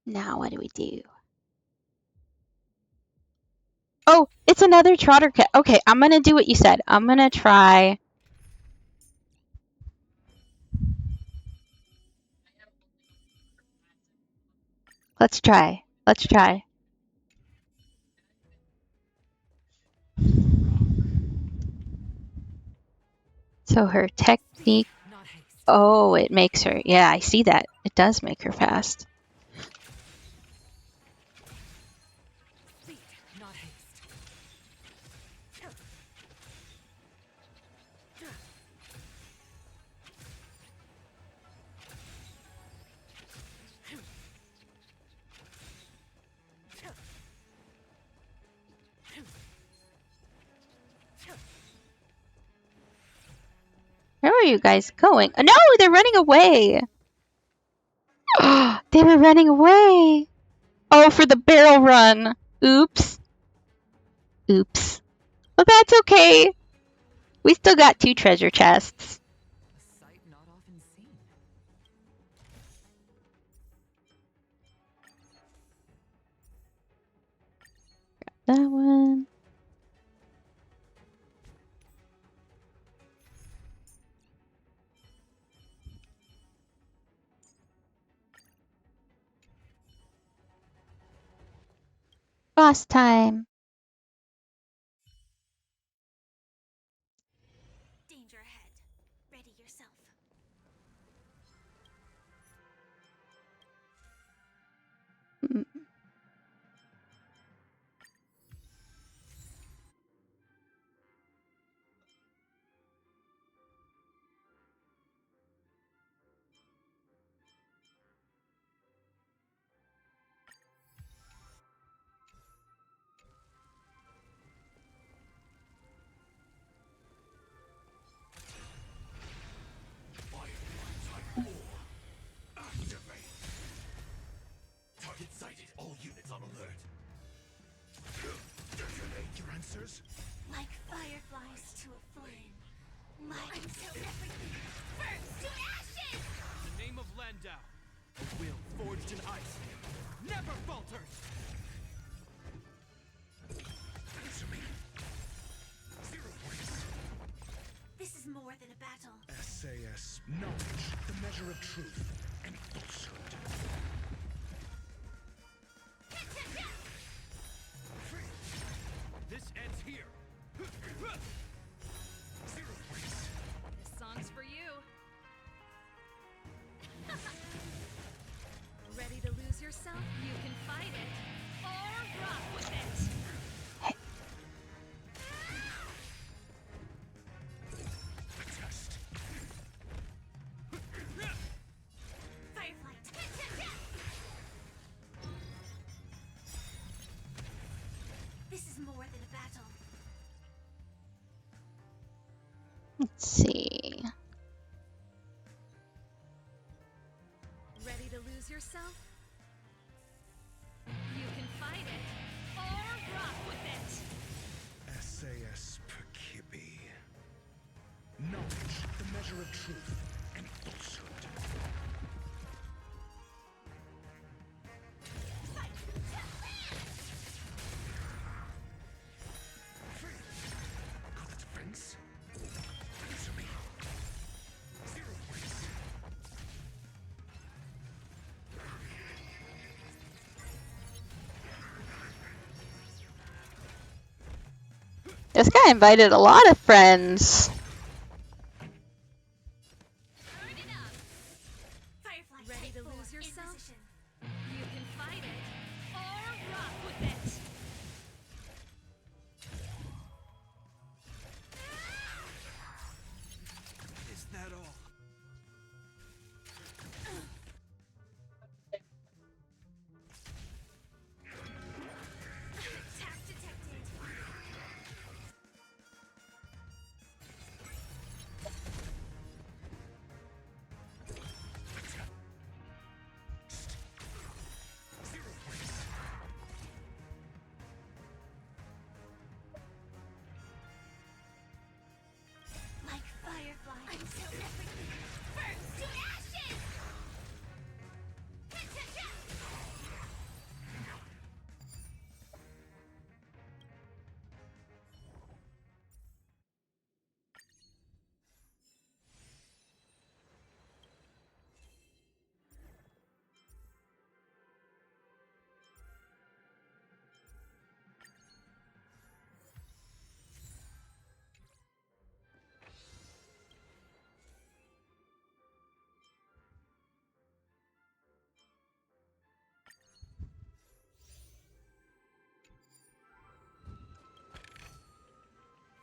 Now what do we do? Oh, it's another trotter cat. Okay, I'm gonna do what you said. I'm gonna try. Let's try. Let's try. So her technique. Oh, it makes her. Yeah, I see that. It does make her fast. are you guys going? No, they're running away. They were running away. Oh, for the barrel run. Oops. Oops. But that's okay. We still got 2 treasure chests. A sight not often seen. That one. Boss time. Danger ahead. Ready yourself. Mm. Target sighted. All units on alert. Detonate your answers. Like fireflies to a flame. Until everything burns to ashes! In the name of Landau, a will forged in ice never falters! Answer me. 0 points. This is more than a battle. SAS. Knowledge. The measure of truth and falsehood. This ends here! 0 points. This song's for you. Ready to lose yourself? You can fight it. Or rock with it. The test. Firefly. This is more than a battle. Let's see. Ready to lose yourself? You can fight it. Or rock with it. SAS Perkibi. Knowledge. The measure of truth and falsehood. Call the defense. Answer me. 0 points. This guy invited a lot of friends. Turn it up. Firefly. Ready take to forward. lose In yourself? position. You can fight it. Or rock with it. Is that all? Attack detected. Like fireflies. Until everything burns to ashes!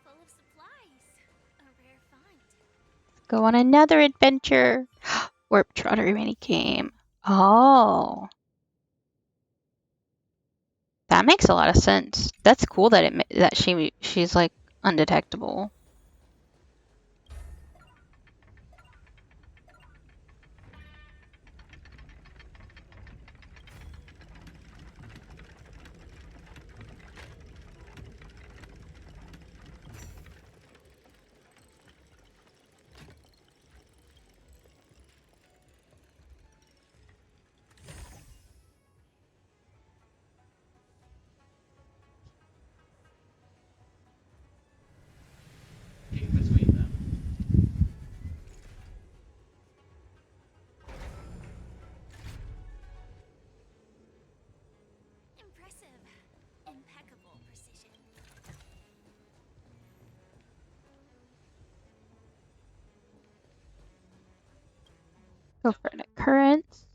Full of supplies. A rare find. Go on another adventure. Warp Trotter mini game. Oh. That makes a lot of sense. That's cool that she's like undetectable. impeccable precision. Go for an occurrence.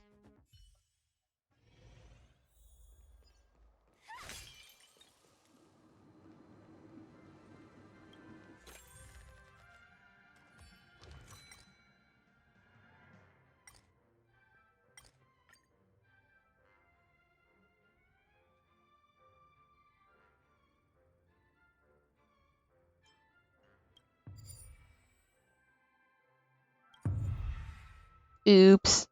Oops.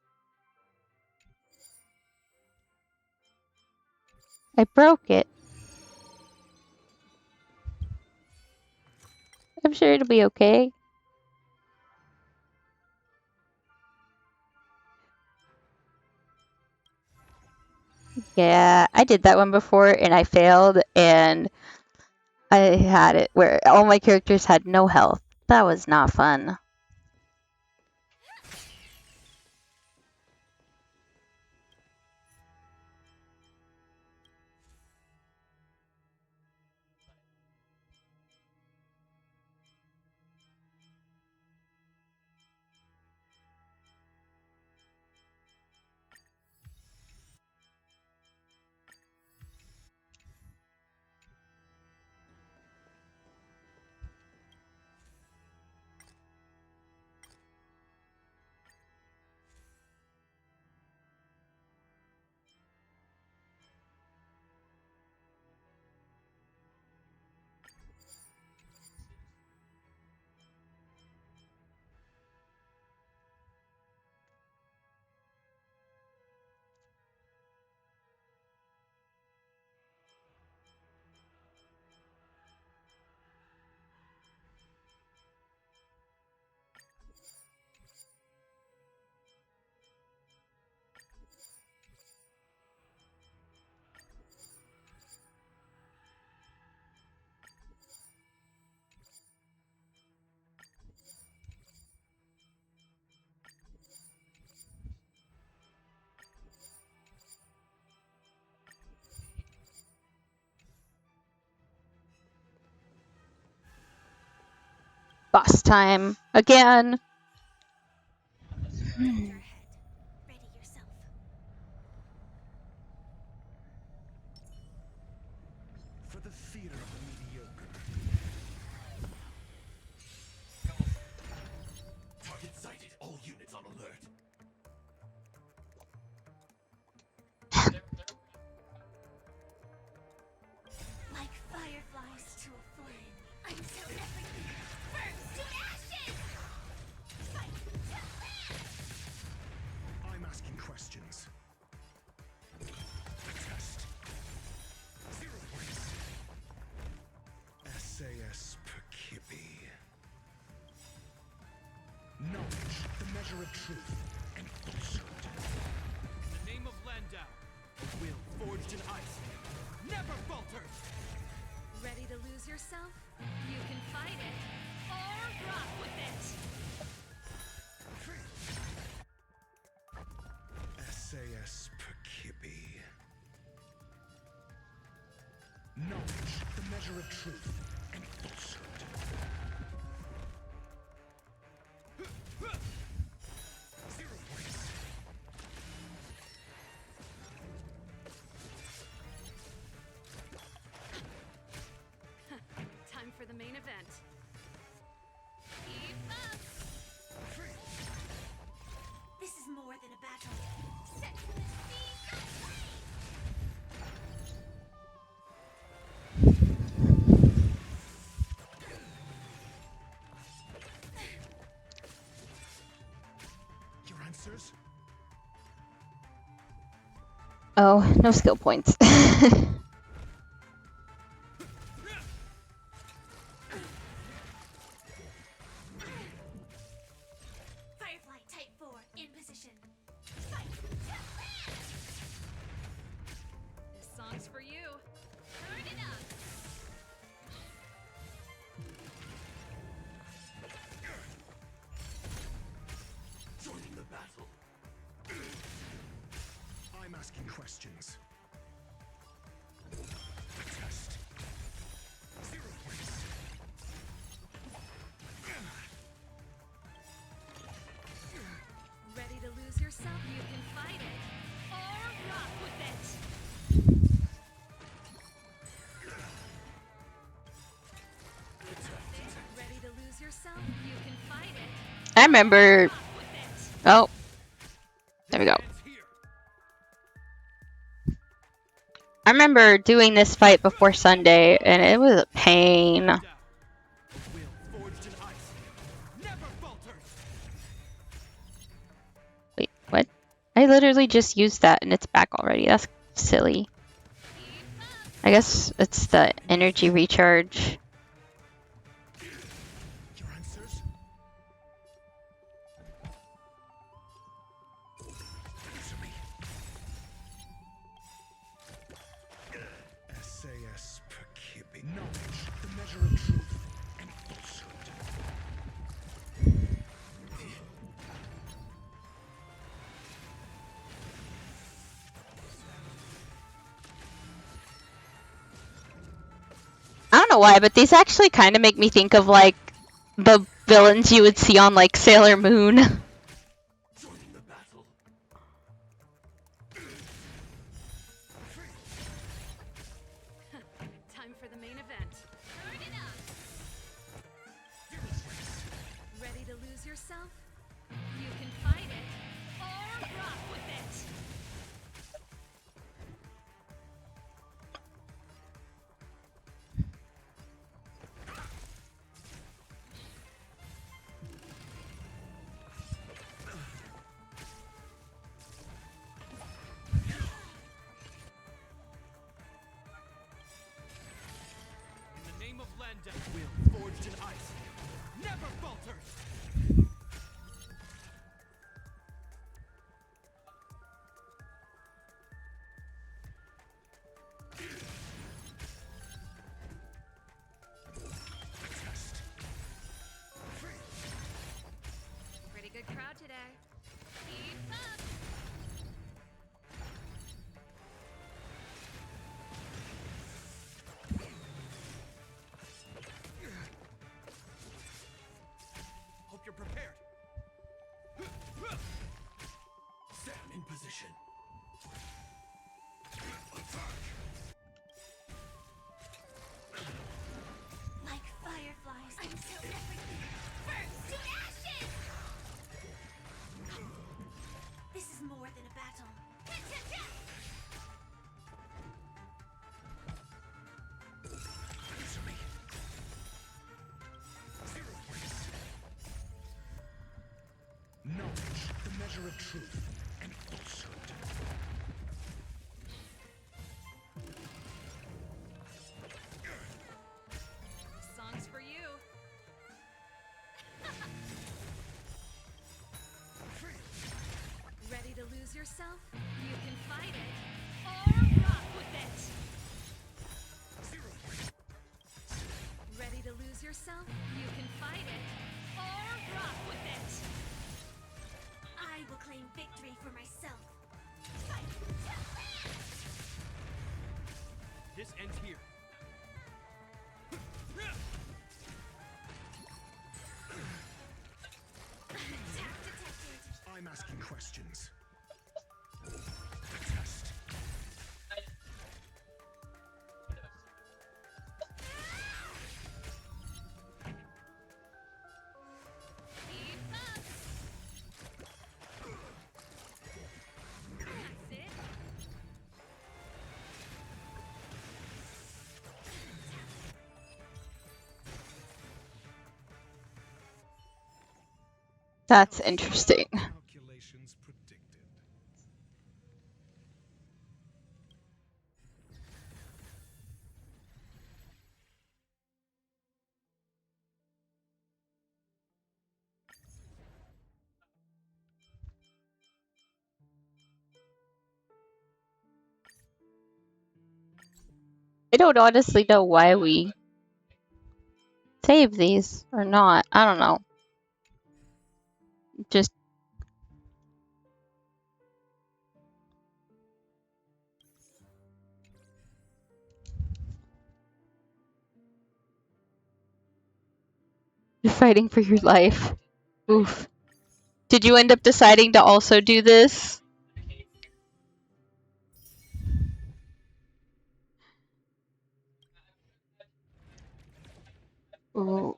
I broke it. I'm sure it'll be okay. Yeah, I did that one before and I failed, and I had it where all my characters had no health. That was not fun. Boss time again. Danger ahead. Ready yourself. For the theater of the mediocre. Target sighted. All units on alert. Like fireflies to a flame, until everything burns to ashes! Fight to live! I'm asking questions. Test. 0 points. SAS per Kippy. Knowledge, the measure of truth and falsehood. In the name of Landau, a will forged in ice never falters! Ready to lose yourself? You can fight it or rock with it. SAS per Kippy. Knowledge, the measure of truth and falsehood. Zero points. Time for the main event. Keep up! This is more than a battle. Set the seas aflame! Your answers? Oh, no skill points. Firefly Type 4 in position. Fight to live! This song's for you. Turn it up! Joining the battle. I'm asking questions. Test. yourself, you can fight it. I remember. Oh, there we go. I remember doing this fight before Sunday, and it was a pain. Wait, what? I literally just used that and it's back already. That's silly. I guess it's the energy recharge. SAS per knowledge, the measure of truth and falsehood. I don't know why, but these actually kind of make me think of like the villains you would see on like Sailor Moon. Time for the main event. Ready to lose yourself? You can fight it or rock with it. In the name of Landa, will forged in ice never falters. Pretty good crowd today. Keep up. Hope you're prepared. Stand in position. Like fireflies until everything burns to ashes! This is more than a battle. Answer me. Zero place. Knowledge, the measure of truth and falsehood. Song's for you. Ready to lose yourself? You can fight it or rock with it. Zero place. Ready to lose yourself? You can fight it or rock with it. I will claim victory for myself. This ends here. I'm asking questions. Test. Keep up. That's it. That's interesting. Calculations predicted. I don't honestly know why we save these or not. I don't know. Just you're fighting for your life. Oof. Did you end up deciding to also do this? Ooh.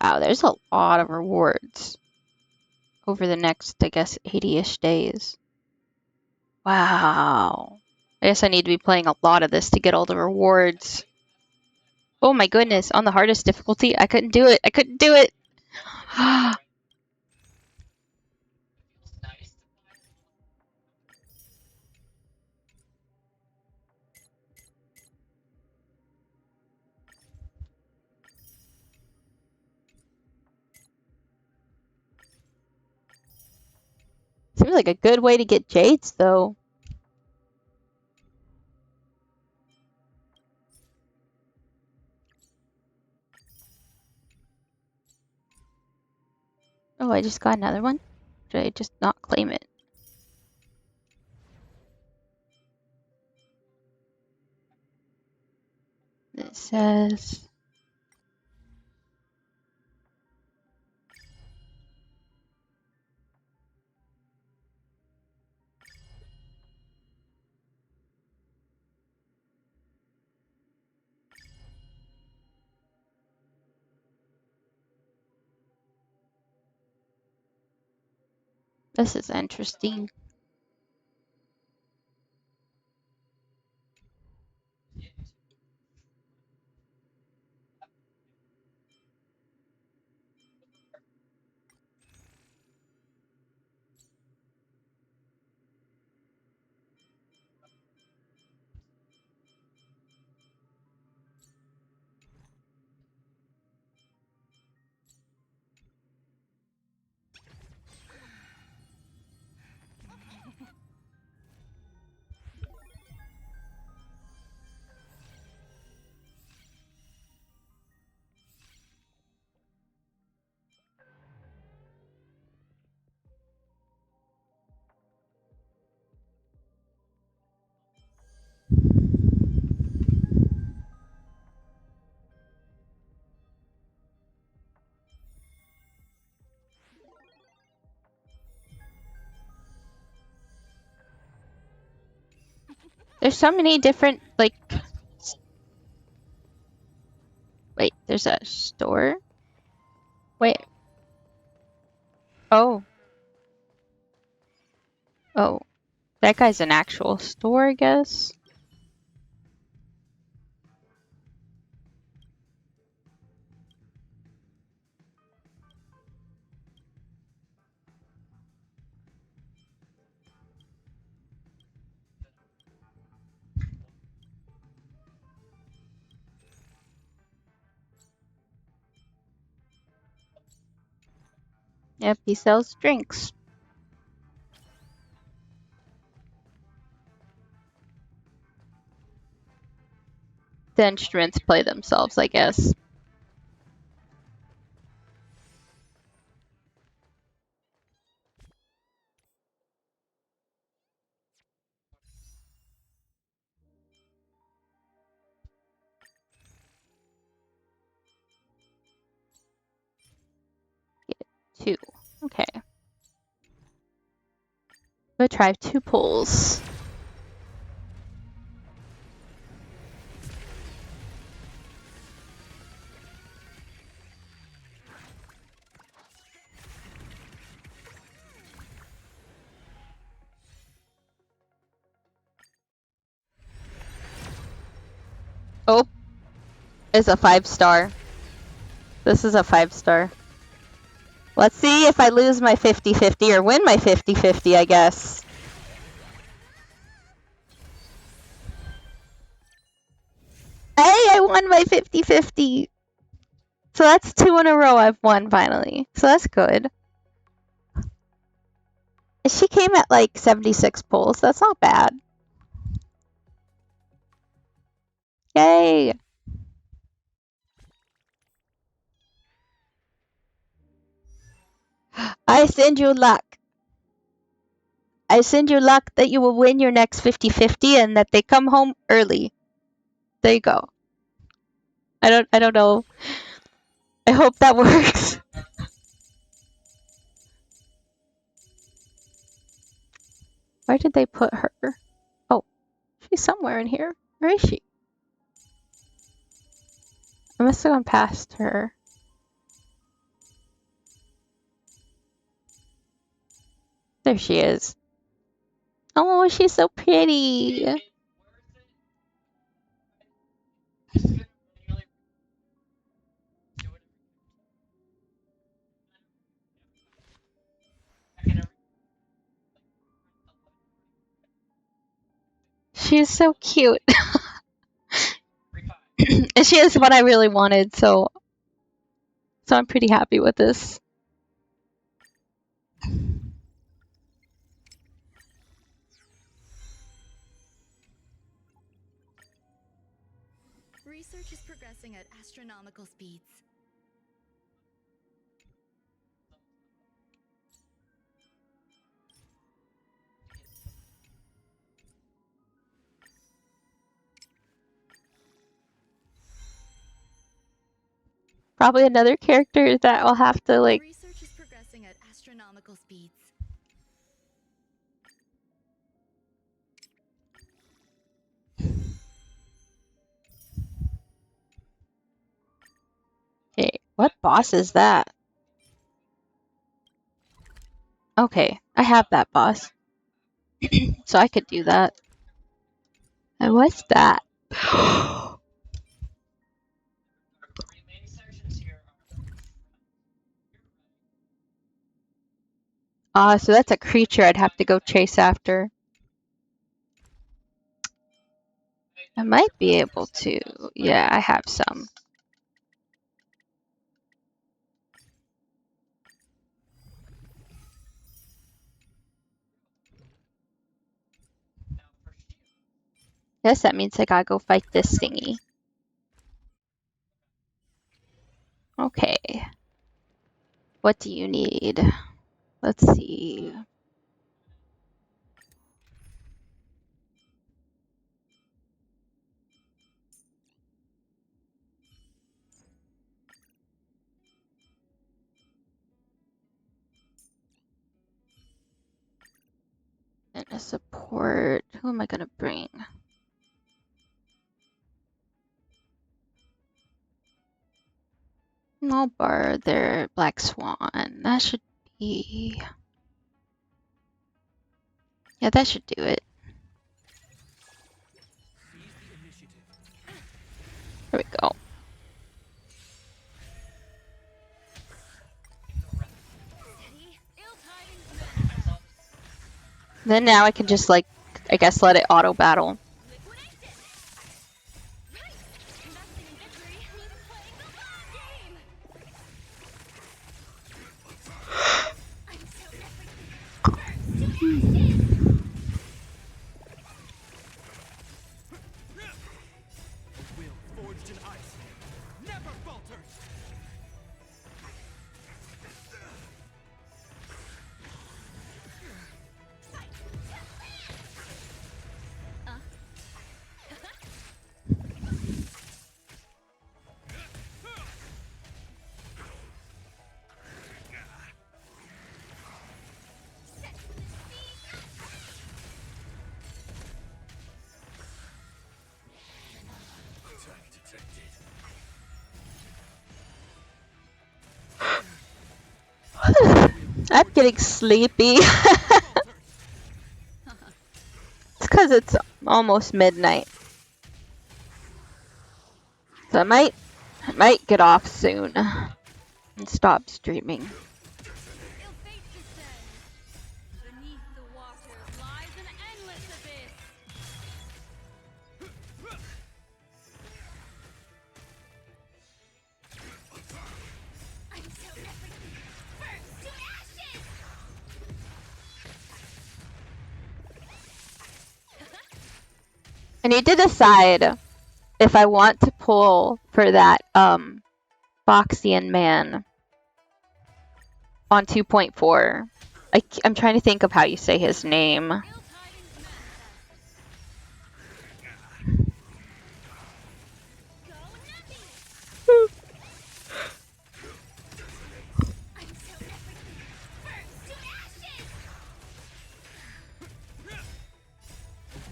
Wow, there's a lot of rewards over the next, I guess, 80-ish days. Wow. I guess I need to be playing a lot of this to get all the rewards. Oh my goodness, on the hardest difficulty, I couldn't do it. I couldn't do it. Seems like a good way to get jades, though. Oh, I just got another one? Should I just not claim it? It says... This is interesting. There's so many different, like... Wait, there's a store? Wait. Oh. Oh. That guy's an actual store, I guess? Yep, he sells drinks. The instruments play themselves, I guess. Get 2. Okay. We'll try 2 pulls. Oh. It's a 5-star. This is a 5-star. Let's see if I lose my 50-50 or win my 50-50, I guess. Hey, I won my 50-50. So that's 2 in a row I've won finally. So that's good. She came at like 76 pulls. That's not bad. Yay. I send you luck. I send you luck that you will win your next 50-50 and that they come home early. There you go. I don't know. I hope that works. Where did they put her? Oh, she's somewhere in here. Where is she? I must have gone past her. There she is. Oh, she's so pretty. She's so cute. And she is what I really wanted, so I'm pretty happy with this. Research is progressing at astronomical speeds. Probably another character that I'll have to like. Research is progressing at astronomical speeds. Okay, what boss is that? Okay, I have that boss. So I could do that. And what's that? So that's a creature I'd have to go chase after. I might be able to. Yeah, I have some. Yes, that means I gotta go fight this thingy. Okay. What do you need? Let's see. And a support. Who am I gonna bring? I'll borrow their Black Swan. That should be. Yeah, that should do it. There we go. Then now I can just like, I guess, let it auto battle. Will forged in ice never falters. I'm getting sleepy. It's because it's almost midnight. So I might get off soon and stop streaming. Beneath the waters lies an endless abyss. I need to decide if I want to pull for that Boxian man on 2.4. I'm trying to think of how you say his name.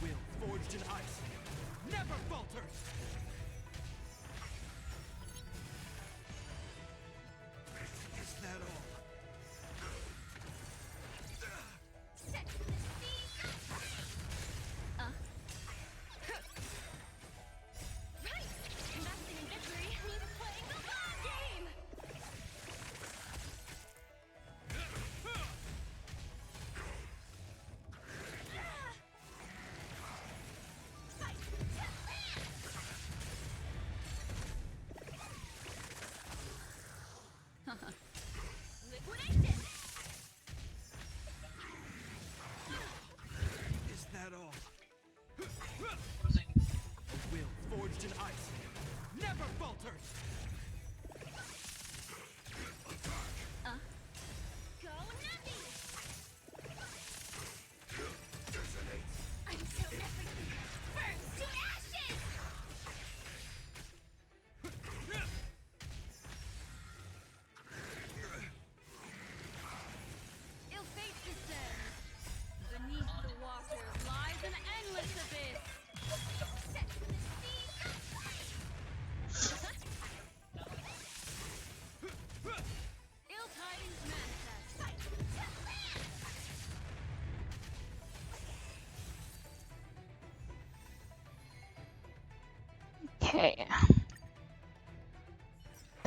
Will forged in ice never falters. Is that all?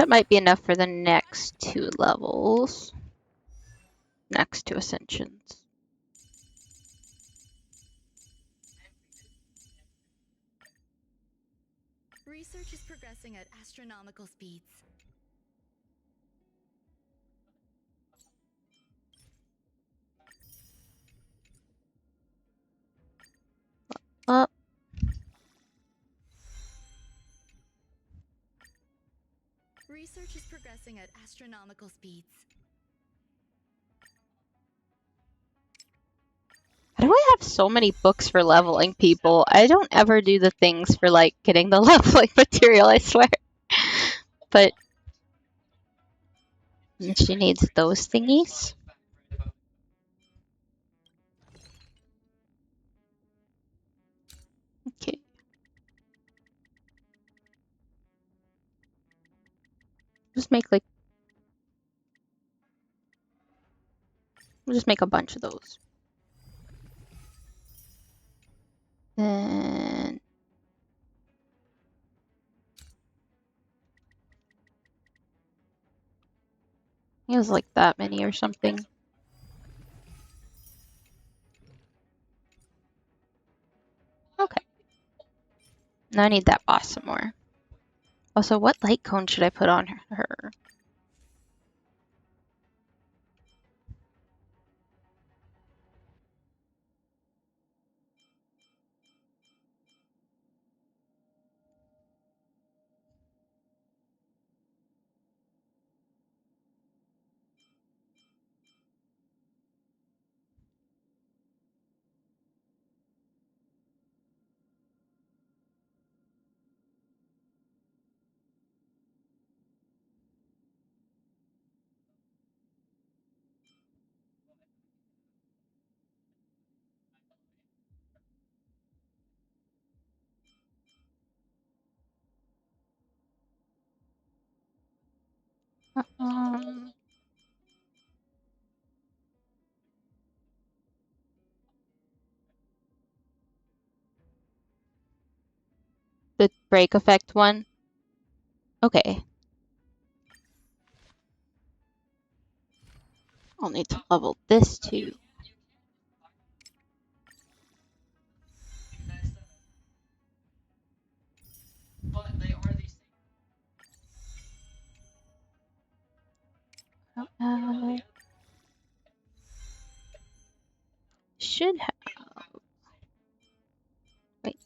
That might be enough for the next 2 levels. Next 2 ascensions. Research is progressing at astronomical speeds. Up. Research is progressing at astronomical speeds. Why do I have so many books for leveling people? I don't ever do the things for like getting the leveling material, I swear. But she needs those thingies. Okay. Just make like we'll just make a bunch of those. Then it was like that many or something. Okay. Now I need that boss some more. Also, what light cone should I put on her? Um, the break effect one. Okay. I'll need to level this too. Should have. Wait.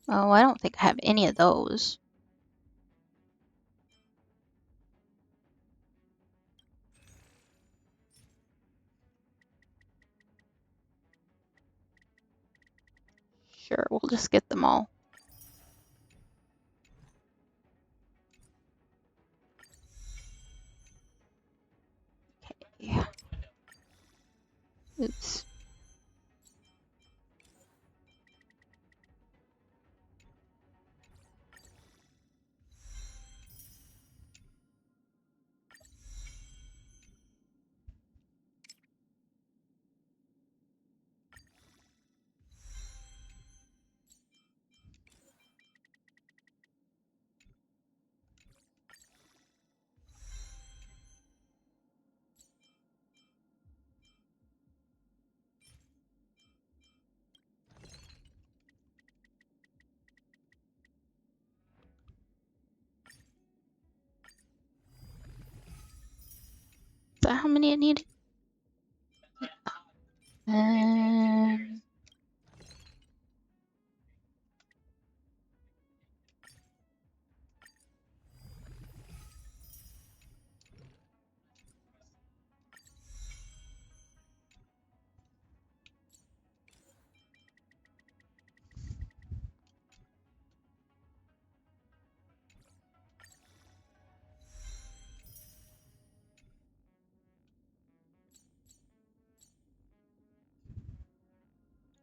Oh, I don't think I have any of those. Sure, we'll just get them all. Okay. Oops. Is that how many I need? Um,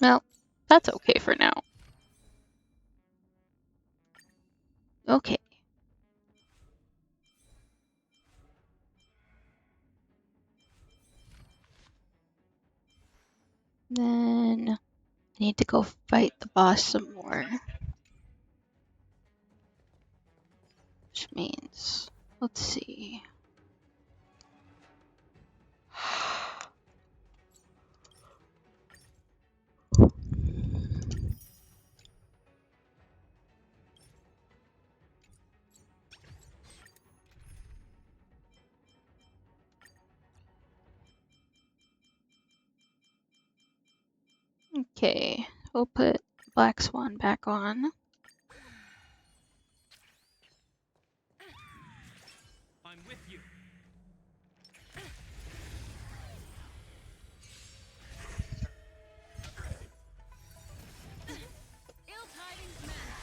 well, that's okay for now. Okay. Then I need to go fight the boss some more. Which means, let's see. Okay, we'll put Black Swan back on. I'm with you.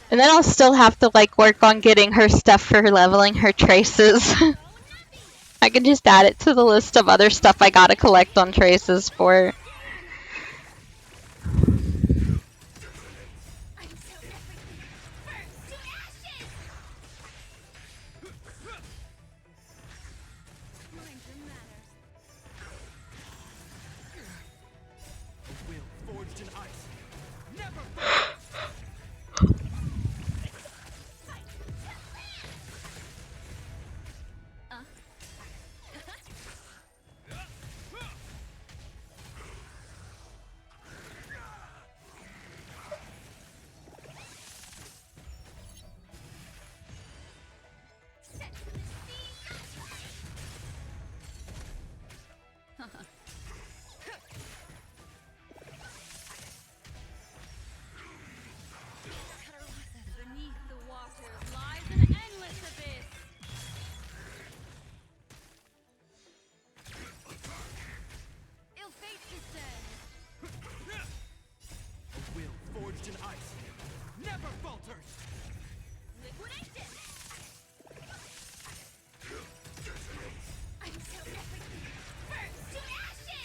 And then I'll still have to like work on getting her stuff for leveling her traces. I can just add it to the list of other stuff I gotta collect on traces for. A will forged in ice. Never falters. Beneath the waters lies an endless abyss. Ill fate descends. A will forged in ice. Never falters. Liquidation. Burnt to ashes.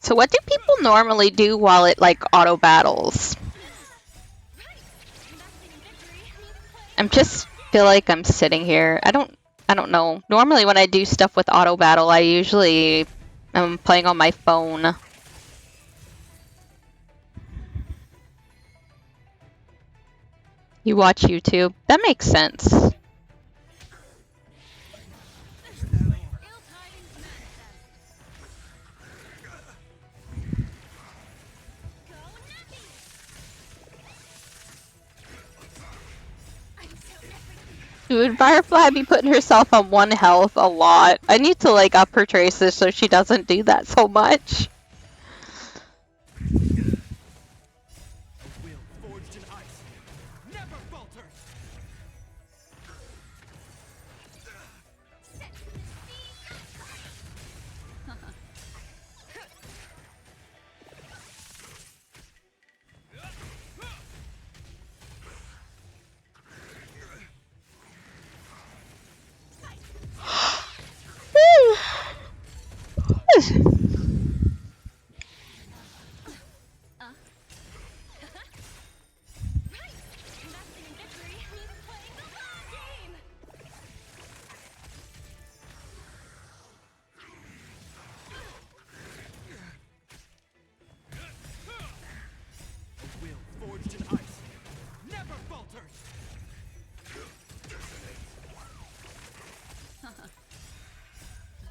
So what do people normally do while it like auto battles? I'm just feel like I'm sitting here. I don't know. Normally when I do stuff with auto battle, I usually am playing on my phone. You watch YouTube. That makes sense. Dude, Firefly be putting herself on 1 health a lot. I need to like up her traces so she doesn't do that so much. A will forged in ice. Never falters. A will forged in ice. Never falters.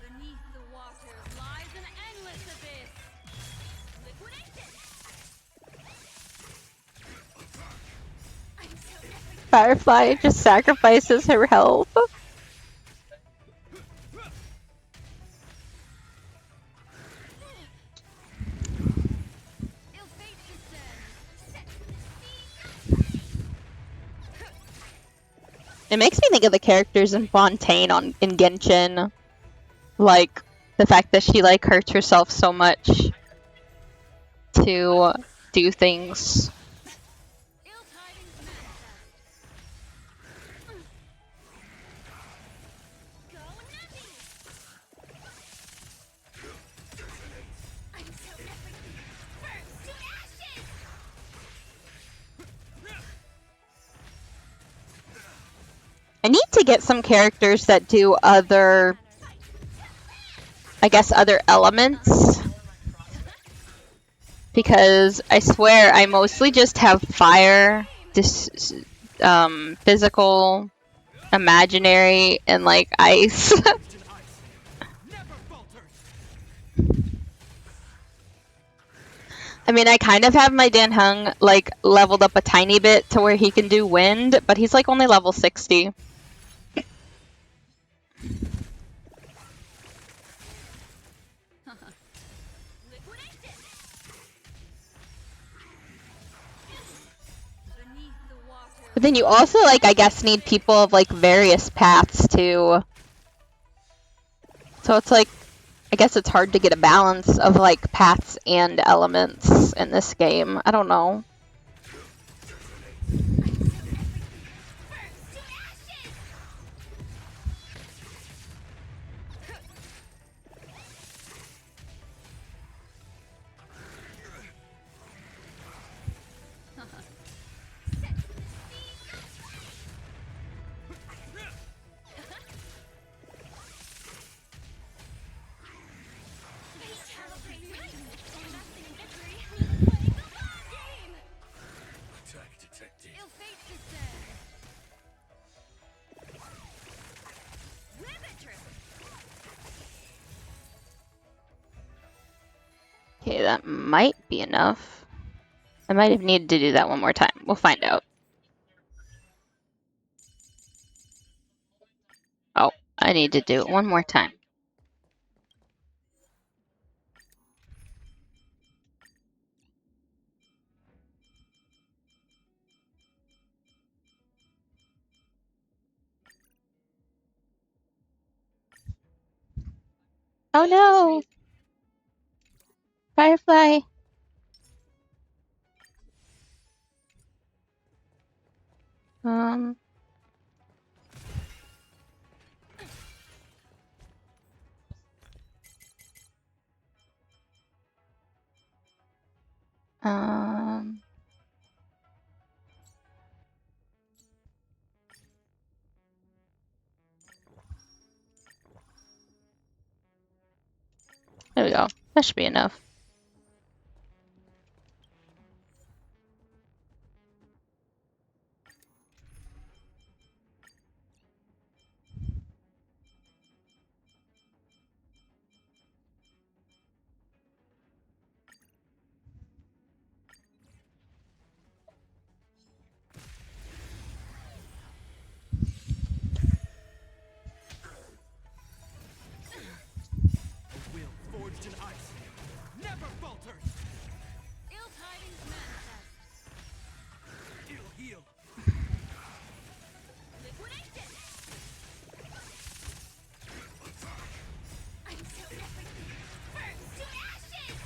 Beneath the waters lies an endless abyss. Liquidation. Firefly just sacrifices her health. Ill fate descends. It makes me think of the characters in Fontaine in Genshin. Like, the fact that she like hurts herself so much to do things. Ill tidings manifest. Go Nappy. Burnt to ashes. I need to get some characters that do other, I guess, other elements. Because I swear I mostly just have fire, physical, imaginary, and like ice. I mean, I kind of have my Dan Hung like leveled up a tiny bit to where he can do wind, but he's like only level 60. But then you also, like, I guess need people of, like, various paths, too. So it's, like, I guess it's hard to get a balance of, like, paths and elements in this game. I don't know. Okay, that might be enough. I might have needed to do that one more time. We'll find out. Oh, I need to do it one more time. Oh no! Firefly! Um... Um... There we go. That should be enough. A will forged in ice never falters. Ill tidings manifest. Ill heal. Liquidation. I'm so everything. Burns to ashes.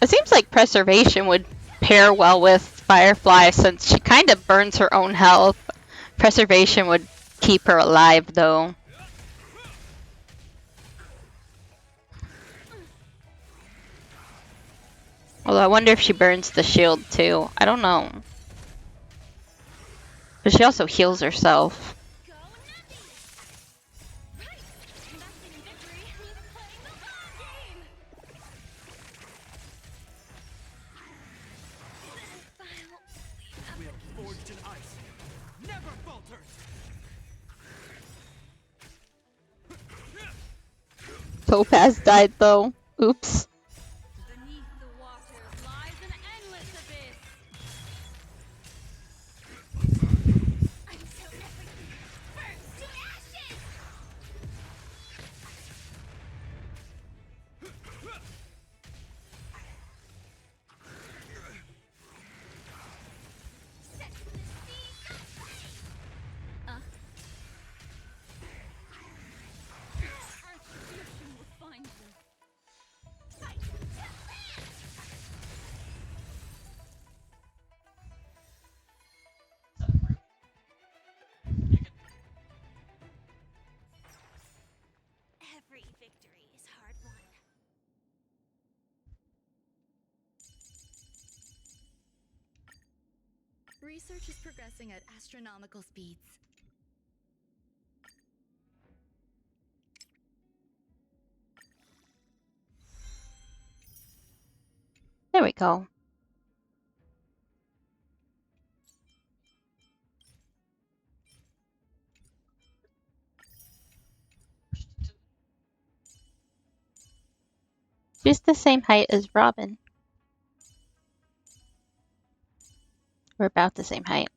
It seems like Preservation would pair well with Firefly since she kind of burns her own health. Preservation would keep her alive, though. Although I wonder if she burns the shield, too. I don't know. But she also heals herself. Go Nappy. Right. Investing in victory means playing the long game. Will forged in ice never falters. Topaz died, though. Oops. Beneath the waters lies an endless abyss. I'm so everything. Burns to ashes. Set the seas aflame. Retribution will find you. research is progressing at astronomical speeds. There we go. She's the same height as Robin. We're about the same height.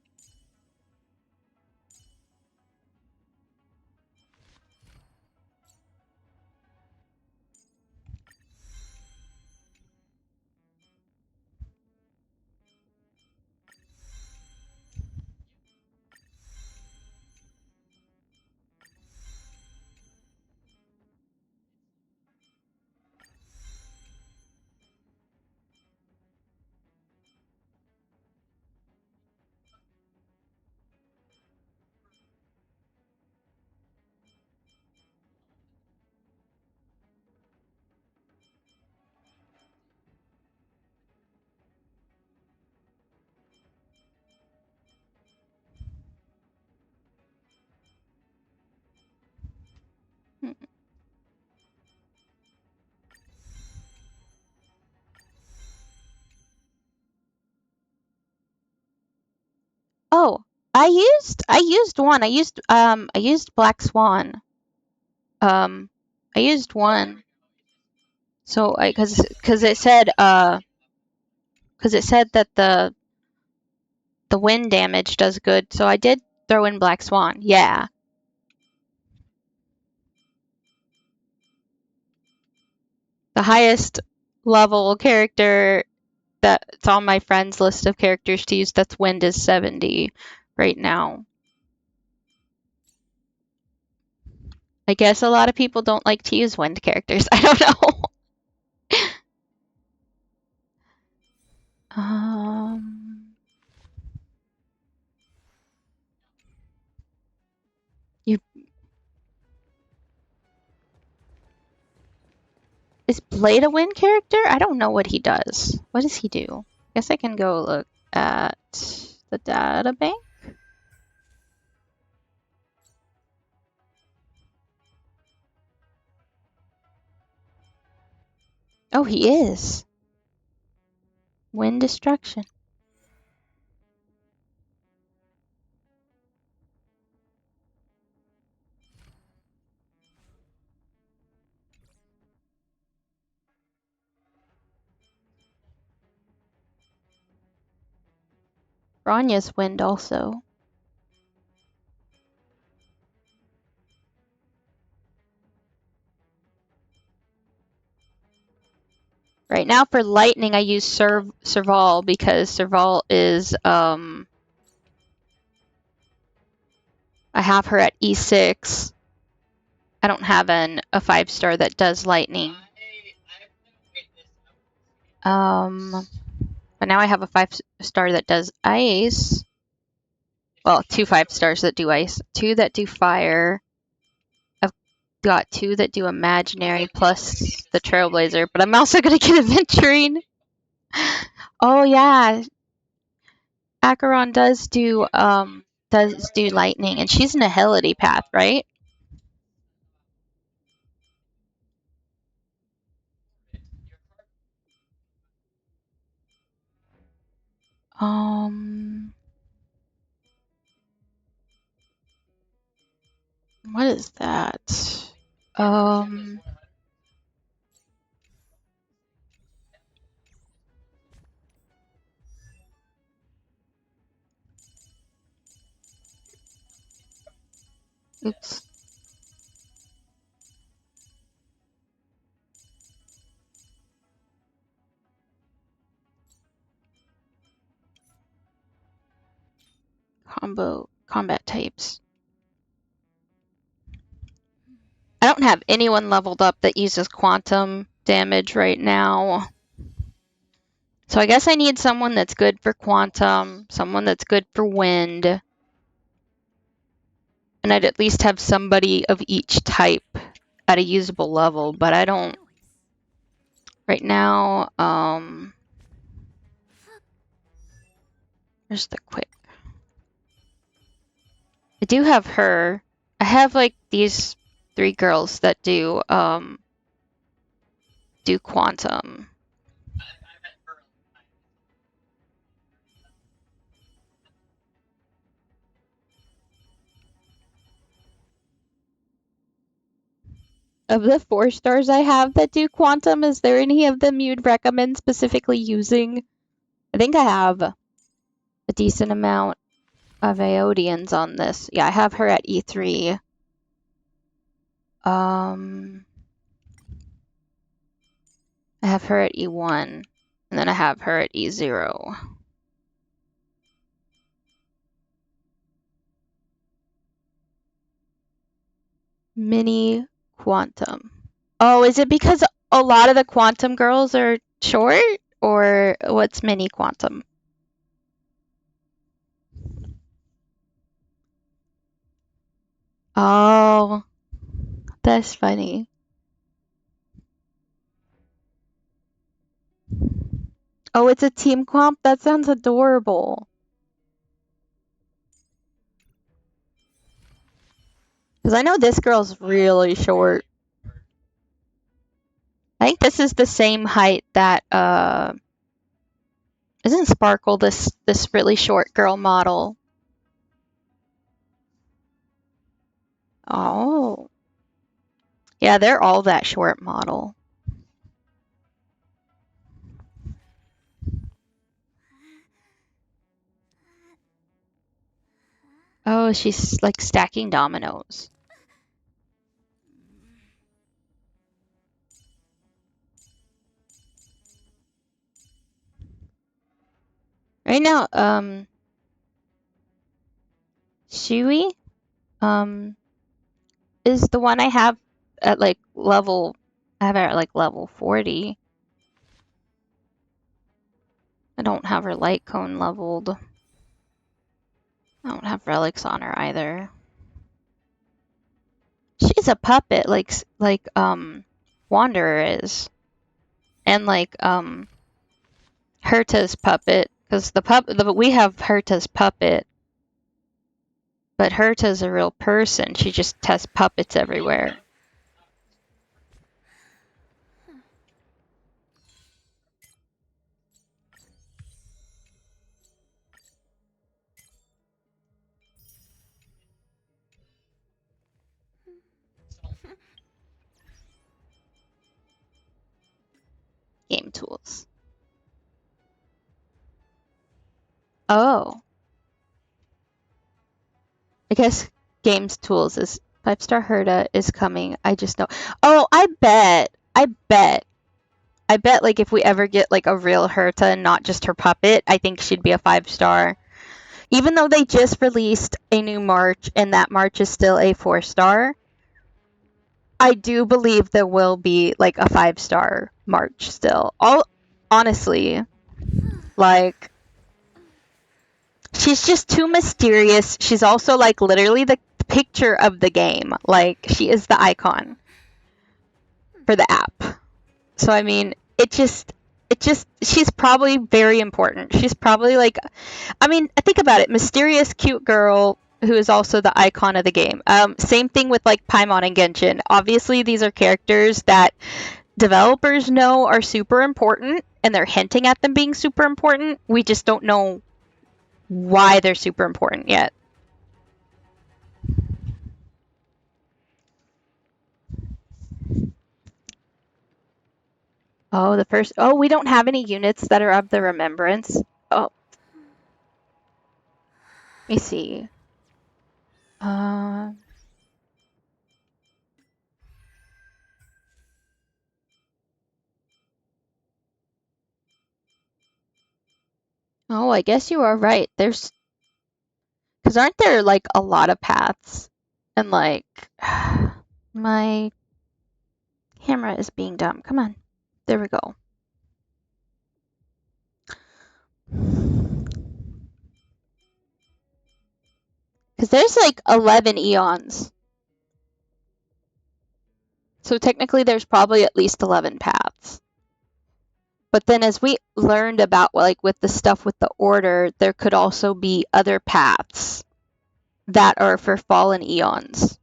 Oh, I used one. I used Black Swan. I used one. So cuz it said that the wind damage does good. So I did throw in Black Swan. Yeah. The highest level character that's on my friends list of characters to use that's wind is 70 right now. I guess a lot of people don't like to use wind characters. I don't know. You is Blade a wind character? I don't know what he does. What does he do? Guess I can go look at the data bank. Oh, he is. Wind destruction. Ranya's wind also. Right now for lightning I use Serval because Serval is I have her at E6. I don't have a 5-star that does lightning. But now I have a 5-star that does ice. Well, 2 5-stars that do ice, 2 that do fire. I've got 2 that do imaginary plus the trailblazer, but I'm also gonna get adventuring. Oh yeah, Acheron does do lightning, and she's in a Helity path, right? What is that? Oops. Combat types. I don't have anyone leveled up that uses quantum damage right now. So I guess I need someone that's good for quantum, someone that's good for wind. And I'd at least have somebody of each type at a usable level, but I don't right now. Where's the quick? I do have her. I have like these 3 girls that do quantum. Of the 4 stars I have that do quantum, is there any of them you'd recommend specifically using? I think I have a decent amount of Aodians on this. Yeah, I have her at E3. I have her at E1, and then I have her at E0. Mini quantum. Oh, is it because a lot of the quantum girls are short, or what's mini quantum? Oh, that's funny. Oh, it's a team comp? That sounds adorable. Because I know this girl's really short. I think this is the same height that, isn't Sparkle this really short girl model? Oh. Yeah, they're all that short model. Oh, she's like stacking dominoes. Right now, Shui, is the one I have at like level, I have her at like level 40. I don't have her light cone leveled. I don't have relics on her either. She's a puppet, like Wanderer is, and like Herta's puppet, because we have Herta's puppet, but Herta's a real person. She just has puppets everywhere. Game tools. Oh. I guess games tools is 5-star Herta is coming. I just know. Oh, I bet like if we ever get like a real Herta and not just her puppet, I think she'd be a 5-star. Even though they just released a new March and that March is still a 4-star, I do believe there will be like a 5-star March still. Honestly, like she's just too mysterious. She's also like literally the picture of the game. Like she is the icon for the app. So I mean, it just she's probably very important. She's probably like, I mean, think about it, mysterious cute girl who is also the icon of the game. Same thing with like Paimon and Genshin. Obviously, these are characters that developers know are super important and they're hinting at them being super important. We just don't know why they're super important yet. Oh, we don't have any units that are of the remembrance. Oh. Let me see. Oh, I guess you are right. Because aren't there like a lot of paths? And like, my camera is being dumb. Come on. There we go. Because there's like 11 eons. So technically there's probably at least 11 paths. But then as we learned about like with the stuff with the order, there could also be other paths. that are for fallen eons.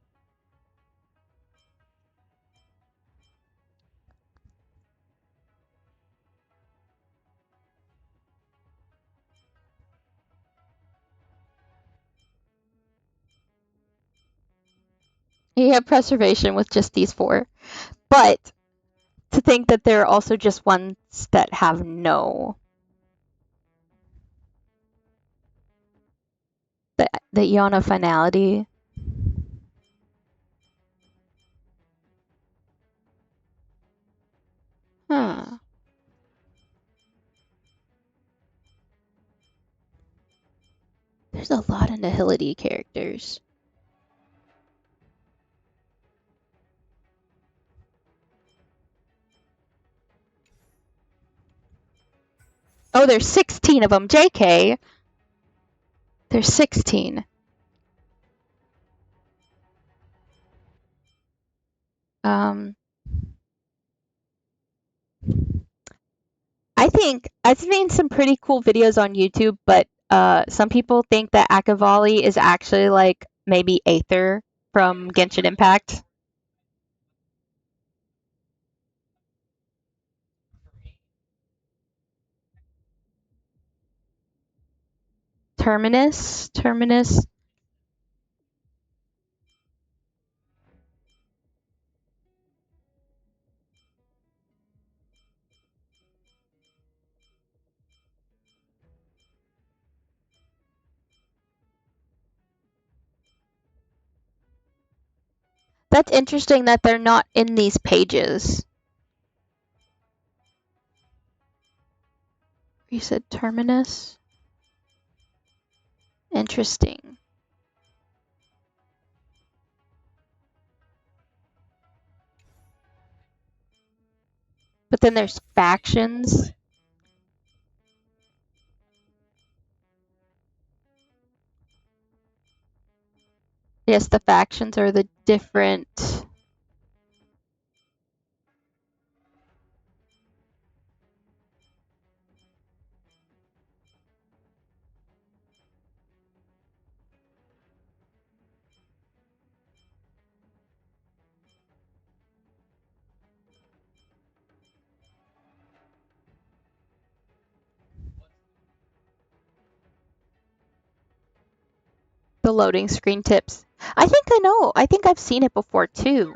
You have preservation with just these 4. But to think that there are also just ones that have no. The eon of finality. Huh. There's a lot of nihility characters. Oh, there's 16 of them. JK. There's 16. I think I've seen some pretty cool videos on YouTube, but some people think that Akavali is actually like maybe Aether from Genshin Impact. Terminus. That's interesting that they're not in these pages. You said Terminus? Interesting. But then there's factions. Yes, the factions are the different. The loading screen tips. I think I know. I think I've seen it before too.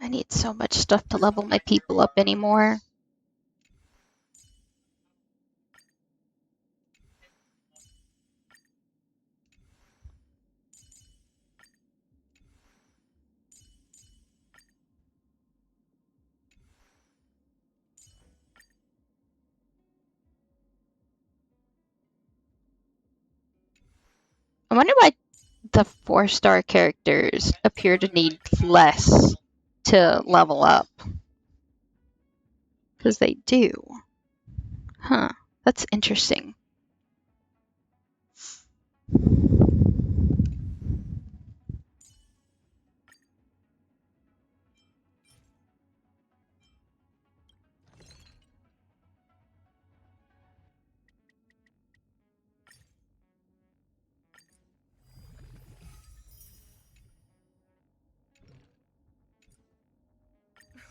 I need so much stuff to level my people up anymore. I wonder why the 4-star characters appear to need less to level up. Because they do. Huh. That's interesting.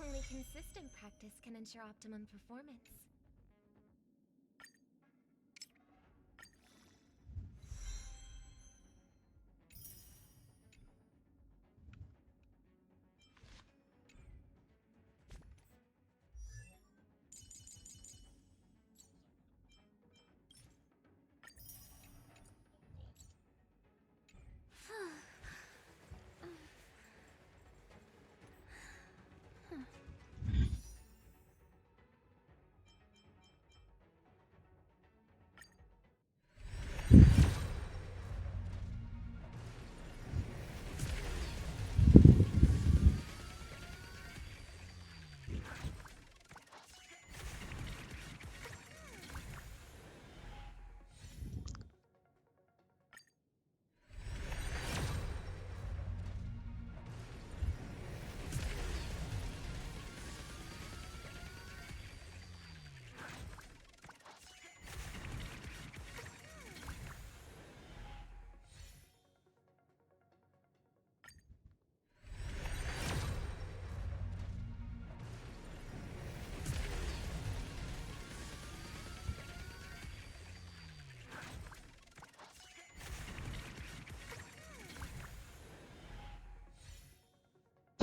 Only consistent practice can ensure optimum performance.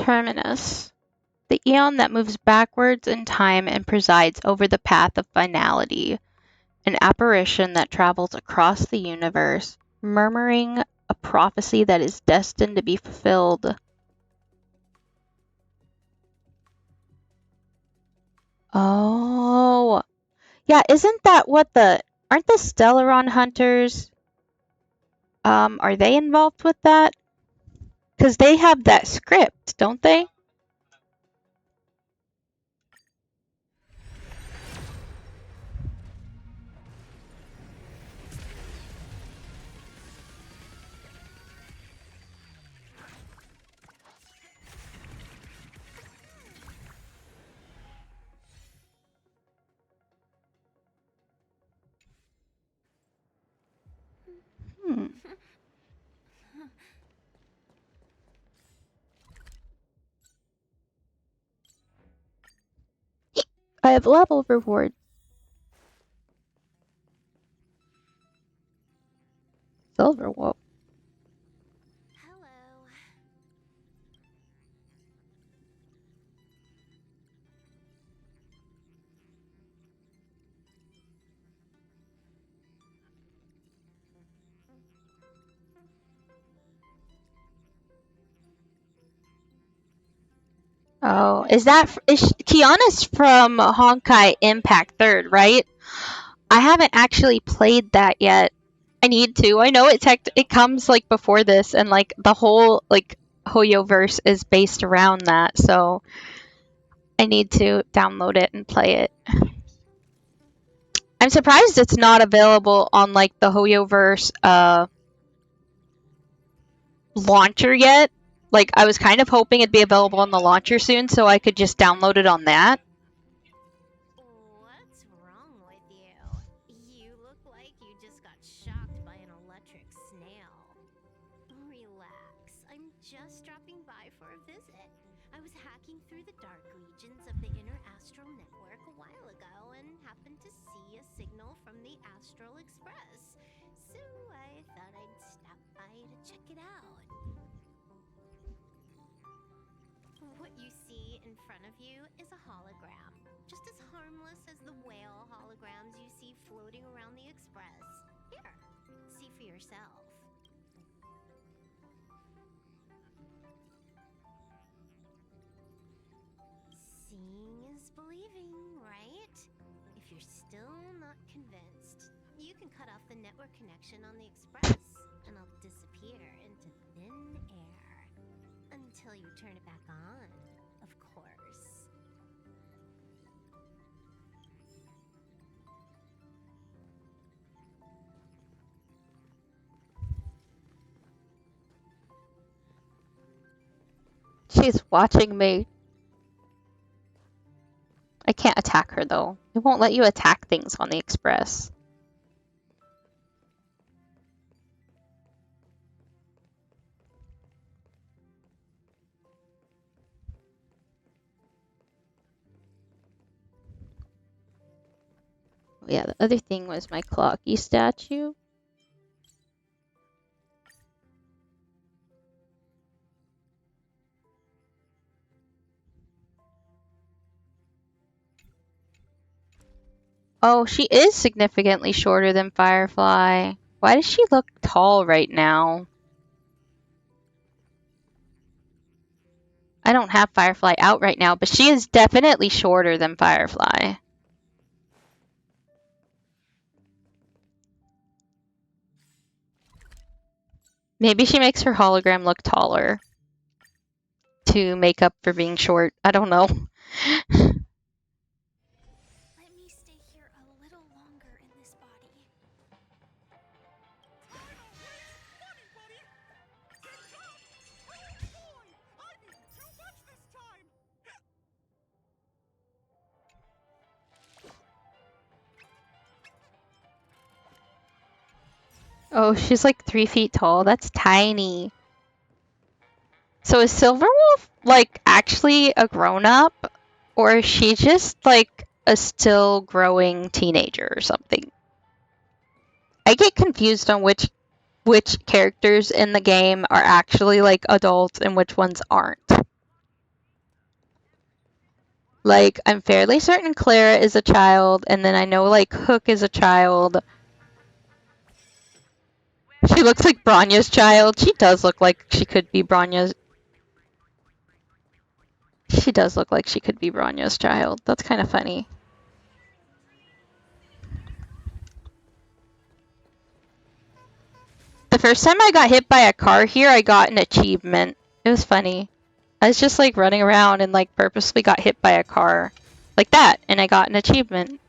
Terminus. The eon that moves backwards in time and presides over the path of finality. An apparition that travels across the universe, murmuring a prophecy that is destined to be fulfilled. Oh. Yeah, isn't that what aren't the Stellaron hunters, are they involved with that? Because they have that script, don't they? Hmm. I have level reward. Silver wolf. Hello. Oh, is Kiana's from Honkai Impact 3rd, right? I haven't actually played that yet. I need to. I know it comes like before this, and like the whole like Hoyoverse is based around that, so I need to download it and play it. I'm surprised it's not available on like the Hoyoverse launcher yet. Like I was kind of hoping it'd be available on the launcher soon, so I could just download it on that. What's wrong with you? You look like you just got shocked by an electric snail. Relax. I'm just dropping by for a visit. I was hacking through the dark regions of the inner astral network a while ago and happened to see a signal from the Astral Express. So I thought I'd stop by to check it out. What you see in front of you is a hologram, just as harmless as the whale holograms you see floating around the Express. Here, see for yourself. Seeing is believing, right? If you're still not convinced, you can cut off the network connection on the Express, and I'll disappear into thin air. Until you turn it back on, of course. She's watching me. I can't attack her though. It won't let you attack things on the Express. Yeah, the other thing was my Clocky statue. Oh, she is significantly shorter than Firefly. Why does she look tall right now? I don't have Firefly out right now, but she is definitely shorter than Firefly. Maybe she makes her hologram look taller to make up for being short. I don't know. Let me stay here a little longer in this body. Oh, she's like 3 feet tall. That's tiny. So is Silverwolf like actually a grown-up? Or is she just like a still growing teenager or something? I get confused on which characters in the game are actually like adults and which ones aren't. Like, I'm fairly certain Clara is a child, and then I know, like, Hook is a child. She looks like Bronya's child. She does look like she could be Bronya's. She does look like she could be Bronya's child. That's kind of funny. The first time I got hit by a car here, I got an achievement. It was funny. I was just like running around and like purposely got hit by a car. Like that, and I got an achievement.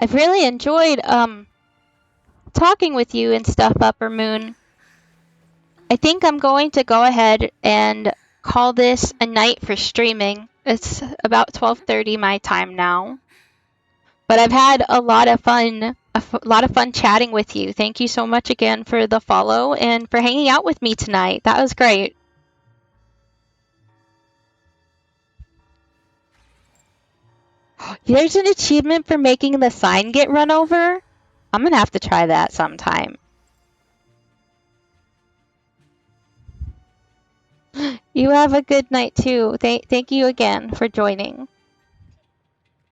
I've really enjoyed talking with you and stuff, Upper Moon. I think I'm going to go ahead and call this a night for streaming. It's about 12:30 my time now. But I've had a lot of fun chatting with you. Thank you so much again for the follow and for hanging out with me tonight. That was great. There's an achievement for making the sign get run over. I'm gonna have to try that sometime. You have a good night too. Thank you again for joining.